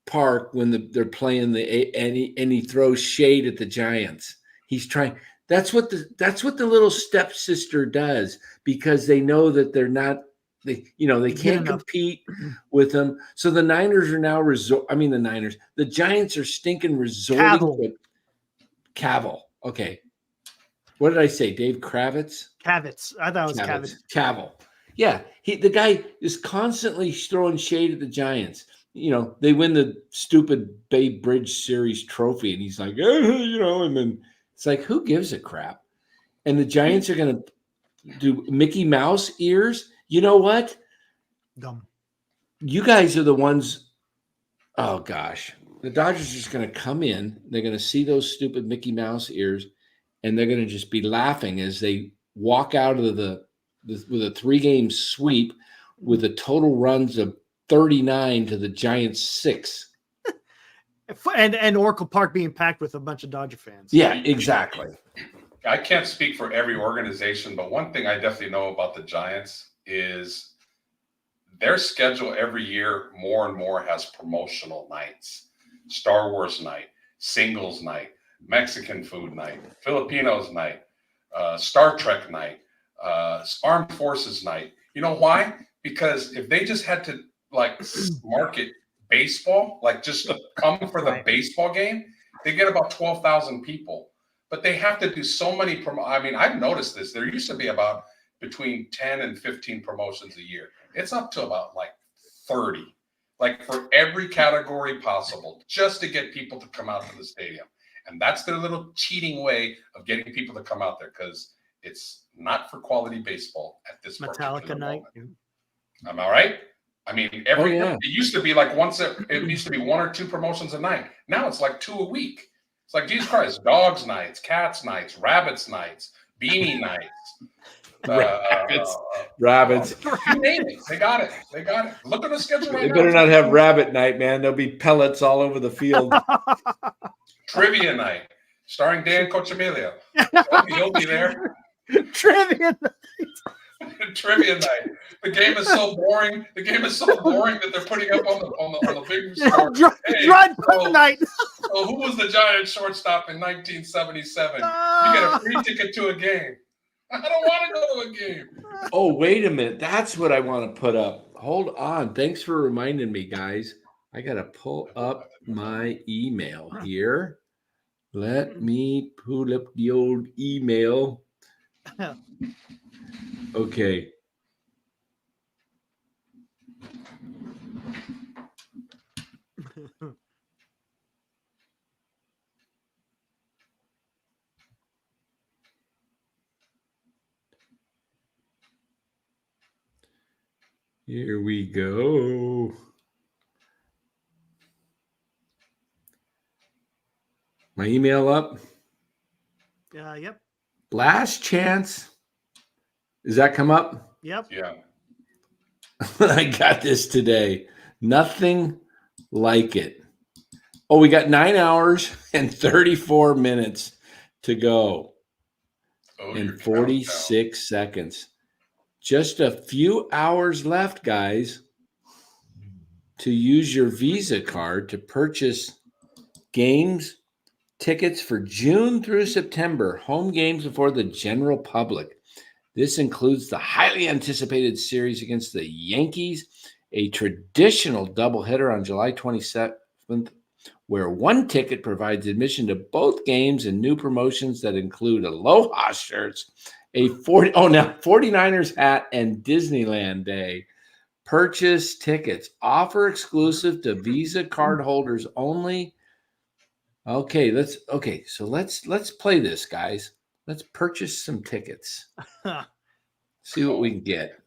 Speaker 2: Park when they're playing and he throws shade at the Giants. He's trying. That's what the little stepsister does because they know that they're not. They can't compete with them. So the Niners are now the Giants are stinking resorting to Cavill. Okay. What did I say? Dave Kravitz?
Speaker 1: Kravitz. I thought it was Kravitz.
Speaker 2: Cavill. Yeah. The guy is constantly throwing shade at the Giants. They win the stupid Bay Bridge Series trophy and he's like, and then it's like, who gives a crap? And the Giants are going to do Mickey Mouse ears. You know what?
Speaker 1: Dumb.
Speaker 2: You guys are the ones. Oh, gosh. The Dodgers are just going to come in. They're going to see those stupid Mickey Mouse ears, and they're going to just be laughing as they walk out of with a 3-game sweep with a total runs of 39 to the Giants 6.
Speaker 1: And Oracle Park being packed with a bunch of Dodger fans.
Speaker 2: Yeah, exactly.
Speaker 3: I can't speak for every organization, but one thing I definitely know about the Giants is their schedule every year more and more has promotional nights. Star Wars night, singles night, Mexican food night, Filipinos night, Star Trek night, Armed Forces night. You know why? Because if they just had to market baseball, just come for the baseball game, they get about 12,000 people. But they have to do so many I've noticed this. There used to be about between 10 and 15 promotions a year. It's up to about 30, for every category possible, just to get people to come out to the stadium. And that's their little cheating way of getting people to come out there. Because It's not for quality baseball at this
Speaker 1: Metallica
Speaker 3: particular
Speaker 1: night.
Speaker 3: moment. Am I right? I mean, it used to be like it used to be 1 or 2 promotions a night. Now it's like 2 a week. It's like, Jesus Christ, dogs nights, cats nights, rabbits nights, beanie nights.
Speaker 2: Rabbits.
Speaker 3: You name it. They got it. They got it. Look at the schedule right
Speaker 2: They
Speaker 3: now.
Speaker 2: better not have rabbit night, man. There'll be pellets all over the field.
Speaker 3: Trivia night, starring Dan Cochimilio. He'll be there.
Speaker 1: Trivia.
Speaker 3: Trivia night. The game is so boring. The game is so boring that they're putting up on the big score.
Speaker 1: Dried night.
Speaker 3: So who was the Giant shortstop in 1977? You get a free ticket to a game. I don't want to go to a game.
Speaker 2: Oh, wait a minute. That's what I want to put up. Hold on. Thanks for reminding me, guys. I got to pull up my email here. Let me pull up the old email. Okay. Here we go. My email up.
Speaker 1: Yep.
Speaker 2: Last chance. Does that come up?
Speaker 1: Yep.
Speaker 3: Yeah.
Speaker 2: I got this today. Nothing like it. Oh, we got 9 hours and 34 minutes to go. And 46 seconds. Just a few hours left, guys, to use your Visa card to purchase games, tickets for June through September, home games before the general public. This includes the highly anticipated series against the Yankees, a traditional doubleheader on July 27th, where one ticket provides admission to both games, and new promotions that include Aloha shirts, a 49ers hat, and Disneyland Day. Purchase tickets. Offer exclusive to Visa card holders only. Okay, so let's play this, guys. Let's purchase some tickets. See what we can get.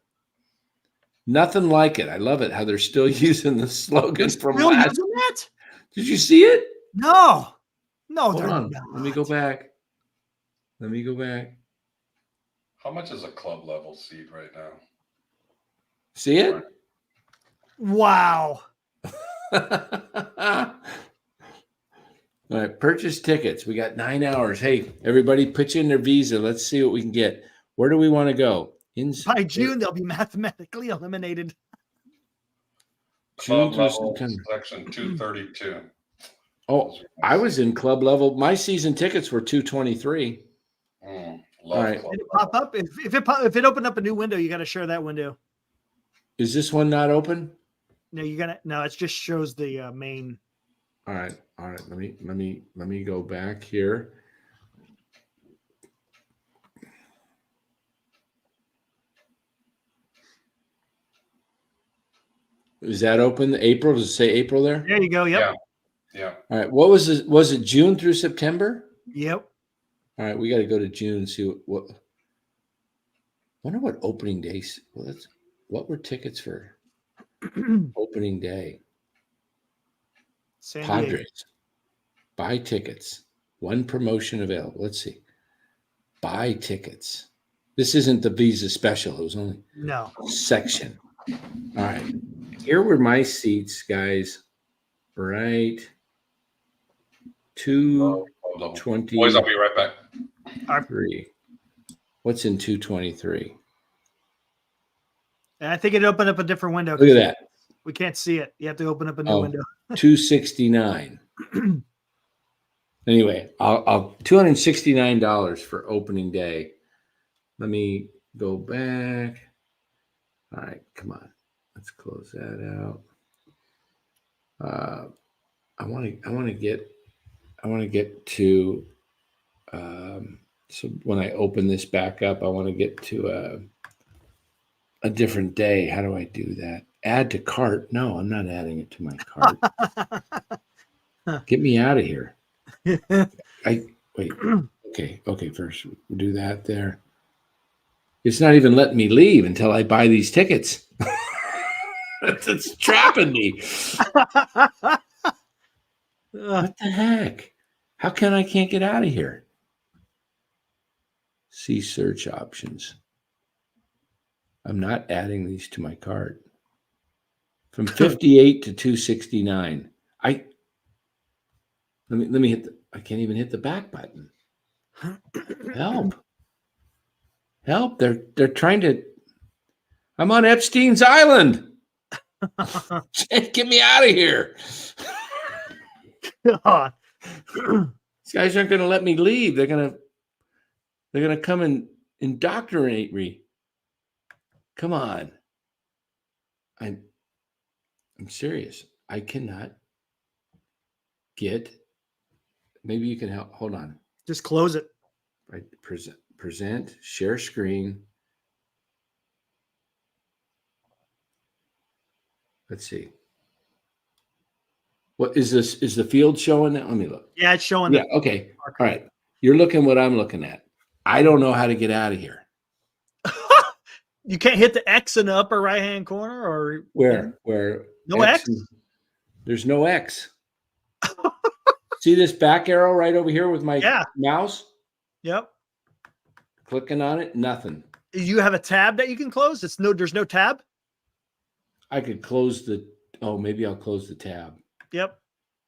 Speaker 2: Nothing like it. I love it how they're still using the slogan from last. Did you see it?
Speaker 1: No.
Speaker 2: Hold on. Let me go back.
Speaker 3: How much is a club level seat right now?
Speaker 2: See it?
Speaker 1: Wow.
Speaker 2: All right, purchase tickets. We got 9 hours. Hey, everybody, put you in their Visa. Let's see what we can get. Where do we want to go?
Speaker 1: By June, they'll be mathematically eliminated.
Speaker 3: Club level section 232.
Speaker 2: Oh, I was in club level. My season tickets were 223.
Speaker 3: All
Speaker 2: right.
Speaker 1: Did it pop up? If it opened up a new window, you got to share that window.
Speaker 2: Is this one not open?
Speaker 1: No, it just shows the main.
Speaker 2: All right. Let me go back here. Is that open? April? Does it say April there?
Speaker 1: There you go. Yep.
Speaker 3: Yeah.
Speaker 2: All right. What was it? Was it June through September?
Speaker 1: Yep.
Speaker 2: All right. We got to go to June and see what. Wonder what opening days. What were tickets for opening day?
Speaker 1: San Diego.
Speaker 2: Padres. Buy tickets. One promotion available. Let's see. Buy tickets. This isn't the Visa special. It was only section. All right. Here were my seats, guys. Right. 220.
Speaker 3: Boys, I'll be right back.
Speaker 2: 3. What's in 223?
Speaker 1: And I think it opened up a different window.
Speaker 2: Look at that.
Speaker 1: We can't see it. You have to open up a new window.
Speaker 2: 269. Anyway, I'll $269 for opening day. Let me go back. All right, come on. Let's close that out. I want to get to so when I open this back up, I want to get to a different day. How do I do that? Add to cart? No, I'm not adding it to my cart. Get me out of here. Wait. Okay. First we'll do that there. It's not even letting me leave until I buy these tickets. It's trapping me. What the heck? How come I can't get out of here? See search options. I'm not adding these to my cart. From 58 to 269. Let me hit I can't even hit the back button. Help. Help. They're trying to. I'm on Epstein's Island. Get me out of here.
Speaker 1: God.
Speaker 2: These guys aren't going to let me leave. They're going to come and indoctrinate me. Come on. I'm serious. I cannot get. Maybe you can help. Hold on.
Speaker 1: Just close it.
Speaker 2: Right. Present, share screen. Let's see. What is this? Is the field showing that? Let me look.
Speaker 1: Yeah, it's showing.
Speaker 2: Yeah. Okay. All right. You're looking what I'm looking at. I don't know how to get out of here.
Speaker 1: You can't hit the X in the upper right hand corner, or
Speaker 2: Where
Speaker 1: no X?
Speaker 2: There's no X. See this back arrow right over here with my mouse?
Speaker 1: Yep.
Speaker 2: Clicking on it, nothing.
Speaker 1: You have a tab that you can close. There's no tab.
Speaker 2: I could close the. Oh, maybe I'll close the tab.
Speaker 1: Yep.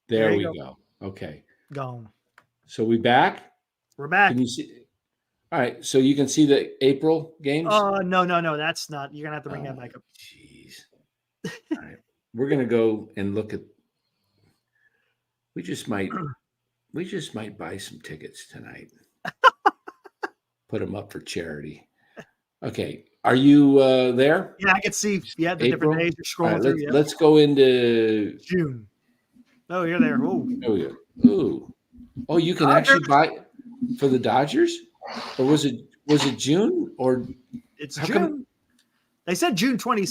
Speaker 2: There we go. Okay.
Speaker 1: Gone.
Speaker 2: So we back.
Speaker 1: We're back.
Speaker 2: Can you see? All right. So you can see the April games.
Speaker 1: No. That's not. You're gonna have to bring that back up.
Speaker 2: Jeez. All right. We're gonna go and look at. We just might buy some tickets tonight. Put them up for charity. Okay. Are you there?
Speaker 1: Yeah, I can see. Yeah, the
Speaker 2: April?
Speaker 1: different days you're scrolling through.
Speaker 2: Let's go into
Speaker 1: June. Oh, you're there. Oh,
Speaker 2: there we go. Ooh. Oh, you can actually buy for the Dodgers? Or was it June? Or
Speaker 1: it's
Speaker 2: how
Speaker 1: June.
Speaker 2: come?
Speaker 1: They said June 20,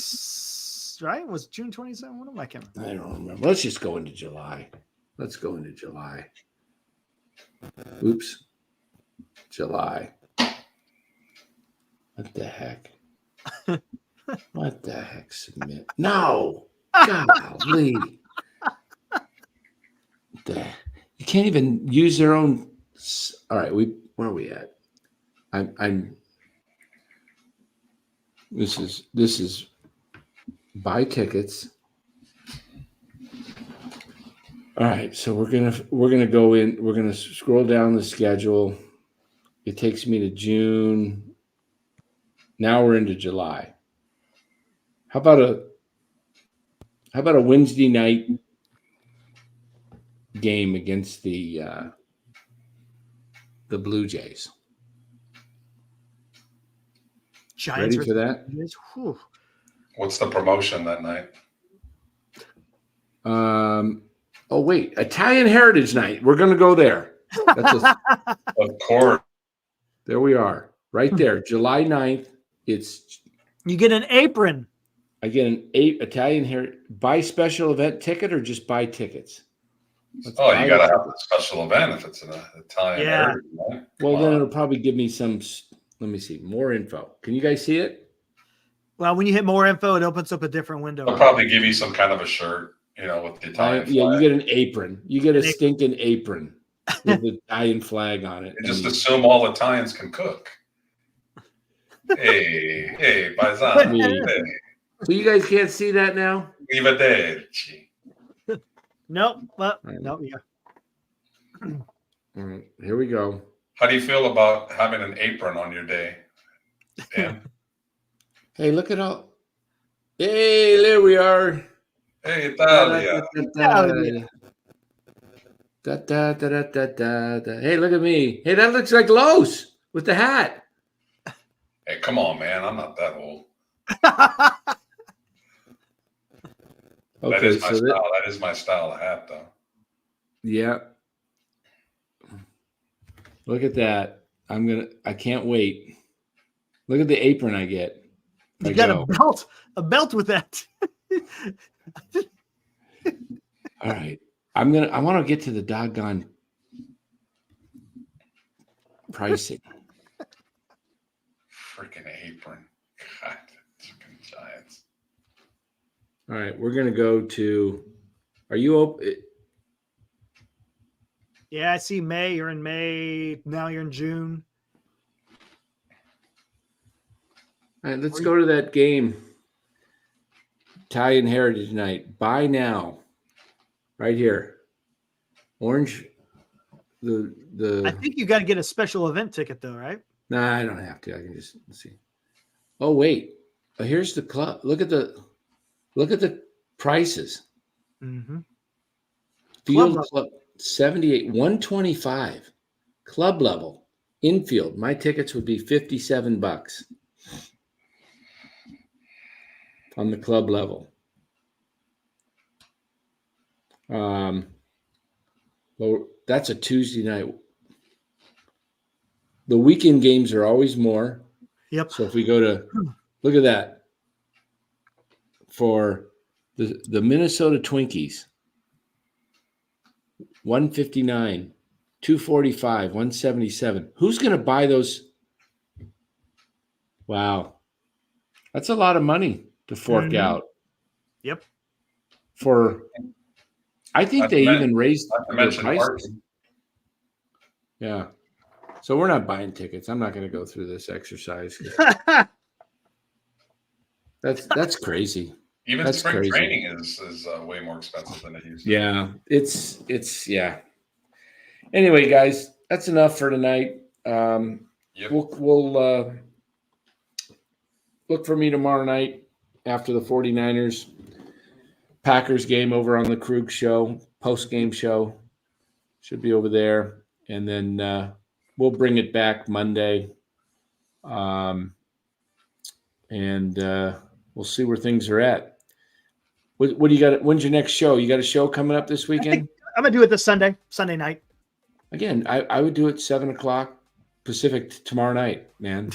Speaker 1: right? Was June 27? What am I can't remember.
Speaker 2: I don't remember. Let's just go into July. Let's go into July. Oops. July. What the heck? What the heck? Submit. No. Golly. You can't even use their own. All right. Where are we at? This is buy tickets. All right, so we're gonna go in. We're gonna scroll down the schedule. It takes me to June. Now we're into July. How about a Wednesday night game against the Blue Jays?
Speaker 1: Giants
Speaker 2: Ready for that?
Speaker 1: Whew.
Speaker 3: What's the promotion that night?
Speaker 2: Oh wait, Italian Heritage Night. We're gonna go there.
Speaker 3: Of course.
Speaker 2: There we are, right there, July 9th.
Speaker 1: You get an apron.
Speaker 2: I get an Italian Heritage. Buy special event ticket or just buy tickets?
Speaker 3: You gotta have a special event if it's an Italian heritage, right?
Speaker 2: Well, then it'll probably give me some. Let me see more info. Can you guys see it?
Speaker 1: Well, when you hit more info, it opens up a different window.
Speaker 3: They'll probably give you some kind of a shirt, with the Italian flag.
Speaker 2: Yeah, you get an apron. You get a stinking apron with the Italian flag on it.
Speaker 3: You just assume all Italians can cook. Hey, paisano. Hey.
Speaker 2: So you guys can't see that now?
Speaker 3: Arrivederci.
Speaker 1: Nope. No, yeah.
Speaker 2: All right, here we go.
Speaker 3: How do you feel about having an apron on your day, Dan?
Speaker 2: Hey, look at all. Hey, there we are.
Speaker 3: Hey, Italia.
Speaker 2: Hey, look at me. Hey, that looks like Los with the hat.
Speaker 3: Hey, come on, man. I'm not that old.
Speaker 2: Okay,
Speaker 3: that is my style. That is my style of hat, though.
Speaker 2: Yeah. Look at that. I can't wait. Look at the apron I get.
Speaker 1: You got a belt with that.
Speaker 2: All right. I want to get to the doggone pricing.
Speaker 3: freaking apron. God, fucking Giants.
Speaker 2: All right, we're gonna go to. Are you open?
Speaker 1: Yeah, I see May. You're in May. Now you're in June.
Speaker 2: All right, let's go to that game. Italian Heritage Night. Buy now. Right here. Orange.
Speaker 1: I think you got to get a special event ticket though, right?
Speaker 2: Nah, I don't have to. I can just see. Oh wait. Here's the club. Look at the prices.
Speaker 1: Mm-hmm.
Speaker 2: Field club 78, 125. Club level. Infield. My tickets would be $57 on the club level. Well, that's a Tuesday night. The weekend games are always more.
Speaker 1: Yep.
Speaker 2: So if we go to, look at that. For the Minnesota Twinkies, 159, 245, 177. Who's going to buy those? Wow. That's a lot of money to fork out.
Speaker 1: Yep.
Speaker 2: I think they even raised their prices.
Speaker 3: Martin.
Speaker 2: Yeah. So we're not buying tickets. I'm not going to go through this exercise. That's crazy.
Speaker 3: Even
Speaker 2: That's
Speaker 3: spring
Speaker 2: crazy.
Speaker 3: training is way more expensive than it used to.
Speaker 2: Yeah, it's yeah. Anyway, guys, that's enough for tonight.
Speaker 3: Yep.
Speaker 2: We'll look for me tomorrow night after the 49ers Packers game over on the Krug show, post-game show. Should be over there. And then we'll bring it back Monday. And we'll see where things are at. What do you got? When's your next show? You got a show coming up this weekend?
Speaker 1: I'm gonna do it this Sunday night.
Speaker 2: Again, I would do it 7:00 Pacific tomorrow night, man.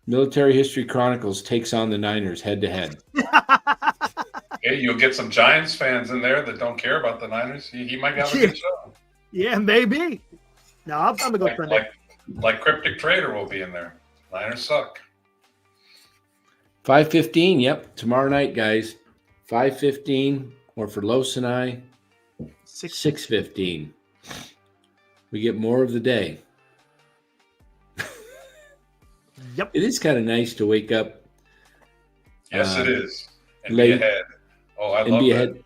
Speaker 2: Military History Chronicles takes on the Niners head to head.
Speaker 3: Hey, you'll get some Giants fans in there that don't care about the Niners. He might have a good show.
Speaker 1: Yeah, maybe. No, I'm gonna go Sunday.
Speaker 3: Like Cryptic Trader will be in there. Niners suck.
Speaker 2: 5:15. Yep, tomorrow night, guys. 5:15, or for Los and I, 6:15. We get more of the day.
Speaker 1: Yep.
Speaker 2: It is kind of nice to wake up.
Speaker 3: Yes, it is. And
Speaker 2: late.
Speaker 3: be ahead. Oh, I
Speaker 2: And
Speaker 3: love
Speaker 2: be
Speaker 3: that.
Speaker 2: ahead.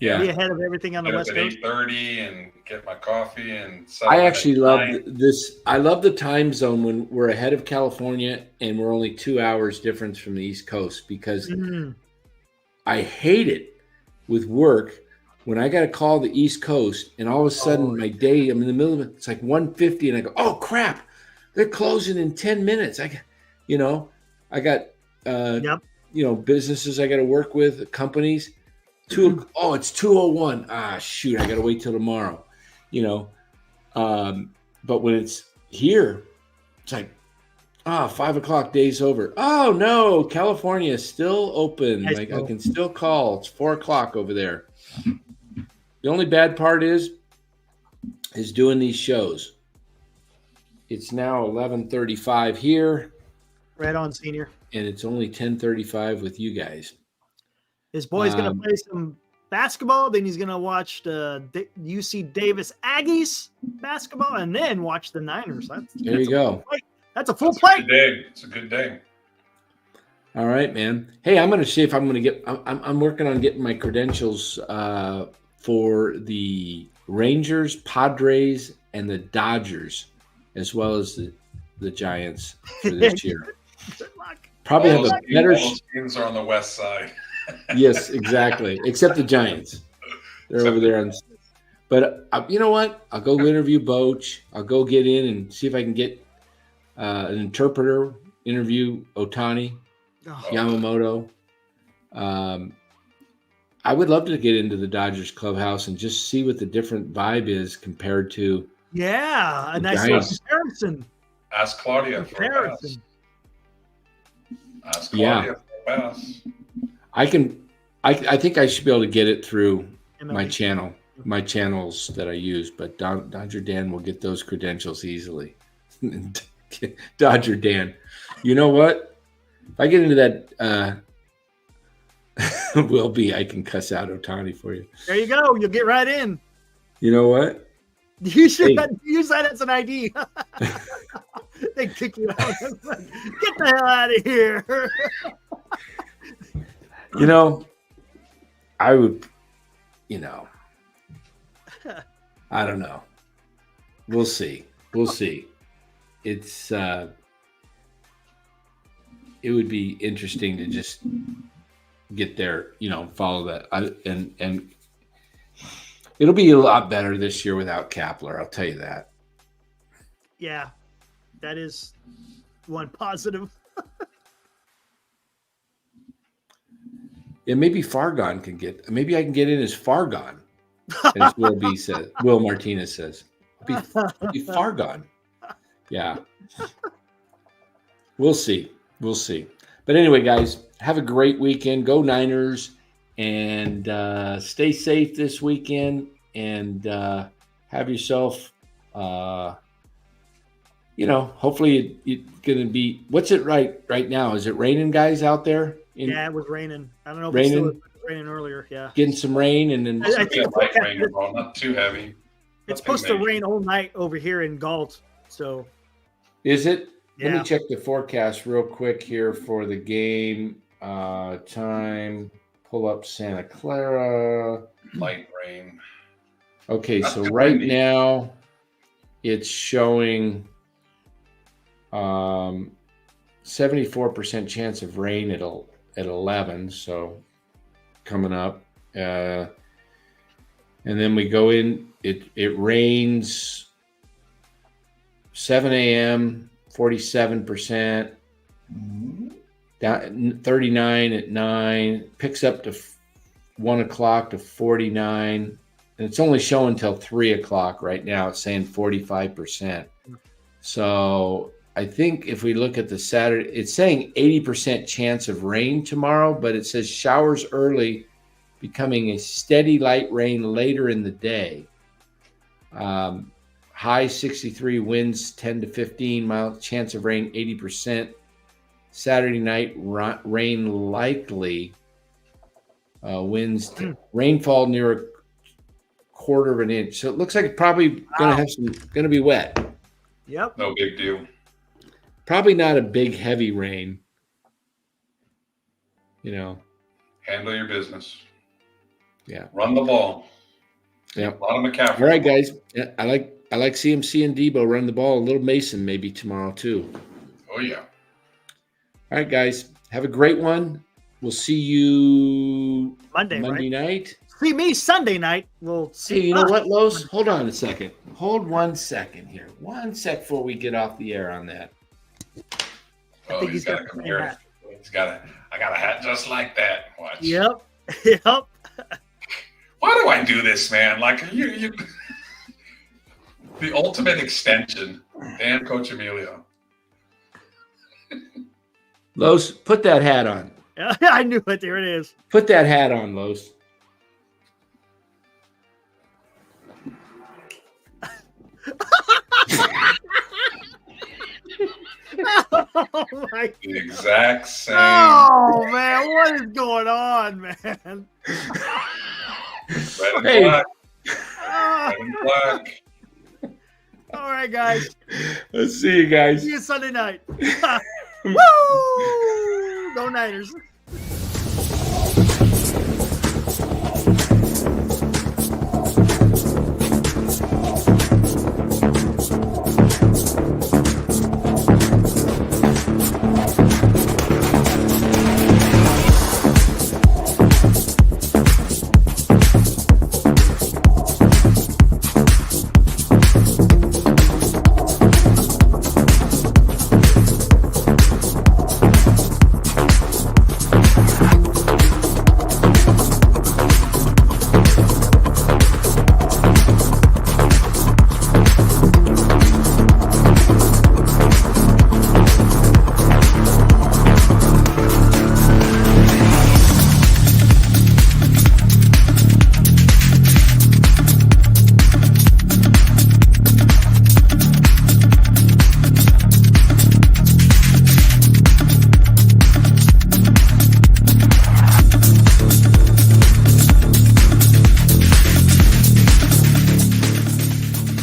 Speaker 2: Yeah.
Speaker 1: Be ahead of everything on the
Speaker 3: Get up
Speaker 1: West
Speaker 3: at
Speaker 1: Coast.
Speaker 3: 8:30 and get my coffee and.
Speaker 2: I actually love
Speaker 3: 9.
Speaker 2: this. I love the time zone when we're ahead of California and we're only 2 hours difference from the East Coast, because I hate it with work when I got to call the East Coast and all of a sudden my day, I'm in the middle of it. It's like 1:50 and I go, oh crap, they're closing in 10 minutes. I got businesses I got to work with, companies. It's 2:01. Ah, shoot, I got to wait till tomorrow. But when it's here, it's like, 5 o'clock, day's over. Oh no, California is still open. I can still call. It's 4 o'clock over there. The only bad part is doing these shows. It's now 11:35 here.
Speaker 1: Right on, senior.
Speaker 2: And it's only 10:35 with you guys.
Speaker 1: His boy's going to play some basketball. Then he's going to watch the UC Davis Aggies basketball and then watch the Niners.
Speaker 2: There you go.
Speaker 1: That's a full plate.
Speaker 3: It's a good day.
Speaker 2: All right, man. Hey, I'm going to see if I'm going to get – I'm working on getting my credentials for the Rangers, Padres, and the Dodgers, as well as the Giants for this year. Probably have a better –
Speaker 3: those teams are on the west side.
Speaker 2: Yes, exactly. Except the Giants. They're over there. But you know what? I'll go interview Boch. I'll go get in and see if I can get an interpreter, interview Otani, Yamamoto. I would love to get into the Dodgers clubhouse and just see what the different vibe is compared to.
Speaker 1: Yeah, a nice comparison.
Speaker 3: Ask Claudia for a pass. Ask Claudia for a pass. I
Speaker 2: think I should be able to get it through my channels that I use, but Dodger Dan will get those credentials easily. Dodger Dan. You know what? If I get into that Will be, I can cuss out Otani for you.
Speaker 1: There you go. You'll get right in.
Speaker 2: You know what?
Speaker 1: You should
Speaker 2: Hey.
Speaker 1: use that as an ID. They kick you out. It's like, get the hell out of here.
Speaker 2: You know, I would, I don't know. We'll see. We'll see. It's it would be interesting to just get there, follow that. And it'll be a lot better this year without Kapler, I'll tell you that.
Speaker 1: Yeah, that is one positive.
Speaker 2: Yeah, maybe Fargon can maybe I can get in as Fargon. As Will Martinez says. I'll be Fargon. Yeah. We'll see. We'll see. But anyway, guys, have a great weekend. Go Niners, and stay safe this weekend, and have yourself, hopefully it's going to be, what's it right now? Is it raining, guys, out there?
Speaker 1: Yeah, it was raining. I don't know if
Speaker 2: Raining?
Speaker 1: it was raining earlier. Yeah.
Speaker 2: Getting some rain, and then
Speaker 1: I
Speaker 3: It's
Speaker 1: think
Speaker 3: light rain tomorrow, not too heavy.
Speaker 1: it's
Speaker 3: Nothing
Speaker 1: supposed to
Speaker 3: major.
Speaker 1: rain all night over here in Galt. So,
Speaker 2: is it? Let
Speaker 1: yeah.
Speaker 2: me check the forecast real quick here for the game time. Pull up Santa Clara.
Speaker 3: Light rain.
Speaker 2: Okay,
Speaker 3: Not
Speaker 2: so
Speaker 3: too
Speaker 2: right
Speaker 3: windy.
Speaker 2: now it's showing 74% chance of rain at 11, so coming up. And then we go in, it rains 7 a.m., 47%, down 39 at 9, picks up to 1 o'clock to 49, and it's only showing till 3 o'clock right now. It's saying 45%. So I think if we look at the Saturday, it's saying 80% chance of rain tomorrow, but it says showers early, becoming a steady light rain later in the day. High 63, winds 10 to 15 miles, chance of rain 80%. Saturday night, rain likely. Winds, rainfall near a quarter of an inch. So it looks like it's probably going to be wet.
Speaker 1: Yep.
Speaker 3: No big deal.
Speaker 2: Probably not a big, heavy rain.
Speaker 3: Handle your business.
Speaker 2: Yeah.
Speaker 3: Run the ball.
Speaker 2: Yeah.
Speaker 3: A lot of McCaffrey.
Speaker 2: All right, guys. Yeah, I like CMC and Debo run the ball. A little Mason maybe tomorrow too.
Speaker 3: Oh yeah.
Speaker 2: All right, guys. Have a great one. We'll see you
Speaker 1: Monday right?
Speaker 2: night.
Speaker 1: See me Sunday night. We'll see.
Speaker 2: Hey, you know what, Los? Hold on a second. Hold 1 second here. 1 sec before we get off the air on that.
Speaker 3: Oh,
Speaker 1: think
Speaker 3: he's
Speaker 1: he's
Speaker 3: got
Speaker 1: got
Speaker 3: to
Speaker 1: the
Speaker 3: come
Speaker 1: same
Speaker 3: here.
Speaker 1: hat.
Speaker 3: I got a hat just like that. Watch.
Speaker 1: Yep. Yep.
Speaker 3: Why do I do this, man? Like you the ultimate extension. Damn, Coach Emilio.
Speaker 2: Los, put that hat on.
Speaker 1: I knew it. There it is.
Speaker 2: Put that hat on, Los.
Speaker 1: Oh my.
Speaker 3: The exact same.
Speaker 1: Oh man, what is going on, man?
Speaker 3: Red and
Speaker 2: Hey.
Speaker 3: black.
Speaker 1: Ah,
Speaker 3: Red and black.
Speaker 1: all right, guys.
Speaker 2: Let's see you guys.
Speaker 1: See you Sunday night. Woo! Go Niners.